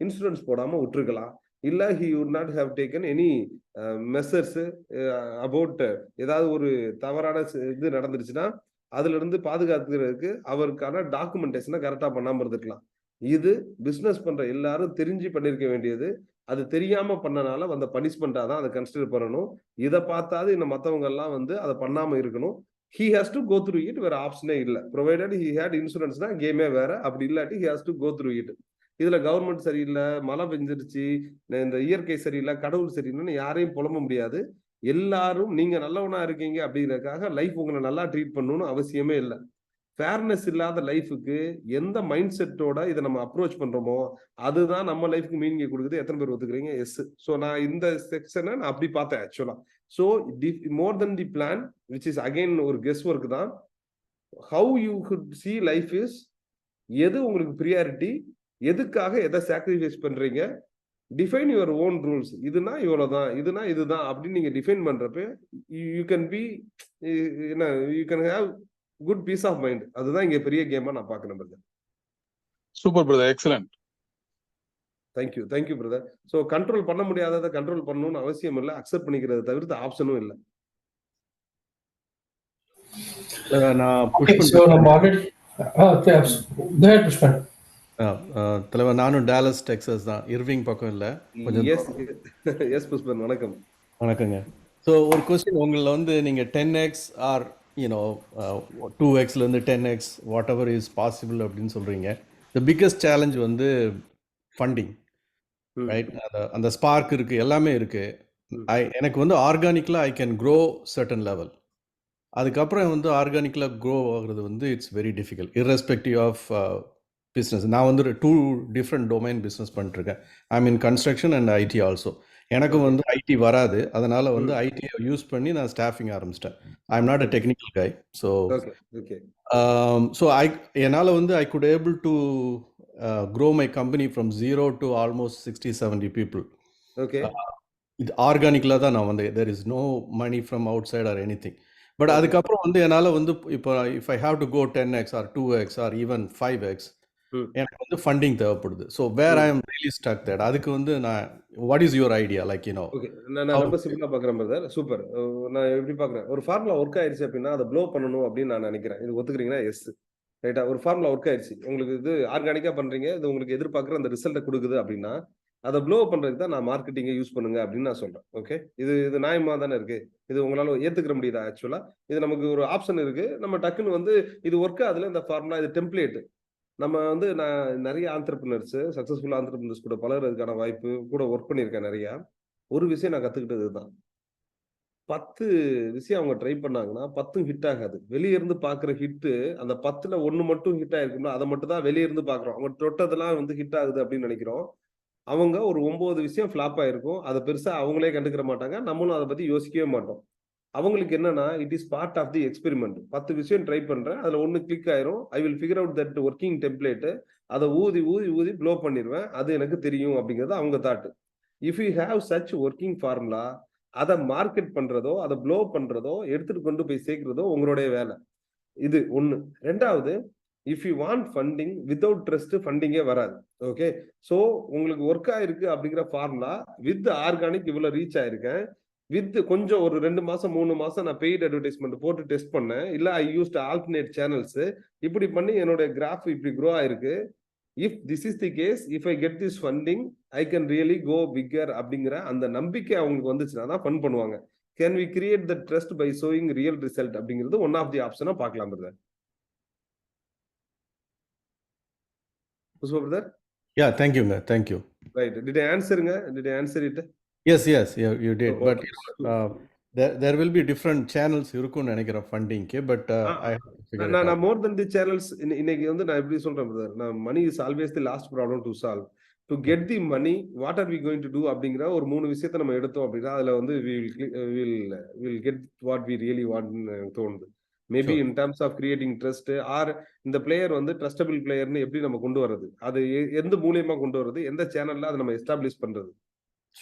இன்சூரன்ஸ் போடாம விட்டுருக்கலாம். இல்ல he would not have taken any measures about ஏதாவது ஒரு தவறான இது நடந்துருச்சுன்னா அதுல இருந்து பாதுகாத்துக்கிறதுக்கு அவருக்கான டாக்குமெண்டேஷனை கரெக்டா பண்ணாம இருந்திருக்கலாம். இது பிசினஸ் பண்ற எல்லாரும் தெரிஞ்சு பண்ணிருக்க வேண்டியது. அது தெரியாம பண்ணனால வந்த பனிஷ்மெண்டா தான் அதை கன்சிடர் பண்ணணும். இதை பார்த்தாது இன்னும் மத்தவங்க எல்லாம் வந்து அதை பண்ணாம இருக்கணும். he has to go through it. வேற ஆப்ஷனே இல்ல. provided he had insurance தான் கேமே வேற. அப்படி இல்லாட்டி he has to go through it. இதுல கவர்மெண்ட் சரியில்லை, மழை பெஞ்சிருச்சு, இந்த இயற்கை சரியில்லை, கடவுள் சரியில்லைன்னு யாரையும் புலம்ப முடியாது. எல்லாரும் நீங்க நல்லவனா இருக்கீங்க அப்படிங்கறதுக்காக லைஃப் உங்களை நல்லா ட்ரீட் பண்ணணும்னு அவசியமே இல்லை. ஃபேர்னஸ் இல்லாத லைஃபுக்கு எந்த மைண்ட் செட்டோட இதை நம்ம அப்ரோச் பண்றோமோ அதுதான் நம்ம லைஃப்க்கு மீனிங் கொடுக்குது. எத்தனை பேர் ஒத்துக்கிறீங்க? எஸ். ஸோ நான் இந்த செக்ஷனை நான் அப்படி பார்த்தேன் ஆக்சுவலா. So more then the plan which is again ஒரு கெஸ் ஒர்க் தான். How you could see life is, எது உங்களுக்கு ப்ரியாரிட்டி, எதுக்காக எதை சாக்ரிஃபைஸ் பண்றீங்க, டிஃபைன் யுவர் ஓன் ரூல்ஸ். இதுனா இவ்வளவுதான், இதுனா இதுதான் அப்படின்னு நீங்க டிஃபைன் பண்றப்ப you can be you can have good peace of mind. அதுதான் இங்க பெரிய கேமா நான் பாக்குறேன் brother. Super brother, excellent. Thank you brother. So control பண்ண முடியாததை கண்ட்ரோல் பண்ணணும்னு அவசியம் இல்லை, அக்செப்ட் பண்ணிக்கிறத தவிர்த்து ஆப்ஷனும் இல்லை. தலைவர் நானும் டாலஸ் டெக்சாஸ் தான், இர்விங் பக்கம் இல்லை. எஸ் புஷ்பன், வணக்கம். வணக்கங்க. ஸோ ஒரு கொஸ்டின், உங்களில் வந்து நீங்கள் 10x ஆர் 2xலேருந்து 10x whatever is possible அப்படின்னு சொல்கிறீங்க. த பிக்கஸ்ட் சேலஞ்ச் வந்து ஃபண்டிங், ரைட்? அந்த ஸ்பார்க் இருக்குது, எல்லாமே இருக்குது. எனக்கு வந்து ஆர்கானிக்கலாக I can grow certain level. அதுக்கப்புறம் வந்து ஆர்கானிக்கலாக க்ரோ ஆகுறது வந்து it's very difficult, irrespective of business. நான் வந்து 2 டிஃப்ரெண்ட் டொமைன் பிஸ்னஸ் பண்ணிட்டுருக்கேன். I mean construction and IT also. எனக்கும் வந்து ஐடி வராது. அதனால வந்து ஐடியை யூஸ் பண்ணி நான் ஸ்டாஃபிங் ஆரம்பிச்சிட்டேன். ஐ am not a technical guy. So என்னால் வந்து I could able to grow my company from 0 to almost 60-70 people. Okay. இது ஆர்கானிக்கலாக தான் நான் வந்து there is no money from outside or anything. But அதுக்கப்புறம் வந்து என்னால் வந்து இப்போ if I have to go 10x or 2x or even 5x எனக்கு வந்து ஃபண்டிங் தேவைப்படுது. So where I am really stuck that. அதுக்கு வந்து நான் what is your idea like you know? Okay, நான் ரொம்ப சிம்பிளா பாக்குறேன் பிரதர். சூப்பர். நான் எப்படி பாக்குறேன், ஒரு ஃபார்முலா ஒர்க் ஆயிடுச்சு அப்படின்னா அதை ப்ளோ பண்ணணும் அப்படின்னு நான் நினைக்கிறேன். இது ஒத்துக்கிறீங்கன்னா? எஸ், ரைட்டா. ஒரு ஃபார்முலா ஒர்க் ஆயிடுச்சு, உங்களுக்கு இது ஆர்கானிக்கா பண்றீங்க, இது உங்களுக்கு எதிர்பார்க்குற அந்த ரிசல்ட்டை கொடுக்குது அப்படின்னா அதை ப்ளோ பண்றதுக்கு தான் நான் மார்க்கெட்டிங்கை யூஸ் பண்ணுங்க அப்படின்னு நான் சொல்றேன். ஓகே, இது நியாயமா தானே இருக்கு? இது உங்களால ஏத்துக்கிற முடியுதா? ஆக்சுவலா இது நமக்கு ஒரு ஆப்ஷன் இருக்கு, நம்ம டக்குன்னு வந்து இது ஒர்க் ஆகுதுல இந்த ஃபார்முலா, இது டெம்ப்ளேட். நம்ம வந்து நான் நிறைய ஆண்டர்பிரினர்ஸ், சக்சஸ்ஃபுல் ஆண்டர்பிரினர்ஸ் கூட பழகுறதுக்கான வாய்ப்பு கூட ஒர்க் பண்ணியிருக்கேன் நிறைய. ஒரு விஷயம் நான் கத்துக்கிட்டது தான், 10 விஷயம் அவங்க ட்ரை பண்ணாங்கன்னா 10 ஹிட் ஆகாது. வெளியே இருந்து பாக்குற ஹிட்டு அந்த 10ல 1 மட்டும் ஹிட் ஆயிருக்கும்னா அதை மட்டும் தான் வெளியே இருந்து பாக்குறோம். அவங்க தொட்டதெல்லாம் வந்து ஹிட் ஆகுது அப்படின்னு நினைக்கிறோம். அவங்க ஒரு 9 விஷயம் ஃபிளாப் ஆயிருக்கும், அதை பெருசா அவங்களே கண்டுக்கிற மாட்டாங்க, நம்மளும் அதை பத்தி யோசிக்கவே மாட்டோம். அவங்களுக்கு என்னன்னா it is part of the experiment. 10 விஷயம் ட்ரை பண்றேன், அதுல 1 கிளிக் ஆயிரும், I will figure out that working template, அதை ஊதி ஊதி ஊதி ப்ளோ பண்ணிடுவேன், அது எனக்கு தெரியும் அப்படிங்கிறது அவங்க thought. If you have such working formula, அதை மார்க்கெட் பண்றதோ அதை ப்ளோ பண்றதோ எடுத்துட்டு கொண்டு போய் சேர்க்கிறதோ உங்களுடைய வேலை. இது ஒண்ணு. ரெண்டாவது, if you want funding, without trust ஃபண்டிங்கே வராது. ஓகே, ஸோ உங்களுக்கு ஒர்க் ஆயிருக்கு அப்படிங்கிற ஃபார்முலா வித் ஆர்கானிக் இவ்வளவு ரீச் ஆயிருக்கேன், வித் கொஞ்சம் ஒரு 2 மாசம் 3 மாசம் நான் பெய்ட் அட்வர்டைஸ்மெண்ட் போட்டு டெஸ்ட் பண்ணேன், இல்ல ஐ யூஸ்ட் ஆல்டர்னேட் சேனல்ஸ், இப்படி பண்ணி என்னோட கிராஃப் இப்படி க்ரோ ஆயிருக்கு. If this is the case, if I get this funding, I can really go bigger அப்படிங்கிற அந்த நம்பிக்கை அவங்களுக்கு வந்துச்சுன்னா தான் ஃபண்ட் பண்ணுவாங்க. Can we create the trust by showing real result அப்படிங்கிறது ஒன் ஆஃப் தி ஆப்ஷனா பார்க்கலாம் brother. Pushpa brother? Yeah, thank you, man. Thank you. Right. Did I answer it? Yes, you did. Oh, but there will be different channels இருக்கும்னு நினைக்கிறேன் ஃபண்டிங்க்கு. But I have to figure it out. நான் more than the channels இன்னைக்கு வந்து நான் எப்படி சொல்றேன் brother, நான் money is always the last problem to solve. To get the money, what are we going to do அப்படிங்கிற ஒரு 3 விஷயத்தை நம்ம எடுத்தோம் அப்படின்னா அதுல வந்து we will get what we really want தோணுது. Maybe in terms of creating trust, or இந்த பிளேயர் வந்து ட்ரஸ்டபிள் பிளேயர்னு எப்படி நம்ம கொண்டு வர்றது, அது எந்த மூலியமா கொண்டு வர்றது, எந்த சேனல்ல அதை நம்ம எஸ்டாப்ளிஷ் பண்றது.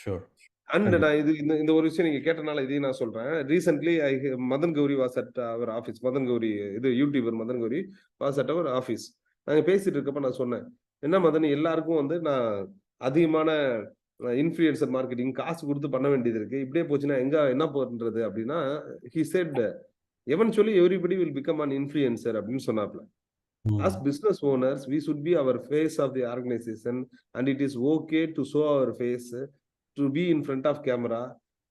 Sure. அண்ட் நான் இந்த ஒரு விஷயம் நீங்க கேட்டனால இதையும் நான் சொல்றேன். Recently Madan Gauri was at our office. Madan Gauri, இது YouTuber Madan Gauri was at our office. நாங்க பேசிட்டு இருக்கப்ப நான் சொன்னேன், என்ன மதன், எல்லாருக்கும் வந்து நான் அதிகமான இன்ஃப்ளூயன்சர் மார்க்கெட்டிங் காசு கொடுத்து பண்ண வேண்டியது இருக்கு, இப்படியே போச்சுன்னா என்ன பண்றது அப்படின்னா, he said eventually everybody will become an influencer அப்படின்னு சொன்னாப்ல. As business owners, we should be our face of the organization, and it is okay to show our face, to be in front of camera,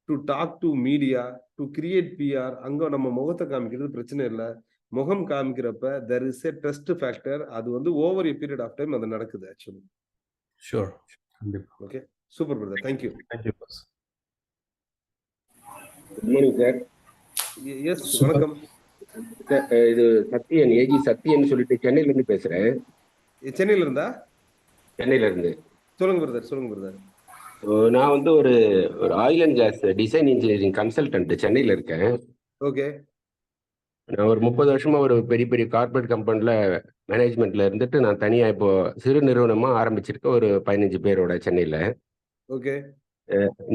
to talk to media, to create PR. அங்க நம்ம முகத்தை காமிக்கிறது பிரச்சனை இல்லை, முகம் காமிக்கிறப்ப there is a trust factor. அது வந்து over a period of time அது நடக்குது actually. Sure. Okay, super brother, thank you. Thank you boss. Good morning sir. Yes, வணக்கம். இது சத்யன், ஏஜி சத்யன் சொல்லிட்டு சென்னையில இருந்து பேசுறேன். சென்னையில இருந்தா? சென்னையில இருந்து. சொல்லுங்க பிரதர். நான் வந்து ஒரு oil and gas design engineering consultant சென்னையில இருக்கேன். ஓகே. நான் ஒரு 30 வருஷமா ஒரு பெரிய கார்பரேட் கம்பெனில மேனேஜ்மெண்ட்ல இருந்துட்டு நான் தனியா இப்போ சிறு நிறுவனமா ஆரம்பிச்சிருக்கேன், ஒரு 15 பேரோட சென்னையில. ஓகே.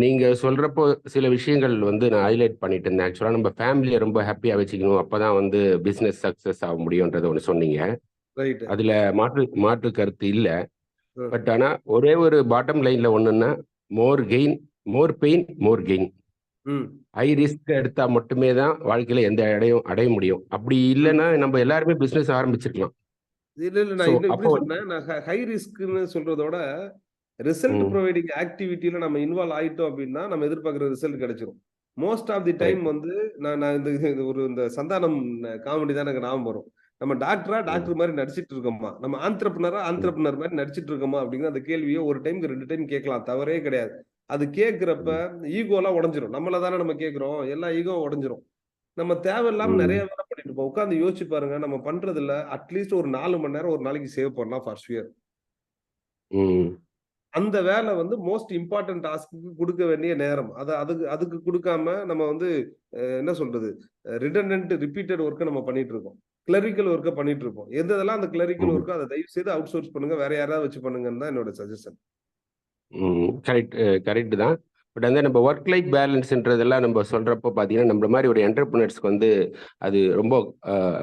நீங்க சொல்றப்போ சில விஷயங்கள் வந்து நான் ஹைலைட் பண்ணிட்டு இருந்தேன். ஆக்சுவலா நம்ம ஃபேமிலியை ரொம்ப ஹாப்பியா வச்சுக்கணும், அப்பதான் வந்து பிசினஸ் சக்சஸ் ஆக முடியும்ன்றத ஒன்று சொன்னீங்க. அதுல மாற்று கருத்து இல்ல. பட் ஆனா ஒரே ஒரு பாட்டம் லைன்ல ஒண்ணுன்னா, மோர் கெயின், மோர் பெயின், மோர் கெயின். ஹை ரிஸ்க் எடுத்தா மட்டுமே தான் வாழ்க்கையில எந்த அடைய முடியும். அப்படி இல்லைன்னா நம்ம எல்லாருமே பிசினஸ் ஆரம்பிச்சிருக்கலாம். ஹை ரிஸ்க்னு சொல்றதோட ரிசல்ட் ப்ரொவைடிங் ஆக்டிவிட்டியில நம்ம இன்வால்வ் ஆயிட்டோம் அப்படின்னா நம்ம எதிர்பார்க்கிற ரிசல்ட் கிடைச்சிரும். மோஸ்ட் ஆஃப் தி டைம் வந்து நான் இந்த சந்தானம் காமெடி தான் எனக்கு ஞாபகம் வரும். நம்ம டாக்டர் மாதிரி நடிச்சிட்டு இருக்கோமா, நம்ம ஆந்திரப்ரனர் மாதிரி நடிச்சிட்டு இருக்கோமா அப்படிங்கிற அந்த கேள்வியை ஒரு டைம்க்கு 2 டைம் கேட்கலாம், தவறே கிடையாது. அது கேட்கிறப்ப ஈகோலாம் உடஞ்சிரும். நம்மள தானே நம்ம கேட்கிறோம், எல்லா ஈகோ உடஞ்சிரும். நம்ம தேவையில்லாம ம். நிறைய வேலை பண்ணிட்டு இருப்போம். உட்காந்து யோசிச்சு பாருங்க, நம்ம பண்றதுல அட்லீஸ்ட் ஒரு 4 மணி நேரம் ஒரு நாளைக்கு சேவ் பண்ணலாம் ஃபார் ஷுர். ம். அந்த வேலை வந்து மோஸ்ட் இம்பார்ட்டன்ட் டாஸ்க்கு கொடுக்க வேண்டிய நேரம். அதுக்கு அதுக்கு கொடுக்காம நம்ம வந்து என்ன சொல்றது, ரிடண்டன்ட் ரிப்பீட்டட் ஒர்க்கை நம்ம பண்ணிட்டு இருக்கோம். கிளரிக்கல் ஒர்க்கை பண்ணிட்டு இருக்கோம். எதெல்லாம் அந்த கிளரிக்கல் ம். ஒர்க்கோ அதை தயவு செய்து அவுட் சோர்ஸ் பண்ணுங்க, வேற யாராவது வச்சு பண்ணுங்கன்னு தான் என்னோட சஜஷன். கரெக்ட் தான். பட் வந்து நம்ம ஒர்க் லைஃப் பேலன்ஸ்ன்றதெல்லாம் நம்ம சொல்றப்போ பார்த்தீங்கன்னா, நம்மள மாதிரி ஒரு என்டர்பிரினர்ஸ்க்கு வந்து அது ரொம்ப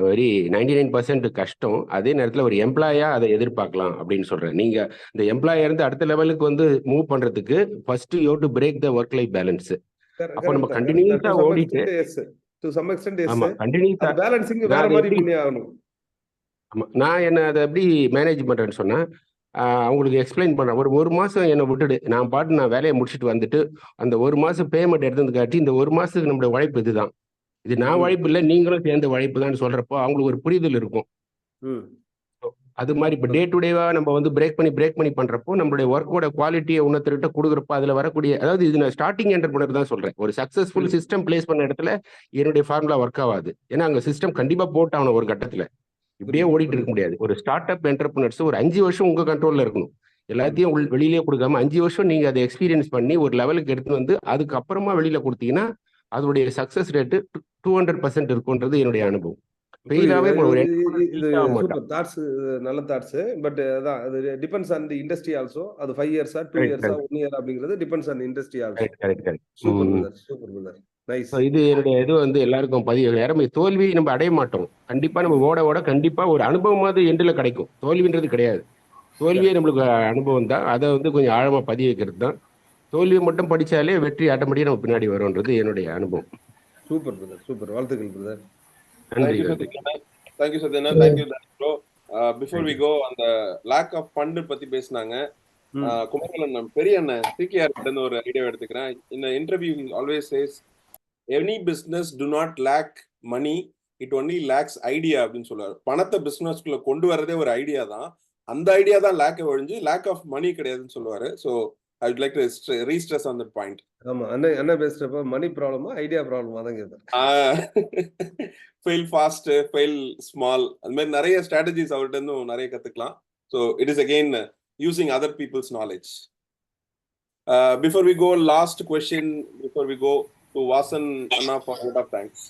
வெரி 99% கஷ்டம். அதே நேரத்தில் ஒரு எம்ப்ளாயா அதை எதிர்பார்க்கலாம் அப்படின்னு சொல்றேன். நீங்க இந்த எம்ப்ளாயா இருந்து அடுத்த லெவலுக்கு வந்து மூவ் பண்றதுக்கு first you to break the work life balance. அப்போ நம்ம கண்டினியூஸா ஓடிட்டு ஆமா கண்டினியூஸா பேலன்சிங் நான் வேற அதை மாதிரி எப்படி பண்ணி ஆகணும். ஆமா நான் என்ன அதை எப்படி மேனேஜ் பண்றேன்னு சொன்னா, அவங்களுக்கு எக்ஸ்பிளைன் பண்ண ஒரு மாசம் என்னை விட்டுடு, நான் பாட்டு நான் வேலையை முடிச்சுட்டு வந்துட்டு அந்த ஒரு மாசம் பேமெண்ட் எடுத்தது காட்டி இந்த ஒரு மாசத்துக்கு நம்மளுடைய உழைப்பு இதுதான், இது நான் உழைப்பு இல்லை நீங்களும் சேர்ந்த உழைப்பு தான் சொல்றப்போ அவங்களுக்கு ஒரு புரிதல் இருக்கும். ம். அது மாதிரி இப்போ டே டு டேவா நம்ம வந்து பிரேக் பண்ணி பண்றப்போ நம்மளுடைய ஒர்க்கோட குவாலிட்டியை உணர்த்திட்ட கொடுக்குறப்போ அதுல வரக்கூடிய, அதாவது இது நான் ஸ்டார்டிங் என்டர்பிரினர் தான் சொல்றேன். ஒரு சக்சஸ்ஃபுல் சிஸ்டம் பிளேஸ் பண்ண இடத்துல என்னுடைய ஃபார்முலா ஒர்க் ஆகாது. ஏன்னா அங்க சிஸ்டம் கண்டிப்பா போட்டாகணும். ஒரு கட்டத்துல இப்படியே ஓடிட்டு இருக்க முடியாது. ஒரு ஸ்டார்ட் அப் என்டர்பிரினர்ஸ் ஒரு 5 வருஷம் உங்க கண்ட்ரோல்ல இருக்கணும். எல்லாத்தையும் வெளியிலேயே கொடுக்காம 5 வருஷம் நீங்க அதை எக்ஸ்பீரியன்ஸ் பண்ணி ஒரு லெவலுக்கு எடுத்துட்டு வந்து அதுக்கப்புறமா வெளியில கொடுத்தீங்கன்னா அதனுடைய சக்சஸ் ரேட்டு 200% இருக்கும்ன்றது என்னுடைய அனுபவம். ஃபெயிலாவே ஒரு இது சூப்பர் தாட்ஸ், நல்ல தாட்ஸ். பட் அதான் அது depends on the industry also. அது 5 இயர்ஸா 2 இயர்ஸா 1 இயர் அப்படிங்கிறது depends on industry also. Correct. Super brother. Nice. இது என்னுடைய இது வந்து எல்லாருக்கும் பதிவு. தோல்வி நம்ம அடைய மாட்டோம். கண்டிப்பா நம்ம ஓட கண்டிப்பா ஒரு அனுபவமாவது எண்டில் கிடைக்கும். தோல்வின்றது கிடையாது. தோல்வியே நம்மளுக்கு அனுபவம் தான். அதை வந்து கொஞ்சம் ஆழமா பதிய வைக்கிறது தான். தோல்வியை மட்டும் படிச்சாலே வெற்றி ஆட்டோமேட்டிக்கா நம்ம பின்னாடி வரும்ன்றது என்னுடைய அனுபவம். Super brother, super. வாழ்த்துக்கள் பிரதர். நன்றி. Thank you Satyana. Thank you bro. Before we go, அந்த lack of fund பத்தி பேசினாங்க. குமரன் பெரிய அண்ணன் சிகேஆர் கிட்ட ஒரு ஐடியா எடுத்துக்கிறேன். In the interview he always says any business do not lack money, it only lacks idea அப்படின்னு சொல்லுவாரு. பணத்தை பிசினஸ்க்குள்ள கொண்டு வரதே ஒரு ஐடியா தான். அந்த ஐடியா தான் லேக் ஒழிஞ்சு லேக் ஆஃப் மணி கிடையாதுன்னு சொல்லுவாரு. So I would like to restress on that point. ஆமா, அண்ணா பேசுறப்ப மணி ப்ராப்ளமா ஐடியா ப்ராப்ளமா தான் கேட்பேன். ஃபெயில் ஃபாஸ்ட், ஃபெயில் ஸ்மால், அது மாதிரி நிறைய ஸ்ட்ராட்டஜிஸ் அவர்கிட்ட இருந்தும் நிறைய கத்துக்கலாம். So it is again using other peoples knowledge. Before we go, last question before we go to Vasan Anna for a lot of thanks.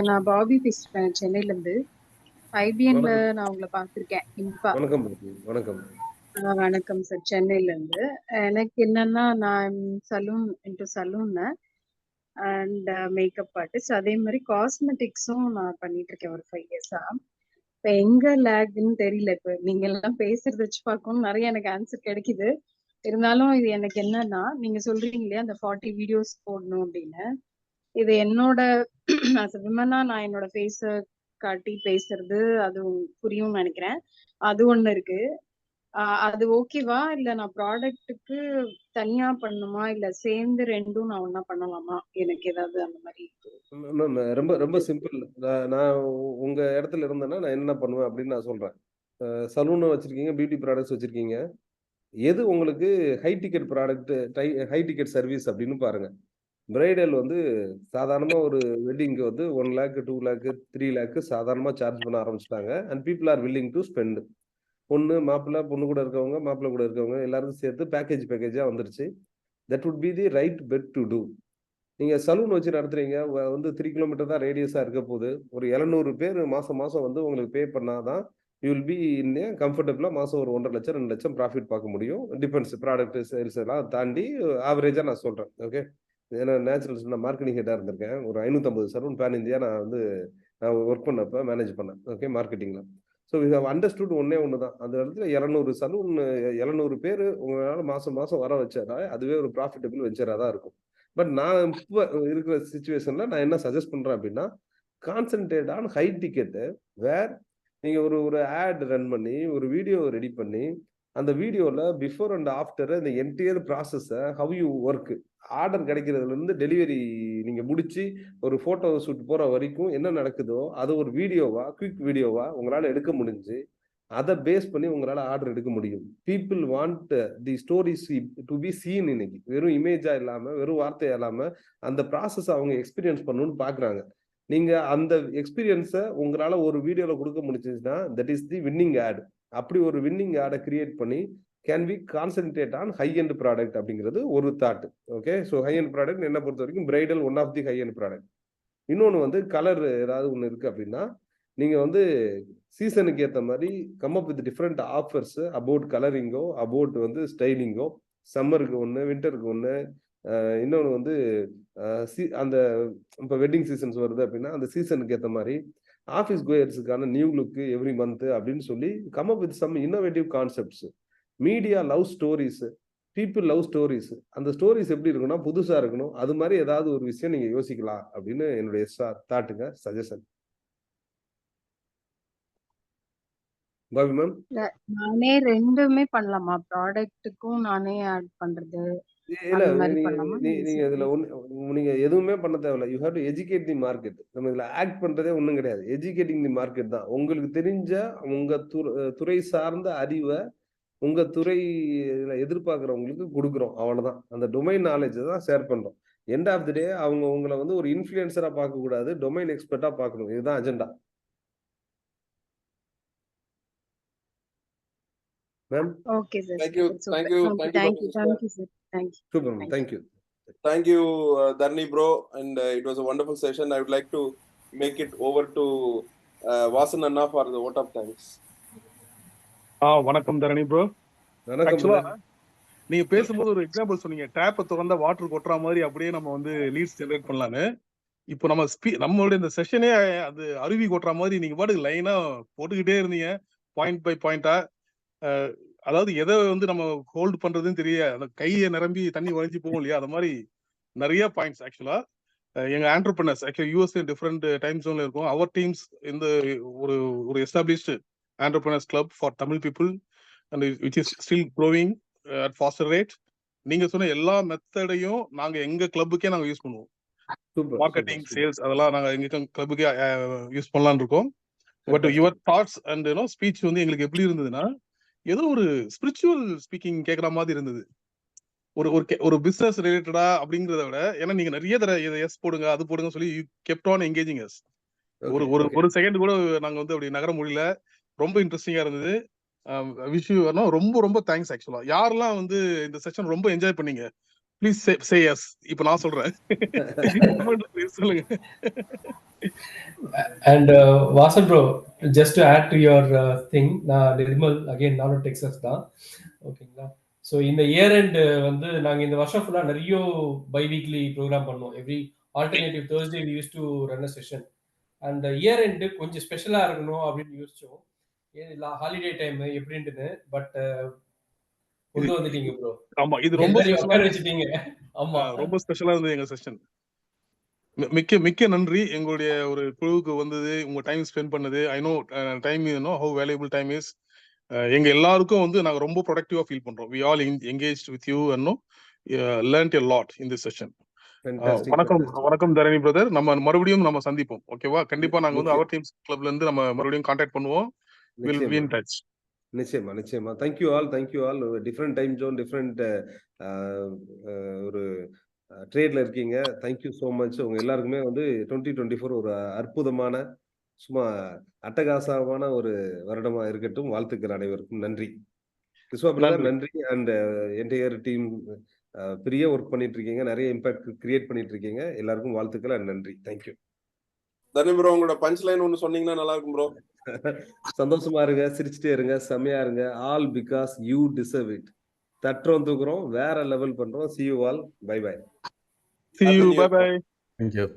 நான் பாபி பேசுறேன் சென்னையில இருந்து. ஐபிஎன்ல நான் உங்களை பார்த்திருக்கேன். வணக்கம். வணக்கம் சார், சென்னையில இருந்து. எனக்கு என்னன்னா, நான் சலூன் அண்ட் மேக்கப் ஆர்டிஸ்ட், அதே மாதிரி காஸ்மெட்டிக்ஸும் நான் பண்ணிட்டு இருக்கேன் ஒரு 5 இயர்ஸா. இப்ப எங்க லேக்னு தெரியல. இப்ப நீங்க எல்லாம் பேசுறத வச்சு பார்க்கணும் நிறைய எனக்கு ஆன்சர் கிடைக்குது. இருந்தாலும் இது எனக்கு என்னன்னா, நீங்க சொல்றீங்க இல்லையா அந்த 40 வீடியோஸ் போடணும் அப்படின்னு. இது என்னோட விமனா நான் என்னோட ஃபேஸ காட்டி பேசுறது அது புரியும்னு நினைக்கிறேன். அது ஒண்ணு இருக்கு. அது ஓகேவா, இல்ல நான் ப்ராடக்ட்டுக்கு தனியா பண்ணுமா, இல்ல சேர்ந்து ரெண்டும் நான் ஒண்ணா பண்ணலாமா? எனக்கு ஏதாவது அந்த மாதிரி. ரொம்ப ரொம்ப சிம்பிள். நான் உங்க இடத்துல இருந்தேன்னா நான் என்ன பண்ணுவேன் அப்படின்னு நான் சொல்றேன். சலூன் வச்சிருக்கீங்க, பியூட்டி ப்ராடக்ட்ஸ் வச்சிருக்கீங்க. எது உங்களுக்கு high ticket product, high ticket service அப்படின்னு பாருங்க. பிரைடல் வந்து சாதாரணமா ஒரு வெட்டிங்க்கு வந்து 1 lakh 2 lakh 3 lakh சாதாரணமா சார்ஜ் பண்ண ஆரம்பிச்சிட்டாங்க. And people are willing to spend. பொண்ணு மாப்பிள்ளை, பொண்ணு கூட இருக்கவங்க, மாப்பிள்ளை கூட இருக்கவங்க எல்லாருக்கும் சேர்த்து பேக்கேஜா வந்துருச்சு. That would be the right bet to do. நீங்க சலூன் வச்சு நடத்துறீங்க, வந்து 3 கிலோமீட்டர் தான் ரேடியஸா இருக்க போகுது. ஒரு 700 பேர் மாசம் வந்து உங்களுக்கு பே பண்ணாதான் யூ வில் பி இன் கம்ஃபர்டபுளா மாசம் ஒரு 1.5 லட்சம் 2 லட்சம் ப்ராஃபிட் பார்க்க முடியும். டிபெண்ட்ஸ், ப்ராடக்ட் சேல்ஸ் எல்லாம் தாண்டி ஆவரேஜா நான் சொல்றேன். ஓகே, ஏன்னா நேச்சுரல்ஸ் நான் மார்க்கெட்டிங் ஹெட்டாக இருந்திருக்கேன். ஒரு 550 சலூன் பேன் இந்தியா நான் ஒர்க் பண்ணப்போ மேனேஜ் பண்ணேன். ஓகே, மார்க்கெட்டிங்ல. ஸோ வி ஹவ் அண்டர்ஸ்டுட் ஒன்னே ஒன்று தான். அந்த இடத்துல 700 சலூன் 700 பேர் உங்களால் மாசம் வர வச்சாரா அதுவே ஒரு ப்ராஃபிட்டபிள் வெஞ்சராக தான் இருக்கும். பட் நான் இப்போ இருக்கிற சுச்சுவேஷன்ல நான் என்ன சஜஸ்ட் பண்றேன் அப்படின்னா, கான்சென்ட்ரேட் ஆன் ஹை டிக்கெட்டு. வேர் நீங்க ஒரு ஆட் ரன் பண்ணி ஒரு வீடியோ ரெடி பண்ணி அந்த வீடியோல பிஃபோர் அண்ட் ஆஃப்டர் இந்த என்டையர் ப்ராசஸை ஹவ் யூ ஒர்க், ஆர்டர் கிடைக்கிறதுல இருந்து டெலிவரி நீங்க முடிச்சு ஒரு போட்டோ ஷூட் போற வரைக்கும் என்ன நடக்குதோ அது ஒரு வீடியோவா, குயிக் வீடியோவா உங்களால எடுக்க முடிஞ்சு அதை பேஸ் பண்ணி உங்களால ஆர்டர் எடுக்க முடியும். People want the stories to be seen. இன்னைக்கு வெறும் இமேஜா இல்லாம, வெறும் வார்த்தையா இல்லாம அந்த ப்ராசஸ் அவங்க எக்ஸ்பீரியன்ஸ் பண்ணணும்னு பாக்குறாங்க. நீங்க அந்த எக்ஸ்பீரியன்ஸை உங்களால ஒரு வீடியோல கொடுக்க முடிச்சுன்னா that is the winning ad. அப்படி ஒரு வின்னிங் ஆடை கிரியேட் பண்ணி can we concentrate on high end product அப்படிங்கிறது ஒரு thought. Okay, so high end product என்ன பொறுத்த வரைக்கும் bridal one of the high end product. இன்னொன்று வந்து கலர் ஏதாவது ஒன்று இருக்கு அப்படின்னா நீங்க வந்து சீசனுக்கு ஏற்ற மாதிரி come up with different offers about கலரிங்கோ, அபவுட் வந்து ஸ்டைலிங்கோ. சம்மருக்கு ஒன்று, வின்டருக்கு ஒன்று, இன்னொன்று வந்து அந்த இப்போ வெட்டிங் சீசன்ஸ் வருது அப்படின்னா அந்த சீசனுக்கு ஏற்ற மாதிரி ஆஃபீஸ் கோயர்ஸுக்கான நியூ லுக்கு எவ்ரி மந்த் அப்படின்னு சொல்லி come up with some innovative concepts. Media love stories, people love stories. அந்த ஸ்டோரிஸ் எப்படி இருக்குன்னா புதுசா இருக்கணும். அது மாதிரி ஏதாவது ஒரு விஷயம் நீங்க யோசிக்கலாம் அப்படின்னு என்னுடைய தாட்டுங்க, சஜஷன். பாபி மேம், நானே ரெண்டுமே பண்ணலாமா? ப்ராடக்ட்டுக்கும் நானே ஆட் பண்றது இல்ல அந்த மாதிரி பண்ணலாமா? நீங்க இதுல நீங்க எதுவுமே பண்ண தேவையில்ல. You have to educate the market. நம்ம இதுல ஆக்ட் பண்றதே ஒண்ணும் கிடையாது. எஜுகேட்டிங் தி மார்க்கெட் தான். உங்களுக்கு தெரிஞ்ச உங்க துறை சார்ந்த அறிவை உங்க துறையில எதிர்பார்க்கிறவங்களுக்கு கொடுக்குறோம், அவ்வளவுதான். அந்த டொமைன் நாலேஜ் தான் ஷேர் பண்றோம். எண்ட் ஆஃப் தி டே அவங்க உங்களை வந்து ஒரு இன்ஃபுளுசரா பார்க்க கூடாது, டொமைன் எக்ஸ்பர்ட்டா பார்க்கணும். இதுதான் agenda. Ma'am, okay sir. Thank you, thank you, thank you, thank you Dr. Krishna. Sir. Thank you. Super ma'am, thank you. Thank you, Dharni bro, and it was a wonderful session. I would like to make it over to Vasan Anna for the vote of thanks. வணக்கம் தரணி bro. வணக்கம். ஆக்சுவலா நீங்க பேசும்போது ஒரு example சொன்னீங்க, டேப்பை திறந்தா water கொட்டுற மாதிரி அப்படியே நம்ம வந்து லீட்ஸ் ஜெனரேட் பண்ணலான்னு. இப்போ நம்மளுடைய இந்த செஷனே அது அருவி கொட்டுற மாதிரி நீங்க பாட்டுக்கு லைனா போட்டுக்கிட்டே இருந்தீங்க, பாயிண்ட் பை பாயிண்டா. அதாவது எதை வந்து நம்ம ஹோல்டு பண்றதுன்னு தெரிய அந்த கையை நிரம்பி தண்ணி வழிஞ்சு போகும் இல்லையா, அது மாதிரி நிறைய பாயிண்ட்ஸ். ஆக்சுவலா எங்க entrepreneurs actually USA different time ஜோன்ல இருக்கும். அவர் டீம்ஸ் இந்த ஒரு established entrepreneurs club for Tamil people and which is still growing at faster rate. நீங்க சொன்ன எல்லா மெத்தடையும் நாங்க எங்க கிளப்புக்கே நாங்க யூஸ் பண்ணுவோம். மார்க்கெட்டிங், சேல்ஸ் அதெல்லாம் நாங்க எங்க கிளப்புக்கே யூஸ் பண்ணலாம்னு இருக்கோம். But your thoughts and speech வந்து எங்களுக்கு எப்படி இருந்ததுன்னா ஏதோ ஒரு ஸ்பிரிச்சுவல் ஸ்பீக்கிங் கேட்குற மாதிரி இருந்தது. ஒரு பிசினஸ் ரிலேட்டடா அப்படிங்கிறத விட, ஏன்னா நீங்க நிறைய தடவை இதை எஸ் போடுங்க அது போடுங்க சொல்லி you kept on engaging us. ஒரு செகண்ட் கூட நாங்க வந்து அப்படி நகர முடியல. ரொம்ப இன்ட்ரெஸ்டிங்கா இருந்தது. விஷ் யூ ரொம்ப ரொம்ப தேங்க்ஸ். ஆக்சுவலா யாரெல்லாம் வந்து இந்த செஷன் ரொம்ப என்ஜாய் பண்ணீங்க, ப்ளீஸ் சே எஸ். இப்போ நான் சொல்றேன், சொல்லுங்க. And Vasan bro, just to add to your thing, Nirmal again நானும் டெக்ஸஸ் தான். ஓகேங்களா? ஸோ இந்த இயர் எண்ட் வந்து நாங்கள் இந்த வருஷம் ஃபுல்லாக நிறைய பை வீக்லி ப்ரோக்ராம் பண்ணோம். Every alternative Thursday we use to run a session. And year end கொஞ்சம் ஸ்பெஷலாக இருக்கணும் அப்படின்னு யோசிச்சோம். ஹாலிடே டைம் எப்படின்ட்டுன்னு. பட் கொண்டு வந்துட்டீங்க ப்ரோ. ஆமா, இது ரொம்ப வச்சுட்டீங்க. ஆமா, ரொம்ப ஸ்பெஷலா இருந்தது எங்க செஷன். மிக்க நன்றி. எங்களுடைய ஒரு குழுவுக்கு வந்தது, உங்க டைம் ஸ்பெண்ட் பண்ணது. I know time how valuable time is. எங்க எல்லாருக்கும் வந்து நாங்க ரொம்ப ப்ரொடக்டிவா ஃபீல் பண்றோம். We all engaged with you and learned a lot in this session. வணக்கம் தரணி பிரதர். நம்ம மறுபடியும் நம்ம சந்திப்போம். ஓகேவா? கண்டிப்பா நாங்க வந்து அவர் டீம்ஸ் கிளப்ல இருந்து நம்ம மறுபடியும் கான்டாக்ட் பண்ணுவோம். Will be in touch. நிச்சயமா. Thank you all. Different time zone, different ஒரு ட்ரேட்ல இருக்கீங்க. Thank you so much. உங்க எல்லாருக்குமே வந்து 2024 ஒரு அற்புதமான, சும்மா அட்டகாசமான ஒரு வருடமா இருக்கட்டும். வாழ்த்துக்கள் அனைவருக்கும். நன்றி கிருஷ்ணா பிரதர், நன்றி. அண்ட் என்டையர் டீம் பெரிய ஒர்க் பண்ணிட்டு இருக்கீங்க, நிறைய இம்பாக்ட் கிரியேட் பண்ணிட்டு இருக்கீங்க. எல்லாருக்கும் வாழ்த்துக்கள் அண்ட் நன்றி. தேங்க்யூ. தரணி ப்ரோ, உங்களோட பஞ்ச் லைன் ஒன்று சொன்னீங்கன்னா நல்லா இருக்கும் ப்ரோ. சந்தோஷமா இருங்க, சிரிச்சுட்டே இருங்க, செம்மையா இருங்க. All because you deserve it. தட்டுறோம், தூக்குறோம், வேற லெவல் பண்றோம். see you all. bye bye. See you. Bye bye. Thank you.